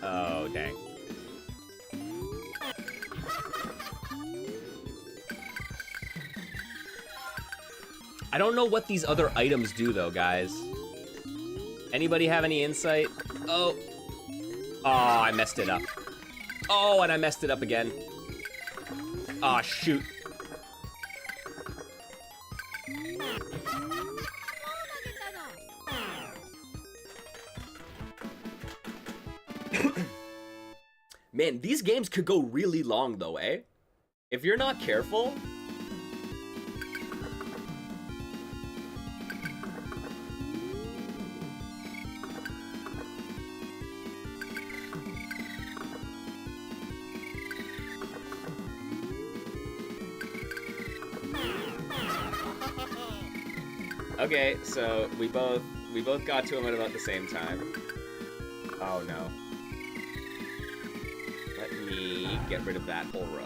Oh, dang. I don't know what these other items do, though, guys. Anybody have any insight? Oh. Oh, I messed it up. Oh, and I messed it up again. Oh, shoot. Man, these games could go really long, though, eh? If you're not careful... Okay, so we both got to him at about the same time. Oh no. Let me get rid of that whole row.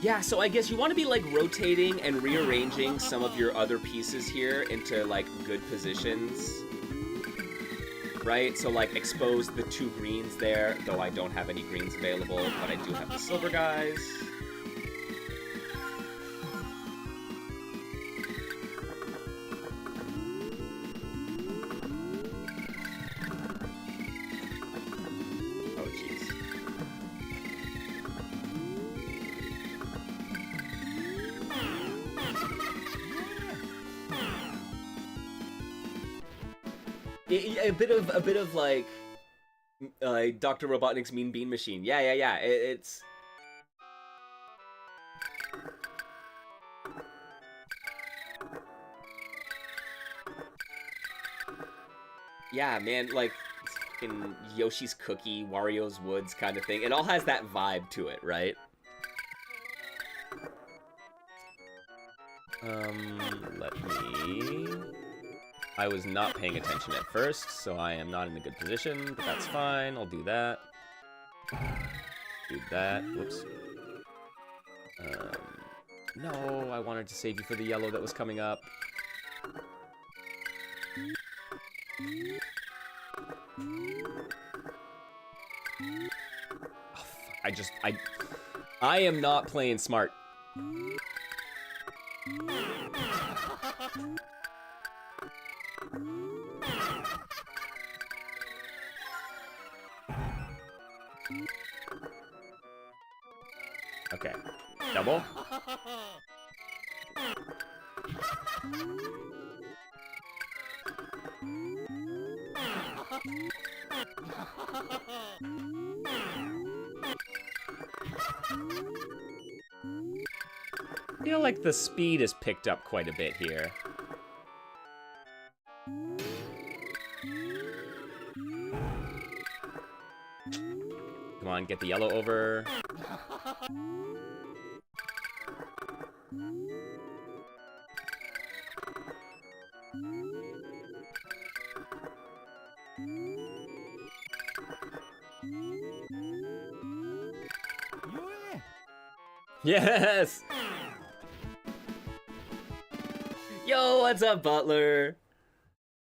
Yeah, so I guess you want to be like rotating and rearranging some of your other pieces here into like good positions. Right, so like expose the 2 greens there, though I don't have any greens available, but I do have the silver guys. Oh jeez. A bit of like Dr. Robotnik's Mean Bean Machine. Yeah. It's yeah, man. Like in Yoshi's Cookie, Wario's Woods kind of thing. It all has that vibe to it, right? Let me. I was not paying attention at first, so I am not in a good position, but that's fine. I'll do that. Do that. Whoops. No, I wanted to save you for the yellow that was coming up. Oh, fuck. I am not playing smart. Okay. Double. I feel like the speed is picked up quite a bit here. Come on, get the yellow over. Yes! Yo, what's up, Butler?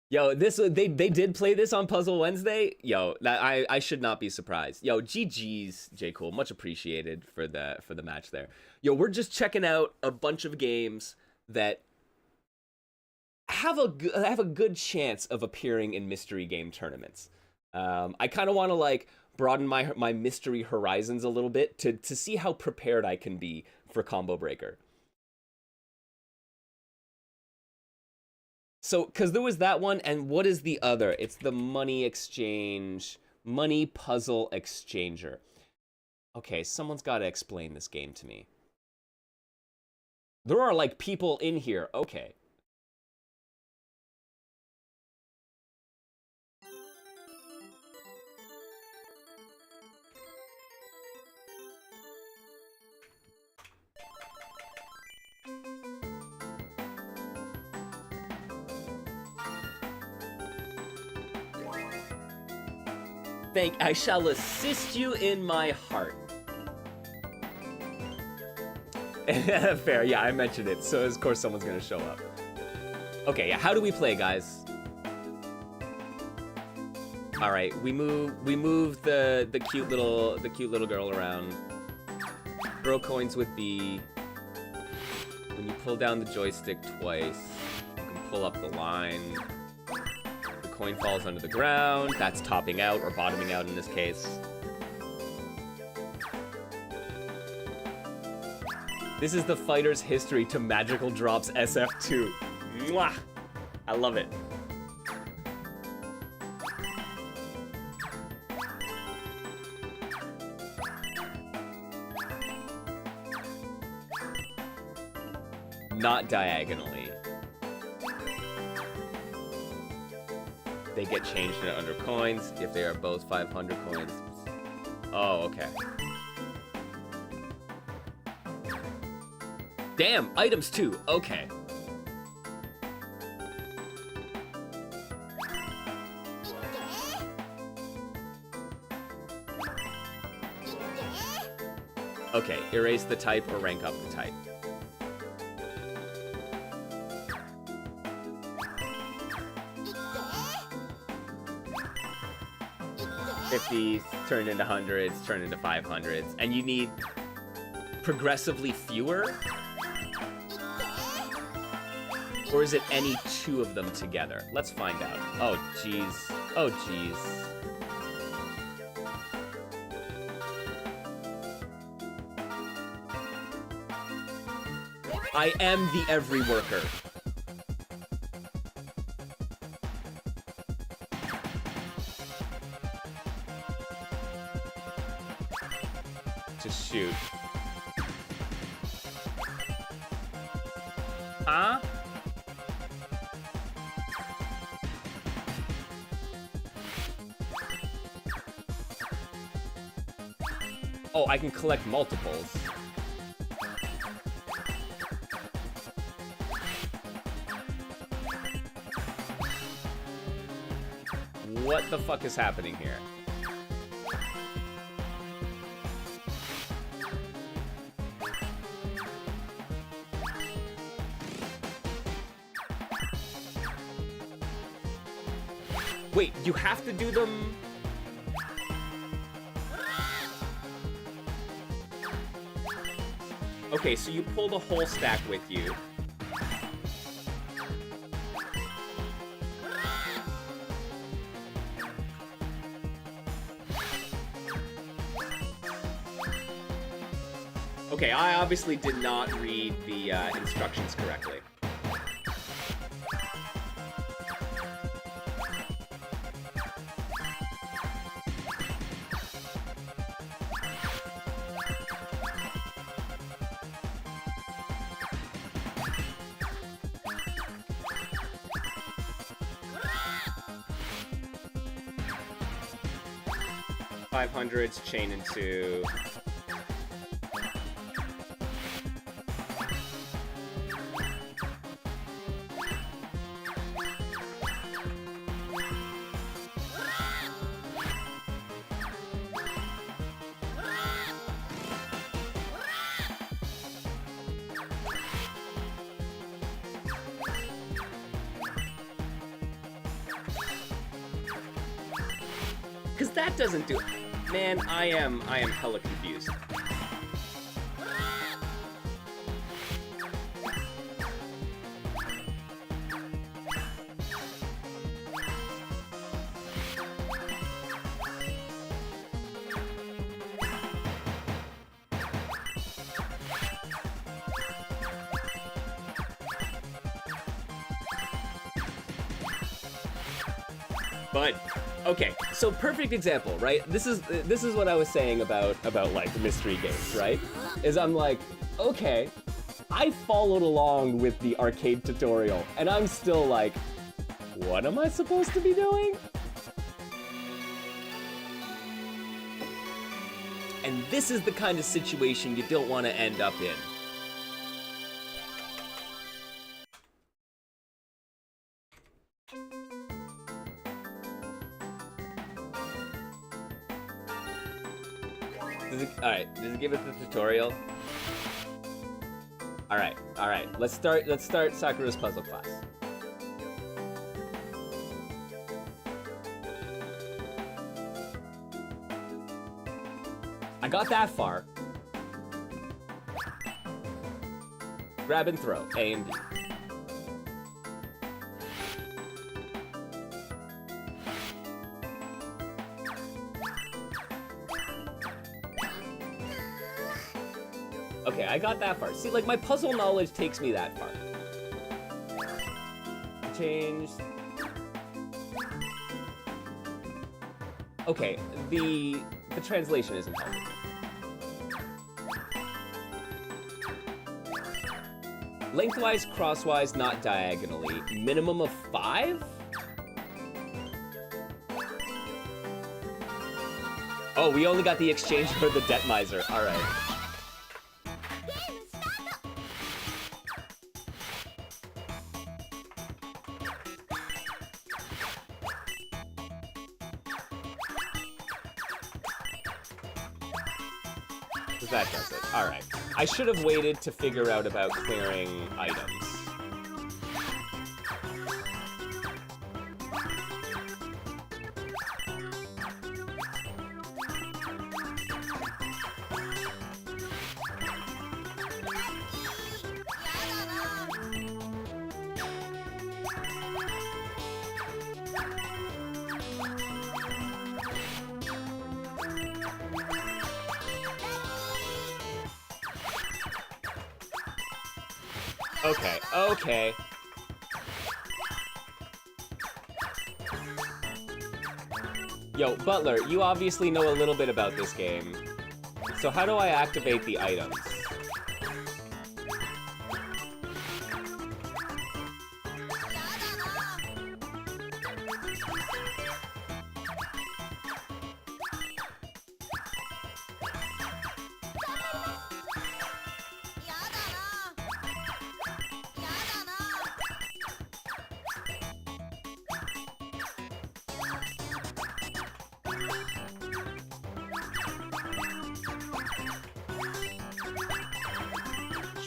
Yo, they did play this on Puzzle Wednesday. Yo, that I should not be surprised. Yo, GG's, J. Cool, much appreciated for the match there. Yo, we're just checking out a bunch of games that have a good chance of appearing in mystery game tournaments. I kind of want to like broaden my mystery horizons a little bit to see how prepared I can be for Combo Breaker. So, because there was that one, and what is the other? It's the money exchange, money puzzle exchanger. Okay, someone's got to explain this game to me. There are like people in here. Okay. I shall assist you in my heart. Fair, yeah, I mentioned it, so of course someone's gonna show up. Okay, yeah, how do we play, guys? All right, we move the cute little girl around. Throw coins with B. When you pull down the joystick twice, you can pull up the line. The coin falls under the ground. That's topping out or bottoming out in this case. This is the fighter's history to Magical Drops SF2. Mwah! I love it. Not diagonally. They get changed into under coins if they are both 500 coins. Oh, okay. Damn, items too. Okay. Okay, erase the type or rank up the type. 50s turn into hundreds, turn into 500s, and you need progressively fewer? Or is it any two of them together? Let's find out. Oh, jeez. Oh, jeez. I am the every worker. To shoot. Huh? Oh, I can collect multiples. What the fuck is happening here? Wait, you have to do them... Okay, so you pull the whole stack with you. Okay, I obviously did not read the instructions correctly. $500s chain into... Because that doesn't do... Man, I am hella confused. But okay, so perfect example, right? This is what I was saying about like mystery games, right? Is I'm like, okay, I followed along with the arcade tutorial, and I'm still like, what am I supposed to be doing? And this is the kind of situation you don't want to end up in. Alright, does it give us the tutorial? All right. Let's start Sakura's puzzle class. I got that far. Grab and throw, A and B. Okay, I got that far. See, like, my puzzle knowledge takes me that far. Change. Okay, the translation isn't helping. Lengthwise, crosswise, not diagonally. Minimum of 5? Oh, we only got the exchange for the debt miser. All right. That does it. All right. I should have waited to figure out about clearing items. Okay. Yo, Butler, you obviously know a little bit about this game. So how do I activate the items?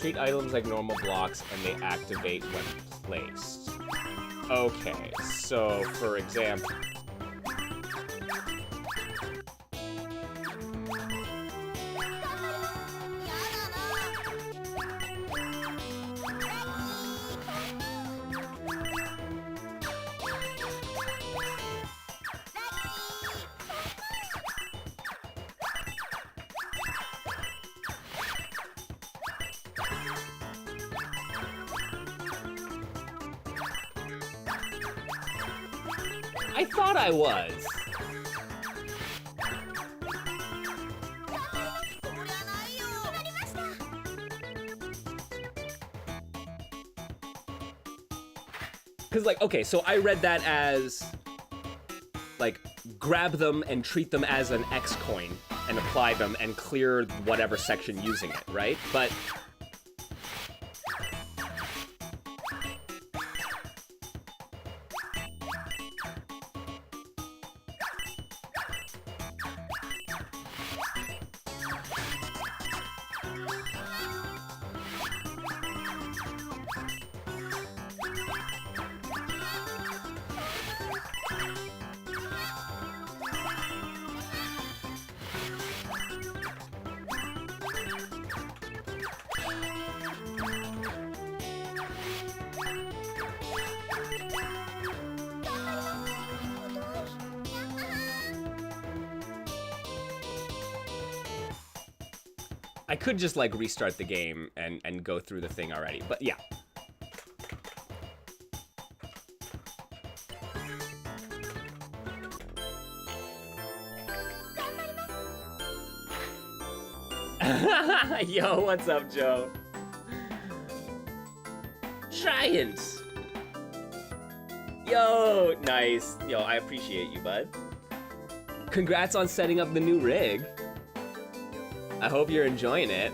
Treat items like normal blocks and they activate when placed. Okay, so for example... I thought I was. Because, like, okay, so I read that as, like, grab them and treat them as an X coin and apply them and clear whatever section using it, right? But... I could just, like, restart the game and go through the thing already, but yeah. Yo, what's up, Joe? Giants! Yo, nice. Yo, I appreciate you, bud. Congrats on setting up the new rig. I hope you're enjoying it.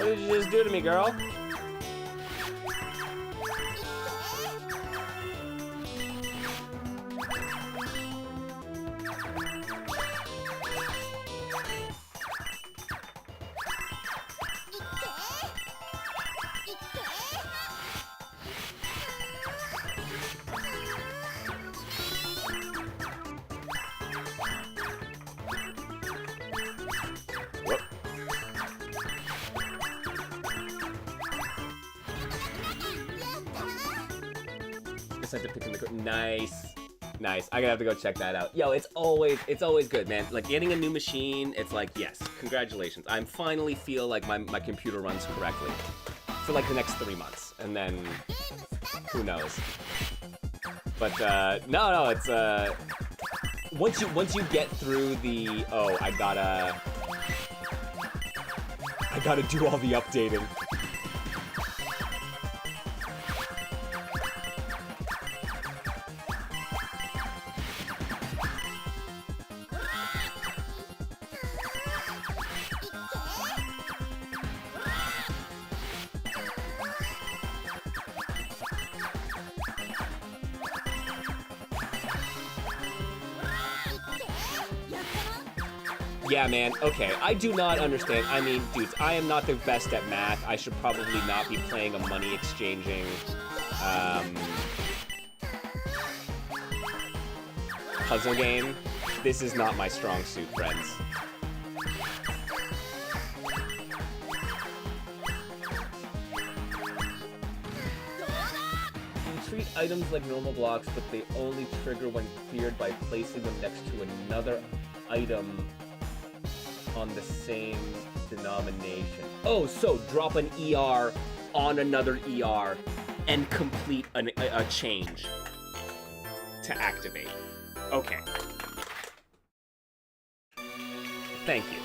What did you just do to me, girl? To pick in the nice. I gotta have to go check that out. Yo, it's always good, man. Like getting a new machine, it's like, yes, congratulations. I'm finally feel like my computer runs correctly for like the next 3 months, and then who knows. But no, it's once you get through the I gotta do all the updating. Yeah, man, okay, I do not understand. I mean, dudes, I am not the best at math. I should probably not be playing a money exchanging, puzzle game. This is not my strong suit, friends. You treat items like normal blocks, but they only trigger when cleared by placing them next to another item on the same denomination. Oh, so drop an ER on another ER and complete a change to activate. Okay. Thank you.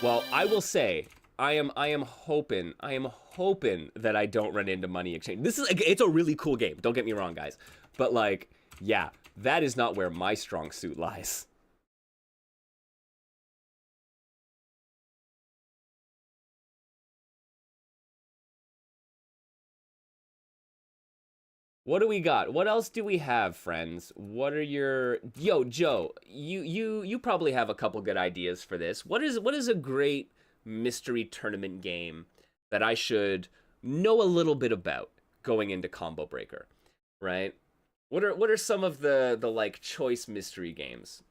Well, I will say, I am hoping that I don't run into money exchange. It's a really cool game. Don't get me wrong, guys. But like, yeah, that is not where my strong suit lies. What do we got? What else do we have, friends? What are your... Yo, Joe, you probably have a couple good ideas for this. What is a great mystery tournament game that I should know a little bit about going into Combo Breaker, right? What are some of the like choice mystery games?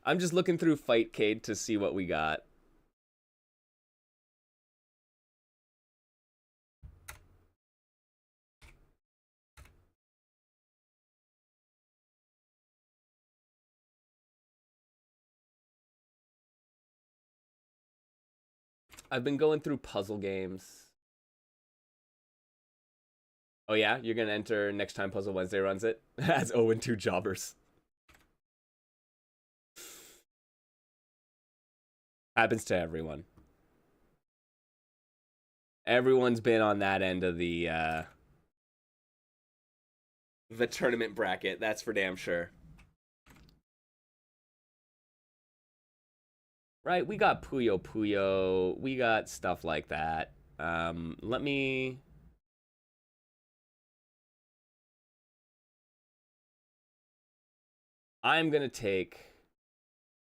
I'm just looking through Fightcade to see what we got. I've been going through puzzle games. Oh yeah, you're gonna enter next time Puzzle Wednesday runs it as 0-2 jobbers. Happens to everyone. Everyone's been on that end of the tournament bracket. That's for damn sure. Right, we got Puyo Puyo. We got stuff like that. Let me... I'm gonna take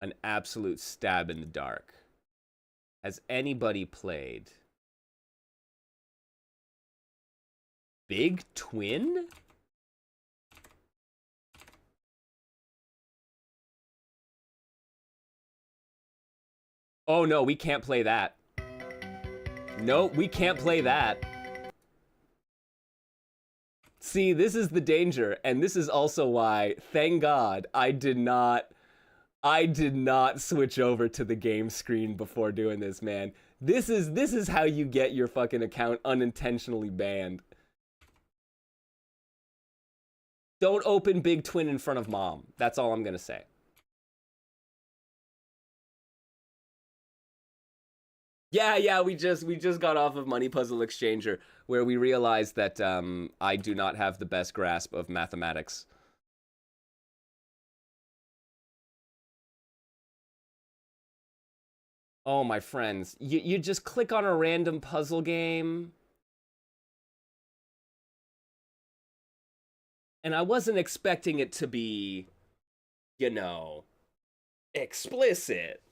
an absolute stab in the dark. Has anybody played Big Twin? Oh no, we can't play that. No, we can't play that. See, this is the danger, and this is also why, thank God, I did not switch over to the game screen before doing this, man. This is how you get your fucking account unintentionally banned. Don't open Big Twin in front of mom. That's all I'm gonna say. Yeah, we just got off of Money Puzzle Exchanger, where we realized that I do not have the best grasp of mathematics. Oh, my friends, you just click on a random puzzle game. And I wasn't expecting it to be, you know, explicit.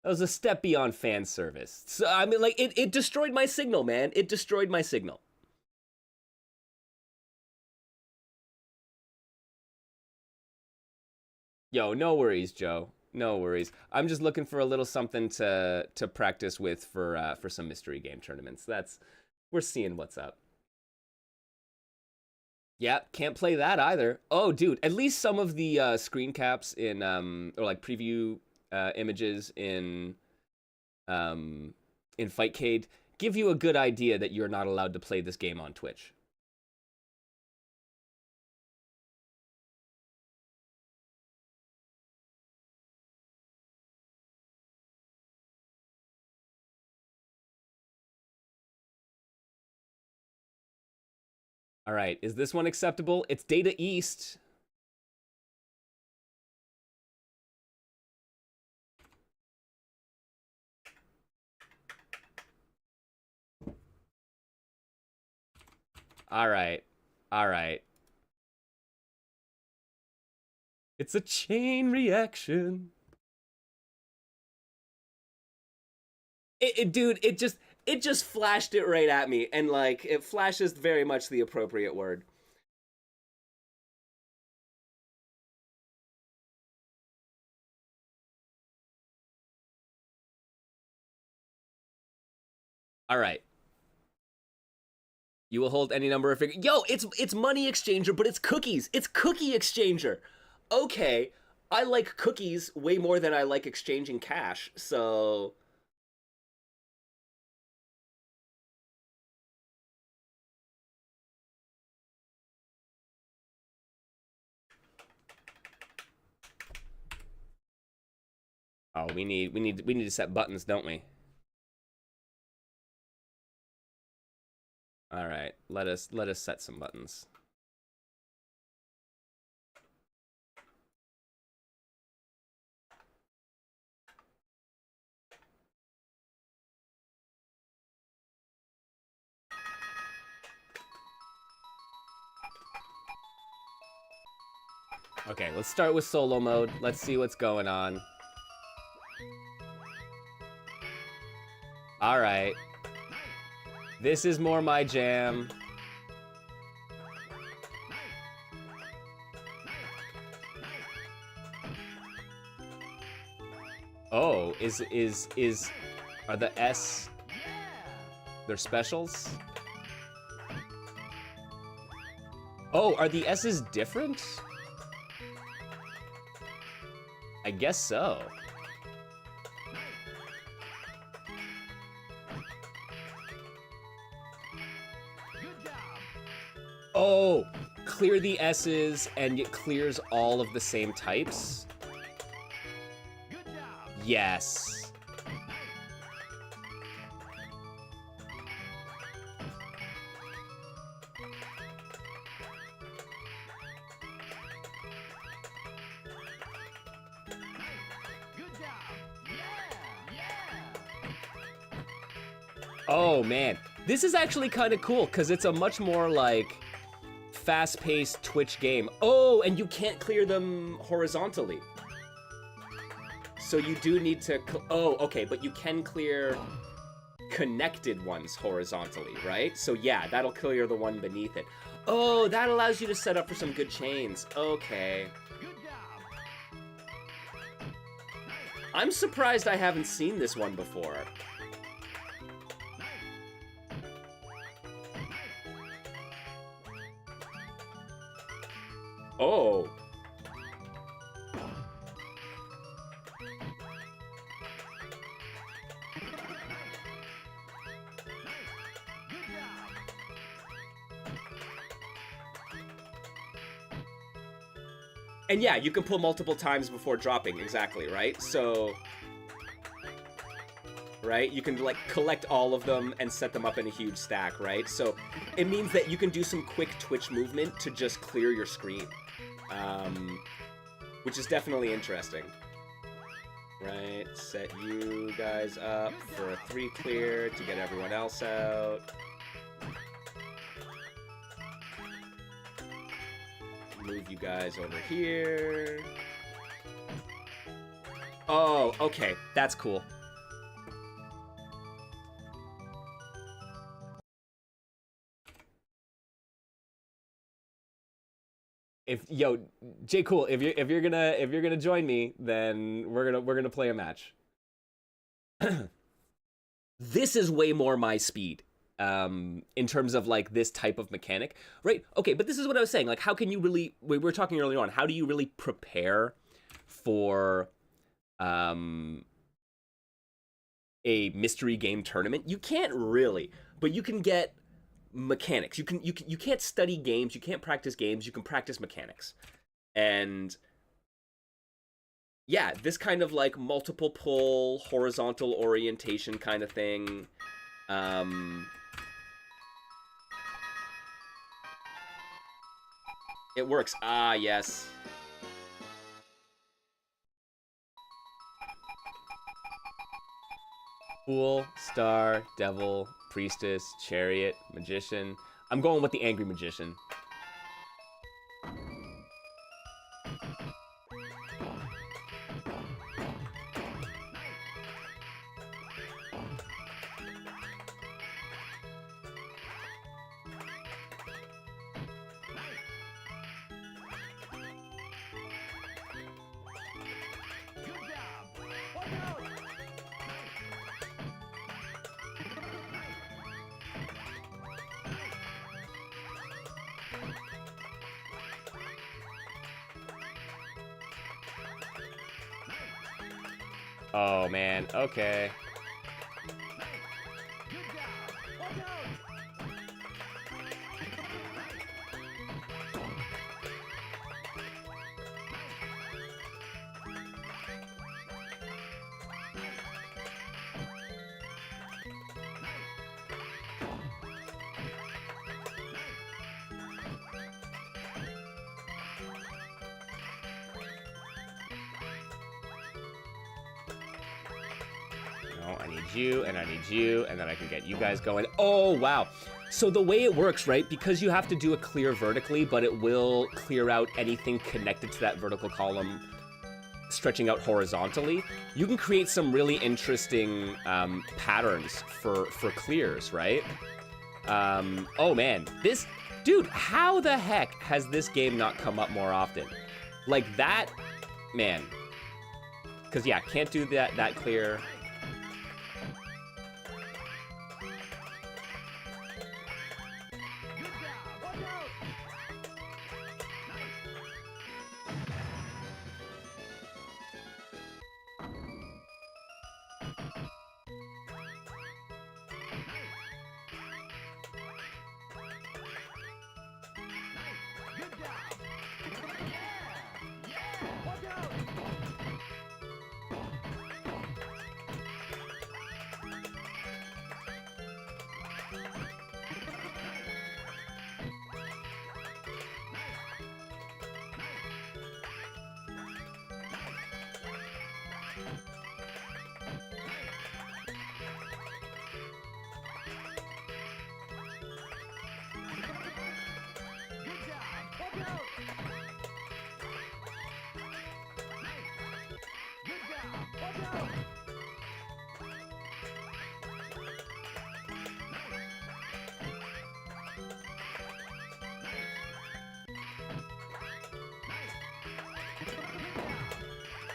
That was a step beyond fan service. So, I mean, like, it destroyed my signal, man. It destroyed my signal. Yo, no worries, Joe. No worries. I'm just looking for a little something to practice with for some mystery game tournaments. We're seeing what's up. Yeah, can't play that either. Oh, dude, at least some of the screen caps in or like preview images in Fightcade give you a good idea that you're not allowed to play this game on Twitch. All right, is this one acceptable? It's Data East. All right. All right. It's a chain reaction. Dude, it just flashed it right at me, and like it flashes very much the appropriate word. All right. You will hold any number of figures. Yo, it's money exchanger, but it's cookies. It's cookie exchanger. Okay, I like cookies way more than I like exchanging cash. So oh, we need to set buttons, don't we? All right, let us set some buttons. Okay, let's start with solo mode. Let's see what's going on. All right. This is more my jam. Oh, are the S their specials? Oh, are the S's different? I guess so. Oh, clear the S's and it clears all of the same types? Yes. Oh man, this is actually kind of cool because it's a much more like fast-paced Twitch game. Oh, and you can't clear them horizontally. So you do need to, oh, okay, but you can clear connected ones horizontally, right? So yeah, that'll clear the one beneath it. Oh, that allows you to set up for some good chains. Okay. I'm surprised I haven't seen this one before. Oh. And yeah, you can pull multiple times before dropping, exactly, right? So, right? You can, like, collect all of them and set them up in a huge stack, right? So, it means that you can do some quick Twitch movement to just clear your screen. Which is definitely interesting. Right, set you guys up for a 3 clear to get everyone else out. Move you guys over here. Oh, okay, that's cool. If Jay, cool. If you're gonna join me, then we're gonna play a match. This is way more my speed, in terms of like this type of mechanic, right? Okay, but this is what I was saying. Like, how can you really? We were talking earlier on. How do you really prepare for a mystery game tournament? You can't really, but you can get mechanics. You can't study games, you can't practice games, you can practice mechanics. And yeah, this kind of like multiple pull, horizontal orientation kind of thing. It works. Ah, yes. Fool, Star, Devil, Priestess, Chariot, Magician. I'm going with the Angry Magician. Oh man, okay. I need you, and I need you, and then I can get you guys going. Oh, wow. So the way it works, right, because you have to do a clear vertically, but it will clear out anything connected to that vertical column stretching out horizontally, you can create some really interesting patterns for clears, right? Oh, man. This... Dude, how the heck has this game not come up more often? Like, that... Man. Because, yeah, can't do that clear...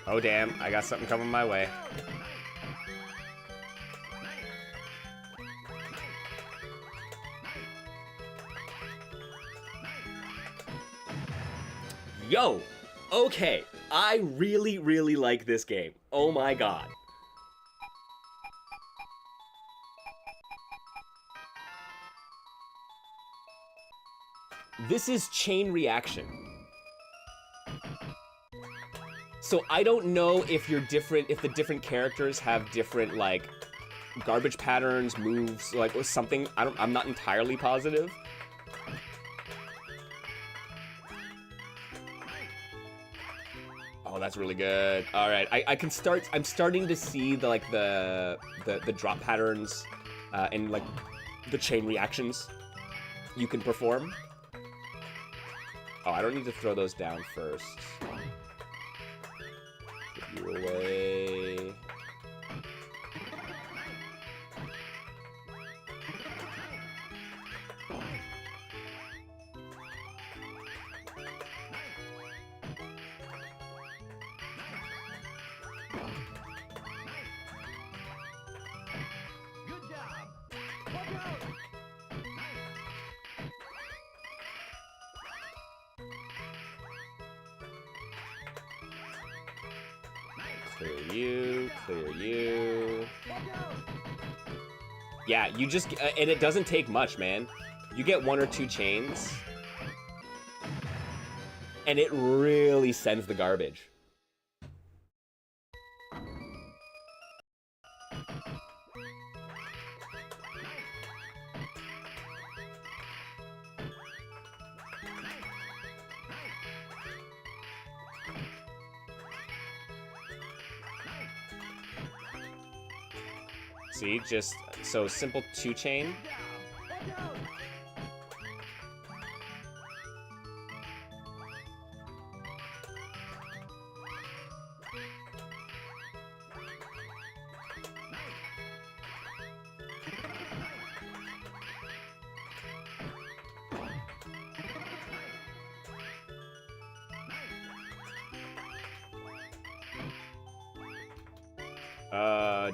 Oh, damn. I got something coming my way. Yo! Okay. I really, really like this game. Oh my god. This is chain reaction. So I don't know if you're different, if the different characters have different, like, garbage patterns, moves, like, or something. I'm not entirely positive. Oh, That's really good. All right, I can start. I'm starting to see the like the drop patterns and like the chain reactions you can perform. Oh, I don't need to throw those down first. Put you away. Clear you. Yeah, you just, and it doesn't take much, man. You get 1 or 2 chains, and it really sends the garbage. See, just so simple 2-chain.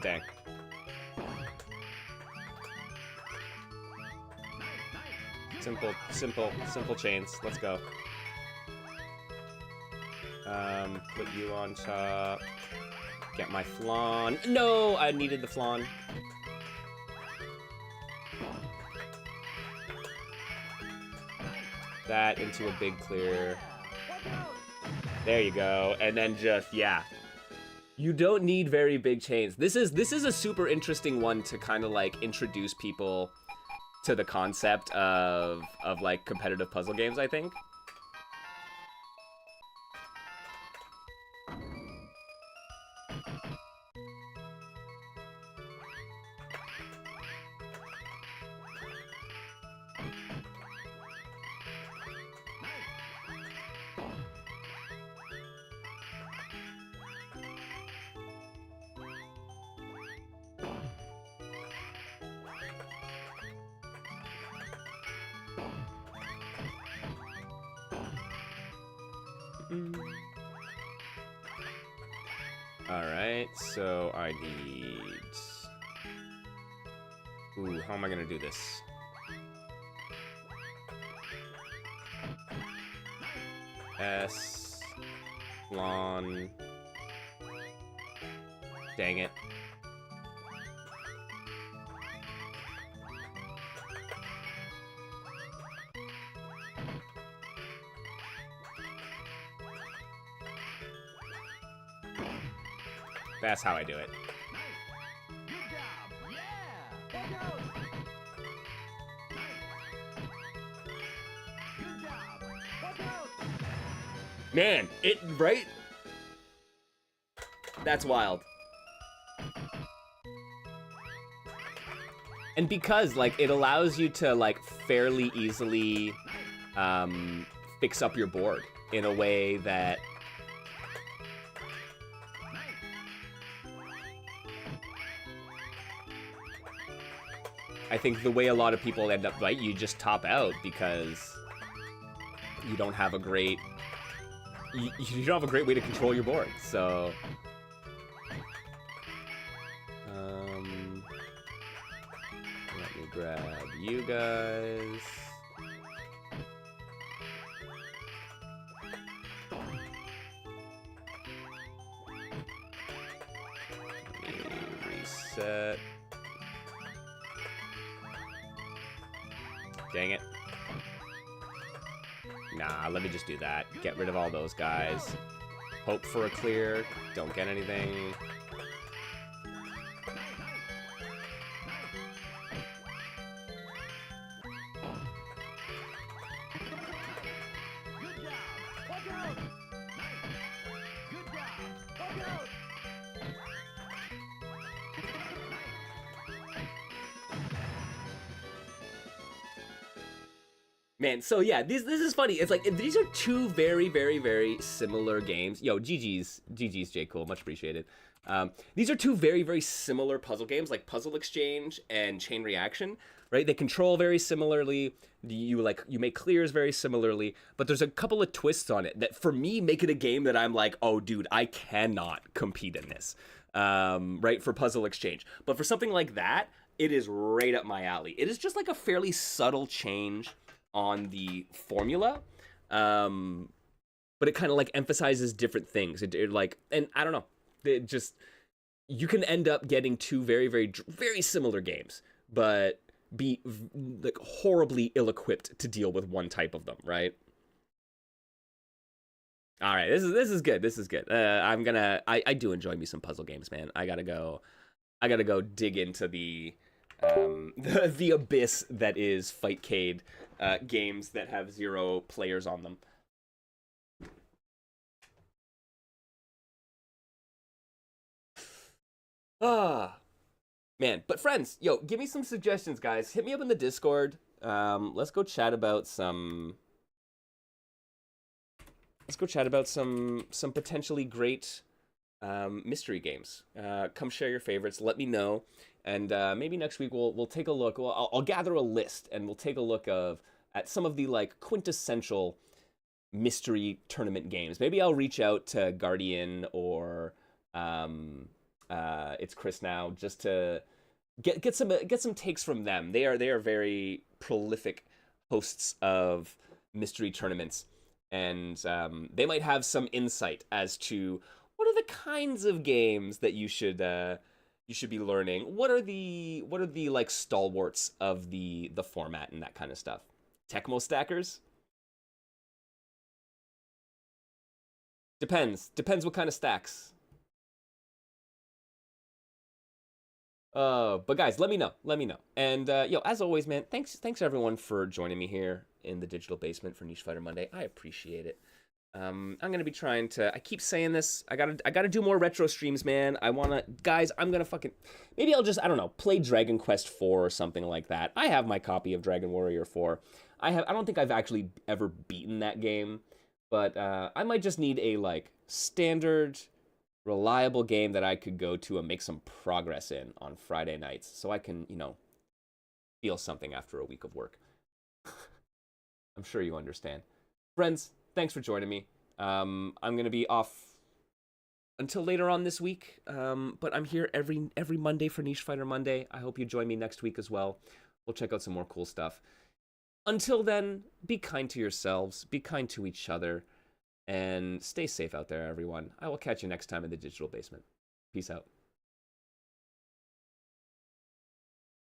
Dang. Simple chains. Let's go. Put you on top. Get my flan. No, I needed the flan. That into a big clear. There you go. And then just, yeah. You don't need very big chains. This is a super interesting one to kind of like introduce people to the concept of like competitive puzzle games, I think. Alright, so I need... Ooh, how am I gonna do this? S... Lawn... Dang it. That's how I do it. Man, right? That's wild. And because, like, it allows you to, like, fairly easily fix up your board in a way that I think the way a lot of people end up, right, you just top out because you don't have a great you don't have a great way to control your board. So let me grab you guys. Let me reset. Dang it. Nah, let me just do that. Get rid of all those guys. Hope for a clear. Don't get anything. Man, so yeah, this is funny. It's like these are two very, very, very similar games. Yo, GG's, J. Cool, much appreciated. These are two very, very similar puzzle games, like Puzzle Exchange and Chain Reaction, right? They control very similarly. You make clears very similarly, but there's a couple of twists on it that for me make it a game that I'm like, oh, dude, I cannot compete in this, right? For Puzzle Exchange, but for something like that, it is right up my alley. It is just like a fairly subtle change on the formula, but it kind of like emphasizes different things. It like, and I don't know, it just, you can end up getting two very, very, very similar games, but be like horribly ill-equipped to deal with one type of them, right? All right, this is good. This is good. I do enjoy me some puzzle games, man. I gotta go dig into the the abyss that is Fightcade games that have 0 players on them. Man, but friends, yo, give me some suggestions, guys. Hit me up in the Discord. Let's go chat about some. Let's go chat about some potentially great mystery games. Come share your favorites. Let me know, and maybe next week we'll take a look. I'll gather a list and we'll take a look at some of the like quintessential mystery tournament games. Maybe I'll reach out to Guardian or it's Chris now, just to get some takes from them. They are very prolific hosts of mystery tournaments, and they might have some insight as to what are the kinds of games that you should be learning. What are the like stalwarts of the format and that kind of stuff. Tecmo stackers? Depends what kind of stacks. But guys, let me know. And yo, as always, man, thanks everyone for joining me here in the digital basement for Niche Fighter Monday. I appreciate it. I'm gonna be trying to. I keep saying this. I gotta do more retro streams, man. Guys. I'm gonna maybe I'll just, I don't know, play Dragon Quest 4 or something like that. I have my copy of Dragon Warrior 4. I don't think I've actually ever beaten that game, but I might just need a like standard, reliable game that I could go to and make some progress in on Friday nights, so I can, feel something after a week of work. I'm sure you understand. Friends, thanks for joining me. I'm going to be off until later on this week, but I'm here every Monday for Niche Fighter Monday. I hope you join me next week as well. We'll check out some more cool stuff. Until then, be kind to yourselves, be kind to each other, and stay safe out there, everyone. I will catch you next time in the digital basement. Peace out.